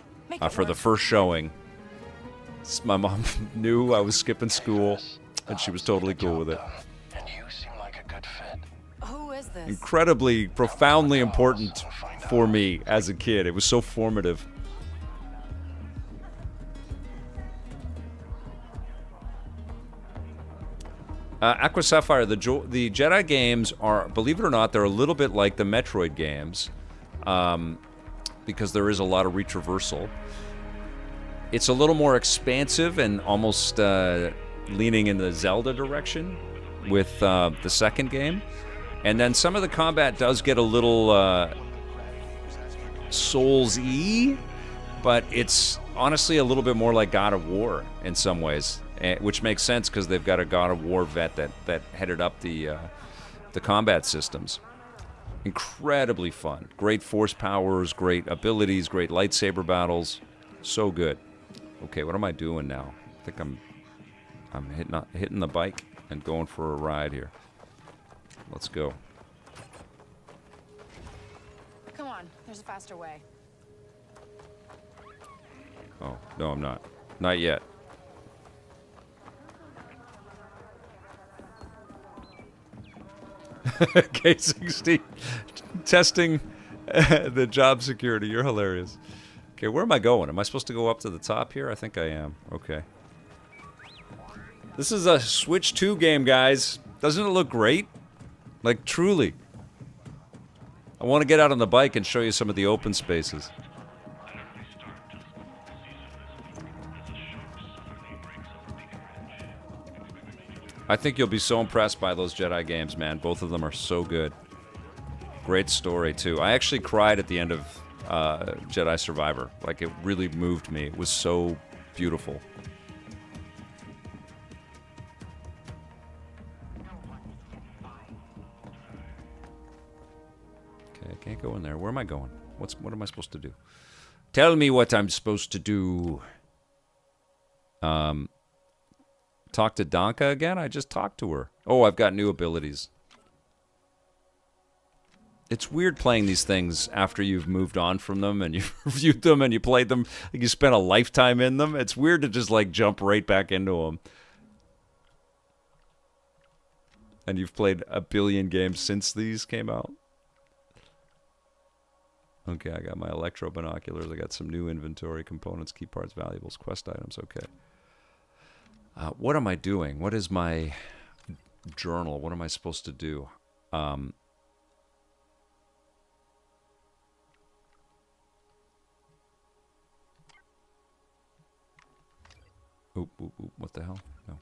for the first showing. My mom knew I was skipping school, and she was totally cool with it. And you seem like a good fit. Who is this? Incredibly, profoundly important for me as a kid. It was so formative. Aqua Sapphire, the Jedi games are, believe it or not, they're a little bit like the Metroid games, because there is a lot of retraversal. It's a little more expansive and almost leaning in the Zelda direction with the second game. And then some of the combat does get a little Souls-y, but it's honestly a little bit more like God of War in some ways. Which makes sense because they've got a God of War vet that headed up the combat systems. Incredibly fun. Great force powers, great abilities, great lightsaber battles. So good. Okay, what am I doing now? I think I'm hitting the bike and going for a ride here. Let's go. Come on, there's a faster way. Oh, no, I'm not. Not yet. K60 testing the job security. You're hilarious. Okay, where am I going? Am I supposed to go up to the top here? I think I am. Okay. This is a Switch 2 game, guys. Doesn't it look great? Like, truly. I want to get out on the bike and show you some of the open spaces. I think you'll be so impressed by those Jedi games, man. Both of them are so good. Great story, too. I actually cried at the end of Jedi Survivor. Like, it really moved me. It was so beautiful. Okay, I can't go in there. Where am I going? What am I supposed to do? Tell me what I'm supposed to do. Talk to Danka again? I just talked to her. Oh, I've got new abilities. It's weird playing these things after you've moved on from them and you've reviewed them and you played them. Like you spent a lifetime in them. It's weird to just like jump right back into them. And you've played a billion games since these came out. Okay, I got my electro binoculars. I got some new inventory, components, key parts, valuables, quest items. Okay. What am I doing? What is my journal? What am I supposed to do? What the hell? No.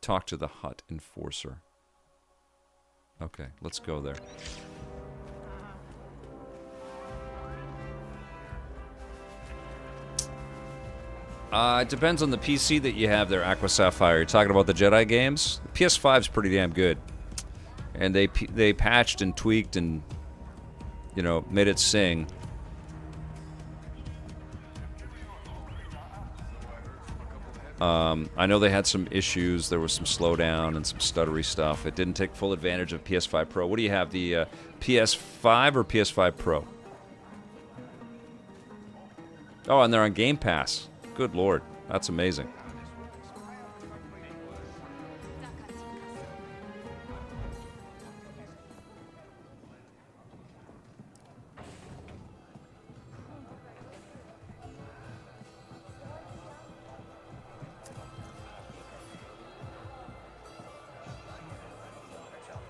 Talk to the Hutt Enforcer. Okay, let's go there. It depends on the PC that you have there, Aqua Sapphire. You're talking about the Jedi games? The PS5's pretty damn good. And they patched and tweaked and, you know, made it sing. I know they had some issues. There was some slowdown and some stuttery stuff. It didn't take full advantage of PS5 Pro. What do you have, the PS5 or PS5 Pro? Oh, and they're on Game Pass. Good Lord. That's amazing.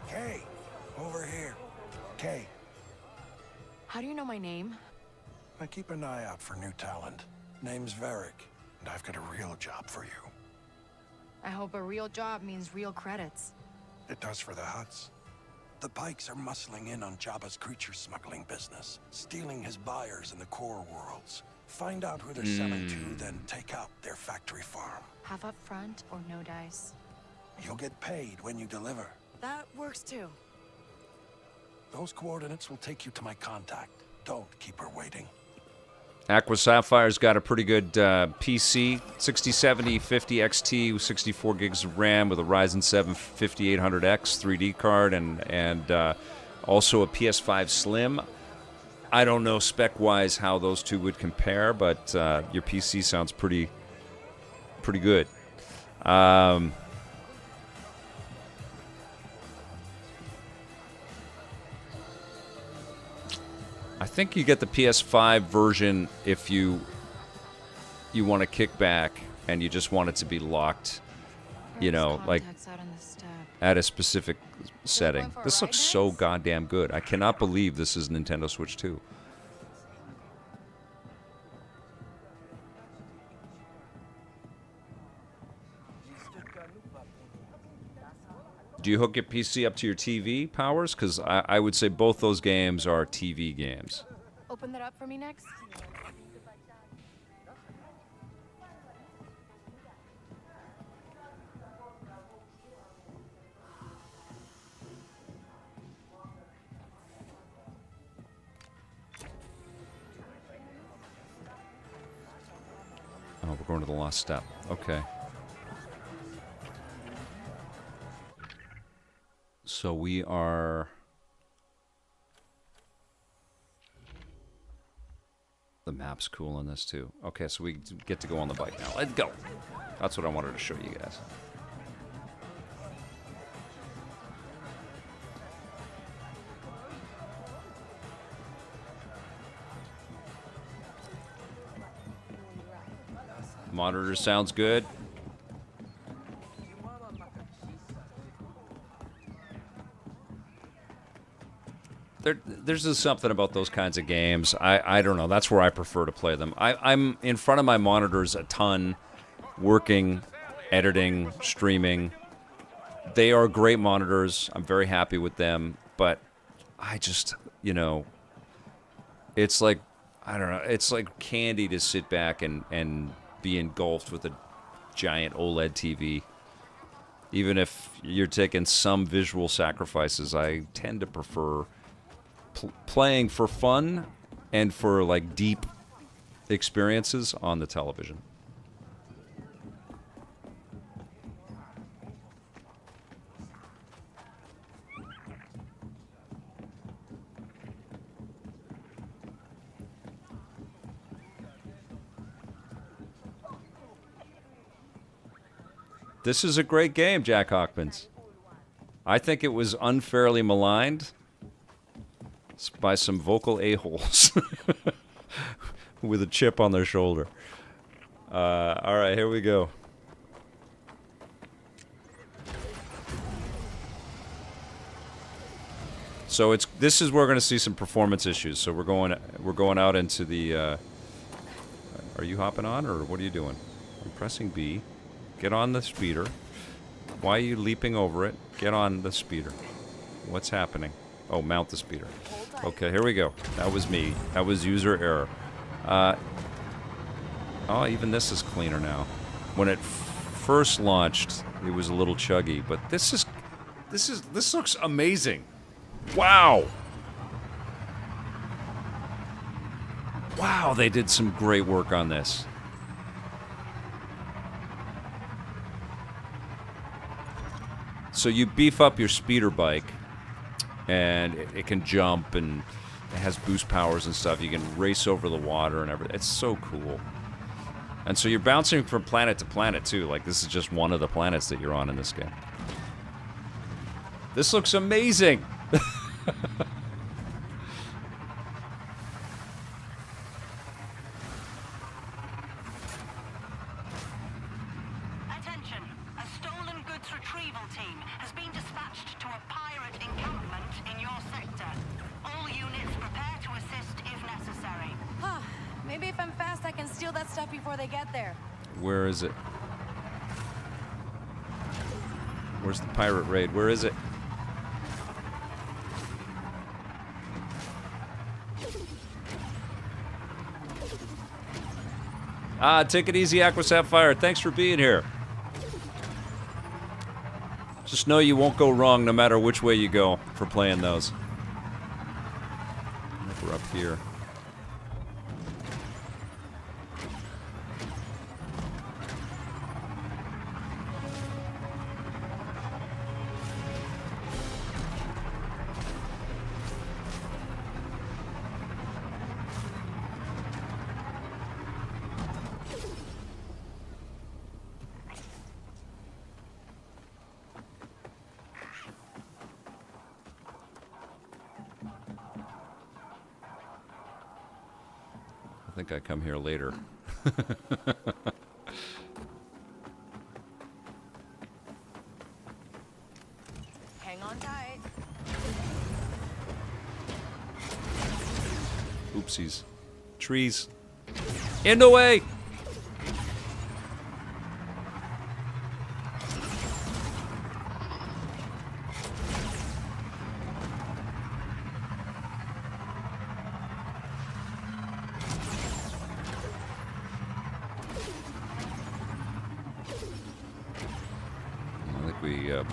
Kay, over here. Kay. How do you know my name? I keep an eye out for new talent. Name's Varric, and I've got a real job for you. I hope a real job means real credits. It does for the Hutts. The Pikes are muscling in on Jabba's creature smuggling business, stealing his buyers in the core worlds. Find out who they're selling to, then take out their factory farm. Have up front or no dice? You'll get paid when you deliver. That works too. Those coordinates will take you to my contact. Don't keep her waiting. Aqua Sapphire's got a pretty good PC, 6070 50 XT with 64 gigs of RAM with a Ryzen 7 5800X 3D card and also a PS5 Slim. I don't know spec-wise how those two would compare, but your PC sounds pretty good. I think you get the PS5 version if you want to kick back and you just want it to be locked, you know, like at a specific setting. This looks so goddamn good. I cannot believe this is Nintendo Switch 2. Do you hook your PC up to your TV powers? Because I would say both those games are TV games. Open that up for me next. Oh, we're going to the last step. Okay. So we are... The map's cool in this too. Okay, so we get to go on the bike now. Let's go. That's what I wanted to show you guys. Monitor sounds good. There's just something about those kinds of games. I don't know. That's where I prefer to play them. I'm in front of my monitors a ton, working, editing, streaming. They are great monitors. I'm very happy with them. But I just, you know, it's like, I don't know. It's like candy to sit back and be engulfed with a giant OLED TV. Even if you're taking some visual sacrifices, I tend to prefer playing for fun and for like deep experiences on the television. This is a great game, Jack Hawkmans. I think it was unfairly maligned by some vocal a-holes with a chip on their shoulder. All right, here we go. So this is where we're going to see some performance issues. So we're going out into the. Are you hopping on, or what are you doing? I'm pressing B. Get on the speeder. Why are you leaping over it? Get on the speeder. What's happening? Oh, mount the speeder. Okay, here we go. That was me. That was user error. Oh, even this is cleaner now. When it first launched, it was a little chuggy, but this looks amazing. Wow. Wow, they did some great work on this. So you beef up your speeder bike, and it can jump, and it has boost powers and stuff. You can race over the water and everything. It's so cool. And so you're bouncing from planet to planet, too. Like, this is just one of the planets that you're on in this game. This looks amazing! Attention! A stolen goods retrieval team has been dispatched to a pirate encampment in your sector. All units prepare to assist if necessary. Huh. Maybe if I'm fast, I can steal that stuff before they get there. Where is it? Where's the pirate raid? Where is it? Take it easy, Aqua Sapphire. Thanks for being here. Just know you won't go wrong no matter which way you go for playing those. I think we're up here. I think I come here later. Hang on tight. Oopsies. Trees. In the way!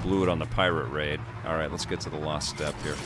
Blew it on the pirate raid. Alright, let's get to the last step here.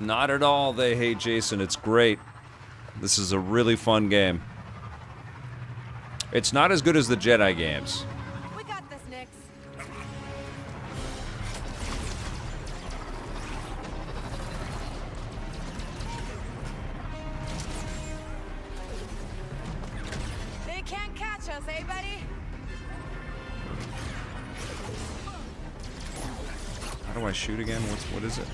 Not at all, they hate Jason. It's great. This is a really fun game. It's not as good as the Jedi games. We got this, Nix. They can't catch us, eh, buddy? How do I shoot again? What is it?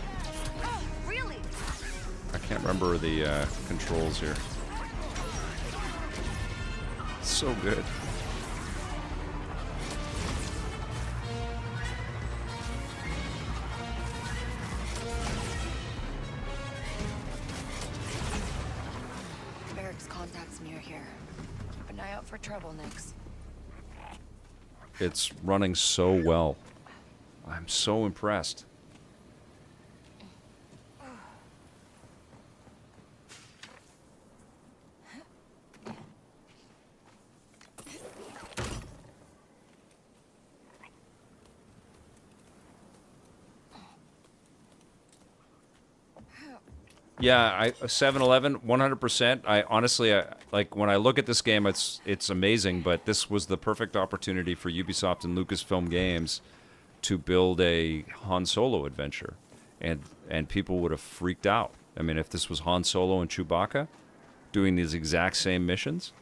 I can't remember the controls here. So good. Eric's contacts near here. Keep an eye out for trouble, Nix. It's running so well. I'm so impressed. Yeah, 7-Eleven, 100%. I honestly, like when I look at this game, it's amazing. But this was the perfect opportunity for Ubisoft and Lucasfilm Games to build a Han Solo adventure, and people would have freaked out. I mean, if this was Han Solo and Chewbacca doing these exact same missions,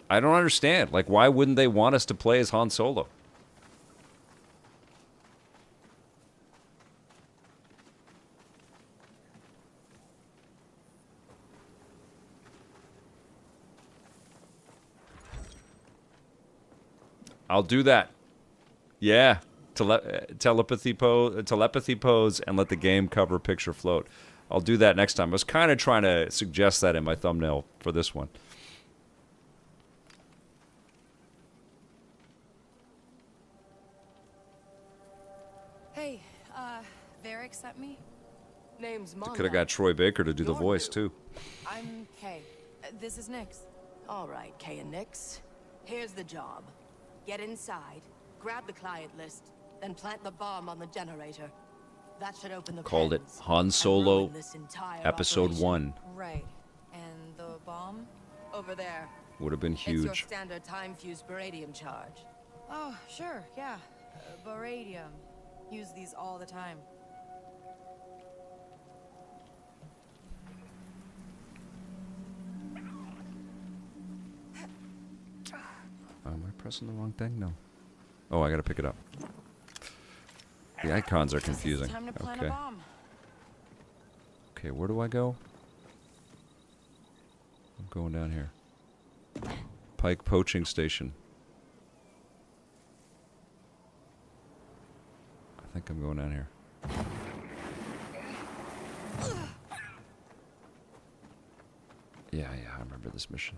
I don't understand. Like, why wouldn't they want us to play as Han Solo? I'll do that. Yeah. Telepathy pose and let the game cover picture float. I'll do that next time. I was kind of trying to suggest that in my thumbnail for this one. Name's Mondo. Could have got Troy Baker to do the voice too. I'm Kay. This is Nyx. All right, Kay and Nyx. Here's the job. Get inside, grab the client list, then plant the bomb on the generator. That should open the Called it pens Han and Solo ruin this entire Episode operation. 1. Right. And the bomb? Over there. Would have been It's your huge. standard time-fused baradium charge. Oh, sure, yeah. Baradium. Use these all the time. Am I pressing the wrong thing? No. Oh, I gotta pick it up. The icons are confusing. Time to plant Okay. a bomb. Okay, where do I go? I'm going down here. Pike Poaching Station. I think I'm going down here. Yeah, I remember this mission.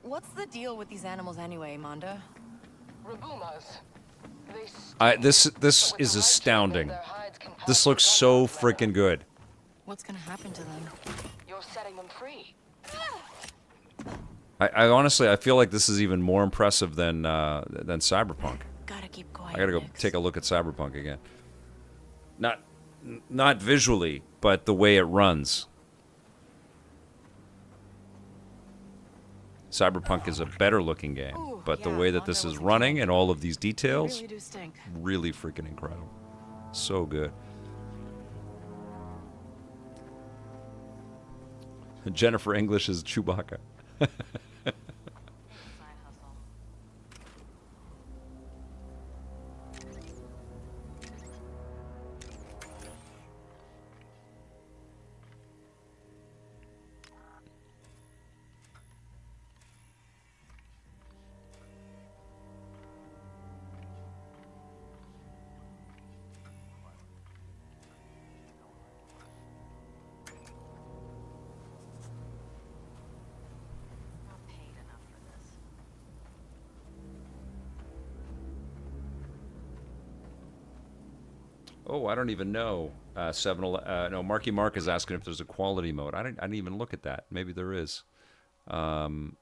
What's the deal with these animals anyway, Manda? This is astounding. This looks so freaking good. What's gonna happen to them? You're setting them free. I honestly, I feel like this is even more impressive than Cyberpunk. Gotta keep quiet. I gotta go take a look at Cyberpunk again. Not visually, but the way it runs. Cyberpunk is a better looking game, but the way that this is running and all of these details, Really do stink. really freaking incredible. So good. Jennifer English is Chewbacca. Oh, I don't even know. No, Marky Mark is asking if there's a quality mode. I didn't even look at that. Maybe there is. Oh,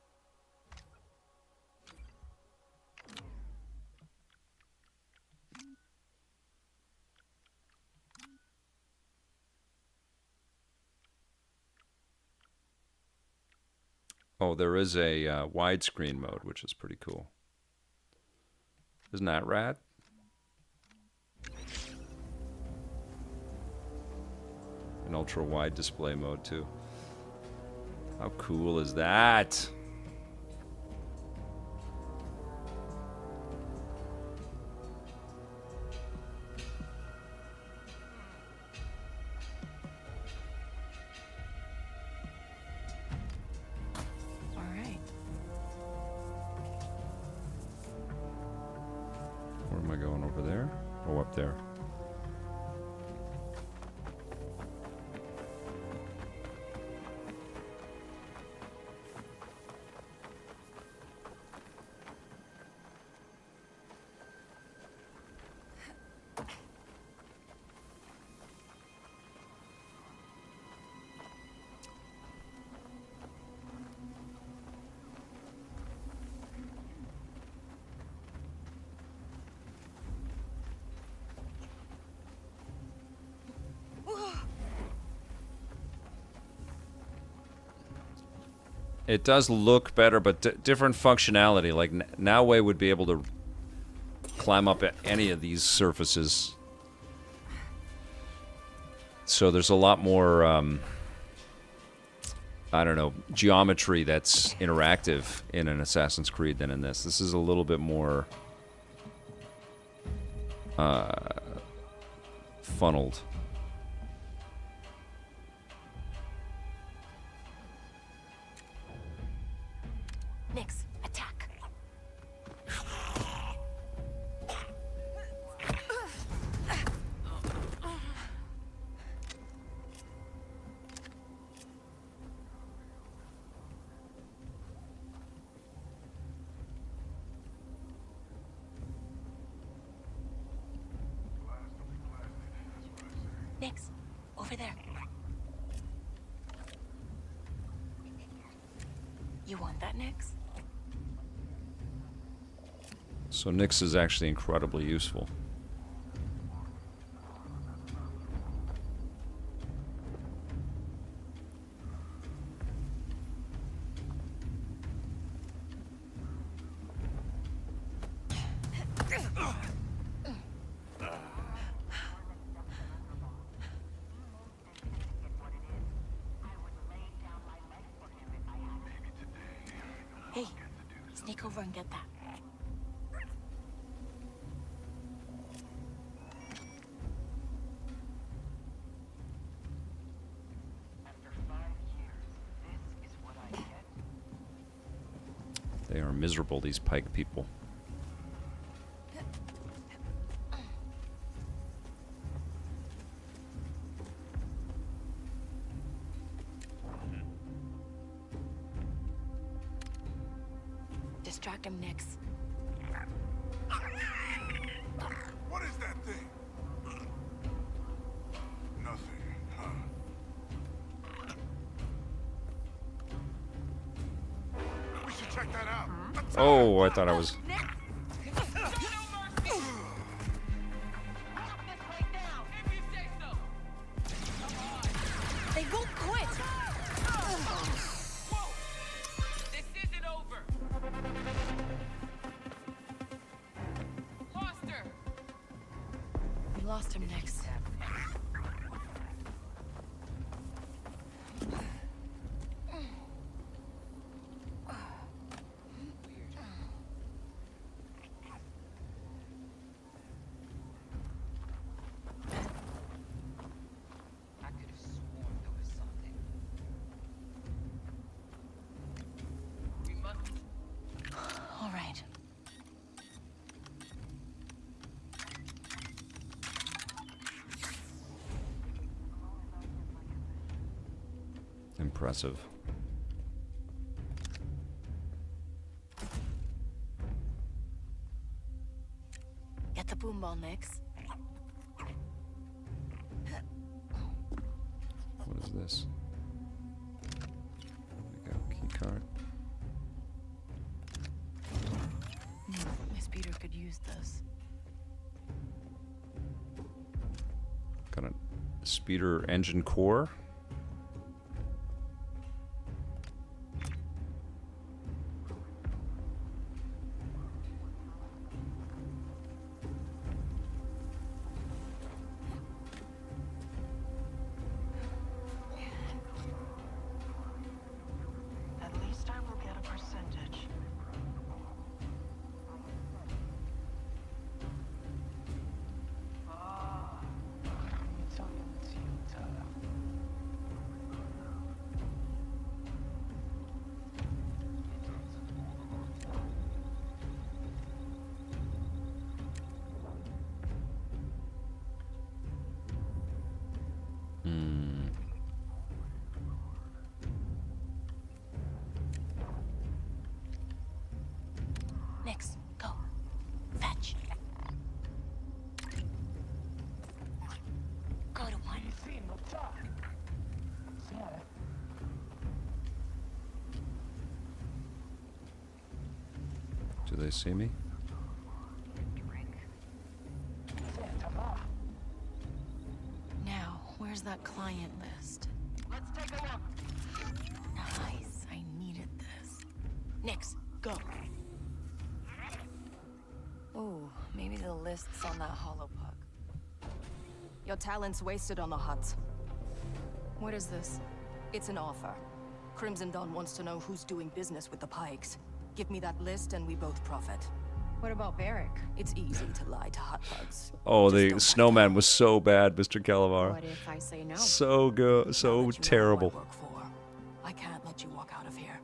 there is a widescreen mode, which is pretty cool. Isn't that rad? An ultra-wide display mode, too. How cool is that? All right. Where am I going? Over there? Oh, up there. It does look better, but different functionality. Like now, Way would be able to climb up at any of these surfaces. So there's a lot more, I don't know, geometry that's interactive in an Assassin's Creed than in this. This is a little bit more funneled. Nyx, attack. Nix, over there. You want that, Nix? So Nix is actually incredibly useful. Hey, sneak over and get that. They are miserable, these Pike people. Distract him, Nix. What is that thing? Nothing, huh? We should check that out. Oh, I thought I was... They won't quit! This isn't over! Lost her! We lost him, Nix. All right. Impressive. Get the boom ball, Nix. What is this? There we go, key card. My speeder could use this. Got a speeder engine core. At least I will get a percentage. Nix, go. Fetch. Go to one. Do they see me? Now, where's that client list? Let's take a look. Nice, I needed this. Nix, go. Ooh, maybe the list's on that hollow puck. Your talent's wasted on the huts. What is this? It's an offer. Crimson Dawn wants to know who's doing business with the Pikes. Give me that list and we both profit. What about Barrick? It's easy to lie to hut bugs. Oh, the snowman was so bad, Mr. Calavar. What if I say no? So good, so terrible. I can't let you walk out of here.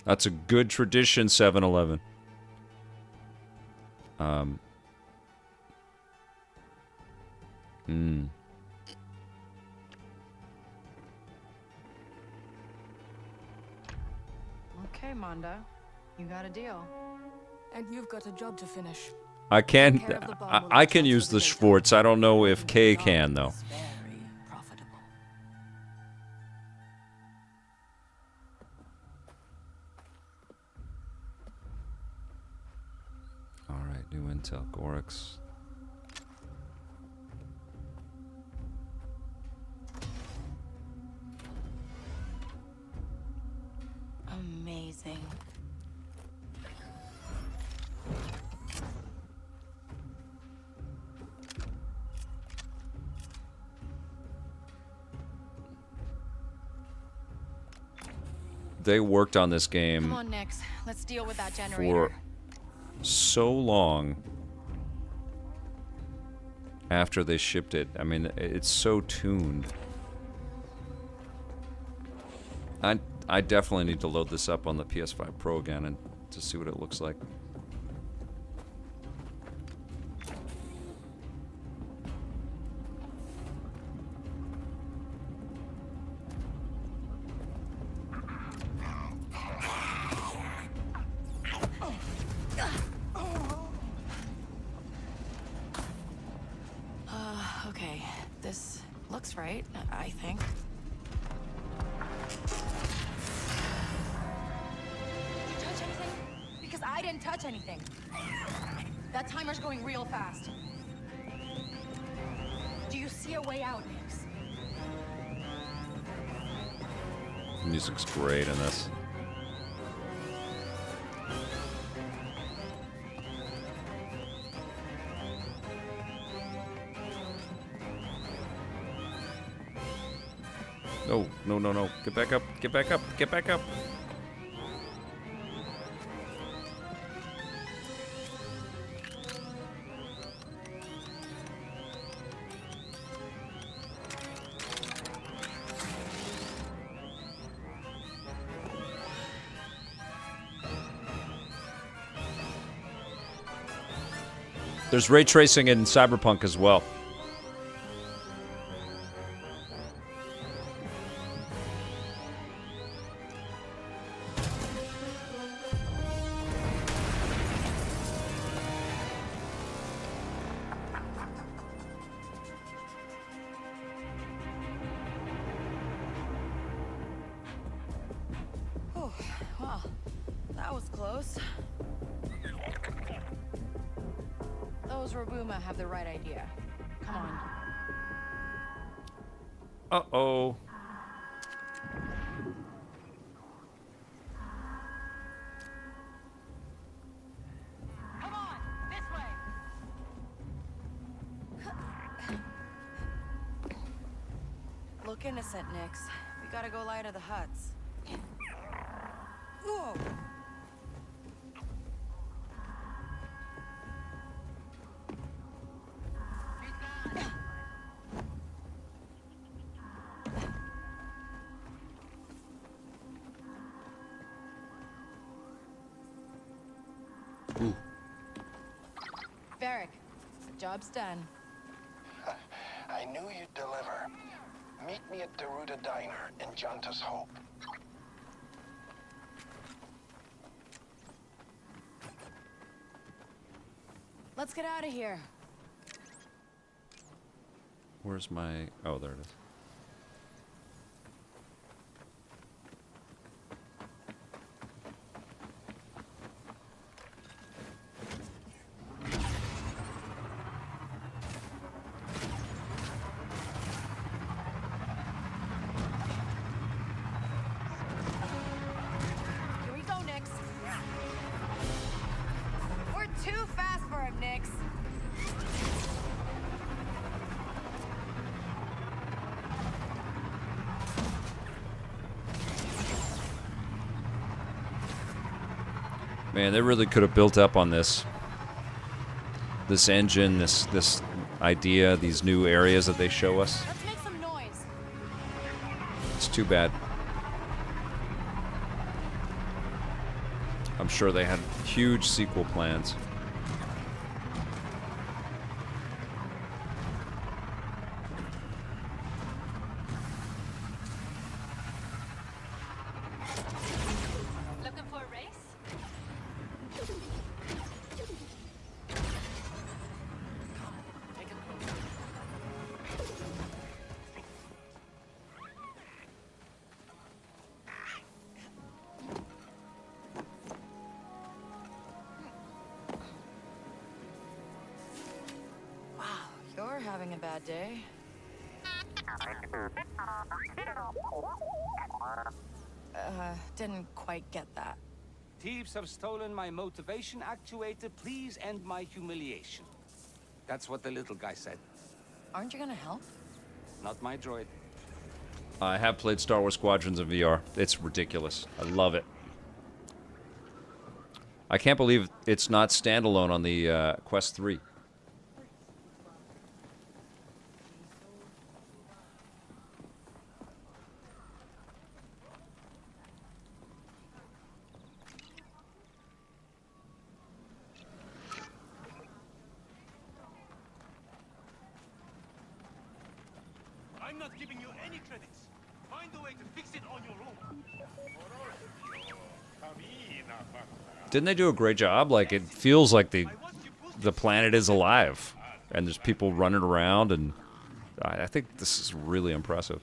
That's a good tradition, 7-Eleven. Okay, Mondo. You got a deal. And you've got a job to finish. I can use the Schwartz. I don't know if Kay can though. All right, new intel, Gorix. Amazing. They worked on this game Come on, Nix. Let's deal with that generator. for so long after they shipped it. I mean, it's so tuned. I definitely need to load this up on the PS5 Pro again and to see what it looks like. Okay. This looks right, I think. Did you touch anything? Because I didn't touch anything. That timer's going real fast. Do you see a way out, Nix? The music's great in this. No, no, no, no. Get back up. Get back up. Get back up. There's ray tracing in Cyberpunk as well. Oh, well, that was close. Those Robuma have the right idea. Come on. Uh-oh. Come on, this way. Look innocent, Nix. We gotta go light of the huts. Whoa. Varric, job's done. I knew you'd deliver. Meet me at Daruda Diner in Janta's Hope. Let's get out of here. Where's my... Oh, there it is. Here we go, Nix. We're too fast for him, Nix. Man, they really could have built up on this engine, this idea, these new areas that they show us. Let's make some noise. It's too bad. I'm sure they had huge sequel plans. Looking for a race? having a bad day? Didn't quite get that. Thieves have stolen my motivation actuator. Please end my humiliation. That's what the little guy said. Aren't you gonna help? Not my droid. I have played Star Wars Squadrons in VR. It's ridiculous. I love it. I can't believe it's not standalone on the Quest 3. I'm not giving you any credits. Find a way to fix it on your own. Didn't they do a great job? Like, it feels like the planet is alive, and there's people running around, and I think this is really impressive.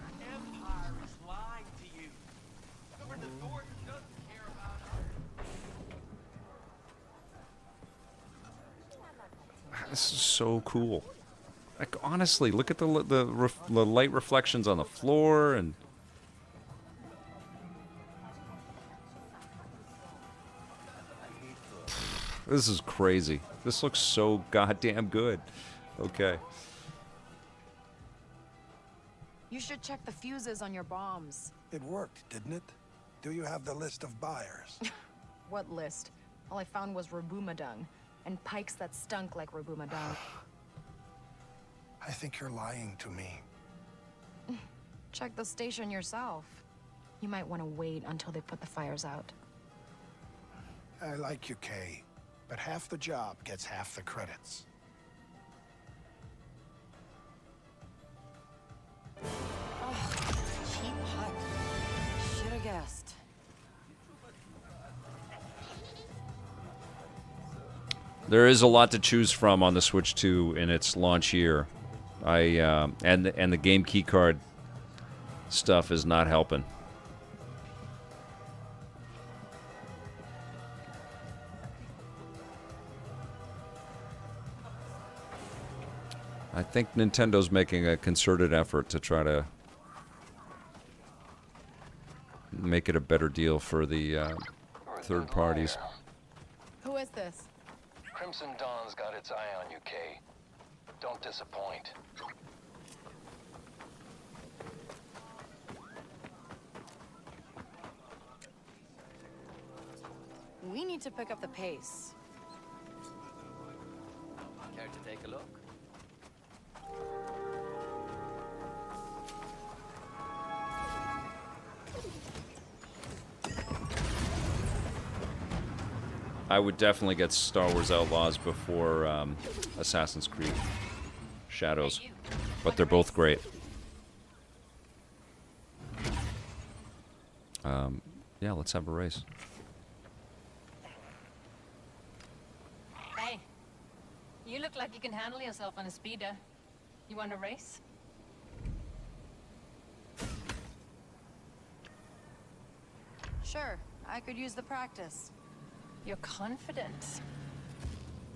Empire is lying to you. Governor Thornton doesn't care about us. This is so cool. Like, honestly, look at the light reflections on the floor, and this is crazy. This looks so goddamn good. Okay. You should check the fuses on your bombs. It worked, didn't it? Do you have the list of buyers? What list? All I found was Rabumadung, and pikes that stunk like Rabumadung. I think you're lying to me. Check the station yourself. You might want to wait until they put the fires out. I like you, Kay, but half the job gets half the credits. Cheap hut. Should have guessed. there is a lot to choose from on the Switch 2 in its launch year. And the game keycard stuff is not helping. I think Nintendo's making a concerted effort to try to make it a better deal for the third parties. Who is this? Crimson Dawn's got its eye on you, Kay. Don't disappoint. We need to pick up the pace. Care to take a look? I would definitely get Star Wars Outlaws before Assassin's Creed Shadows, but they're both great. Yeah, let's have a race. Hey, you look like you can handle yourself on a speeder. You want a race? Sure, I could use the practice. You're confident.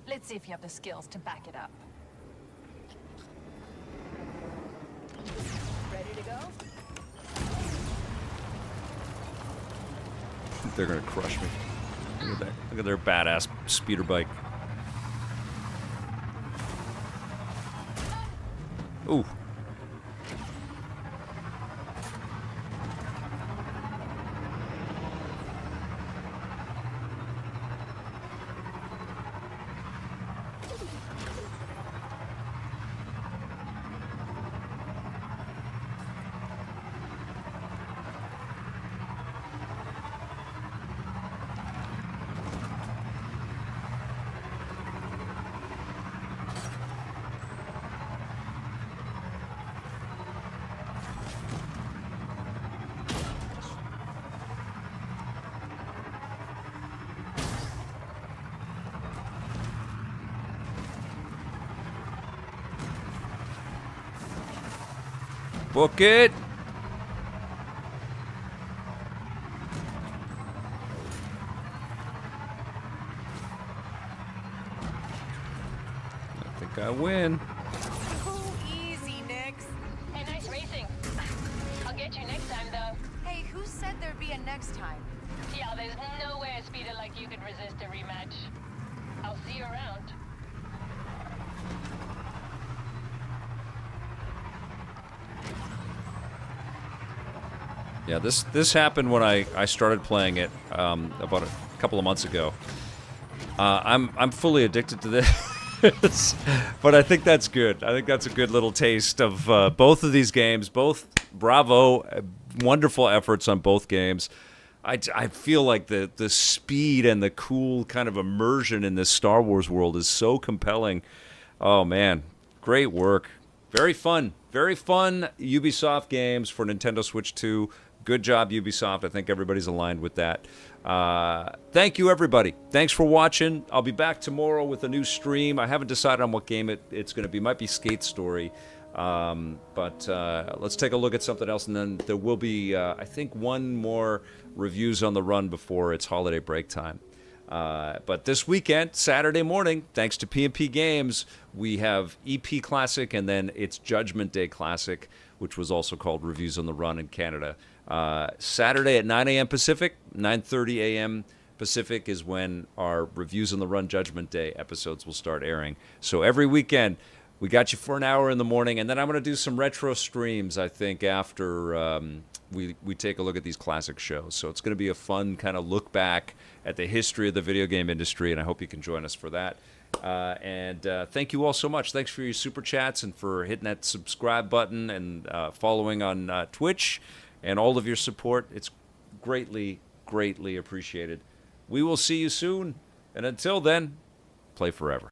Let's see if you have the skills to back it up. Ready to go? They're gonna crush me. Look at that. Look at their badass speeder bike. Ooh. Book it. I think I win. again next time. Yeah, there's no way a speeder like you could resist a rematch. I'll see you around. Yeah, this happened when I started playing it about a couple of months ago. I'm fully addicted to this, but I think that's good. I think that's a good little taste of both of these games. Both bravo, wonderful efforts on both games. I feel like the speed and the cool kind of immersion in this Star Wars world is so compelling. Oh man, great work. Very fun Ubisoft games for Nintendo Switch 2. Good job, Ubisoft. I think everybody's aligned with that. Thank you, everybody. Thanks for watching. I'll be back tomorrow with a new stream. I haven't decided on what game it's going to be. It might be Skate Story. But let's take a look at something else, and then there will be, I think, one more reviews on the run before it's holiday break time. But this weekend, Saturday morning, thanks to P&P Games, we have EP Classic, and then it's Judgment Day Classic, which was also called Reviews on the Run in Canada. Saturday at 9 a.m. Pacific, 9:30 a.m. Pacific is when our Reviews on the Run Judgment Day episodes will start airing. So every weekend, we got you for an hour in the morning, and then I'm going to do some retro streams, I think, after we take a look at these classic shows. So it's going to be a fun kind of look back at the history of the video game industry, and I hope you can join us for that. And thank you all so much. Thanks for your super chats and for hitting that subscribe button and following on Twitch and all of your support. It's greatly, greatly appreciated. We will see you soon, and until then, play forever.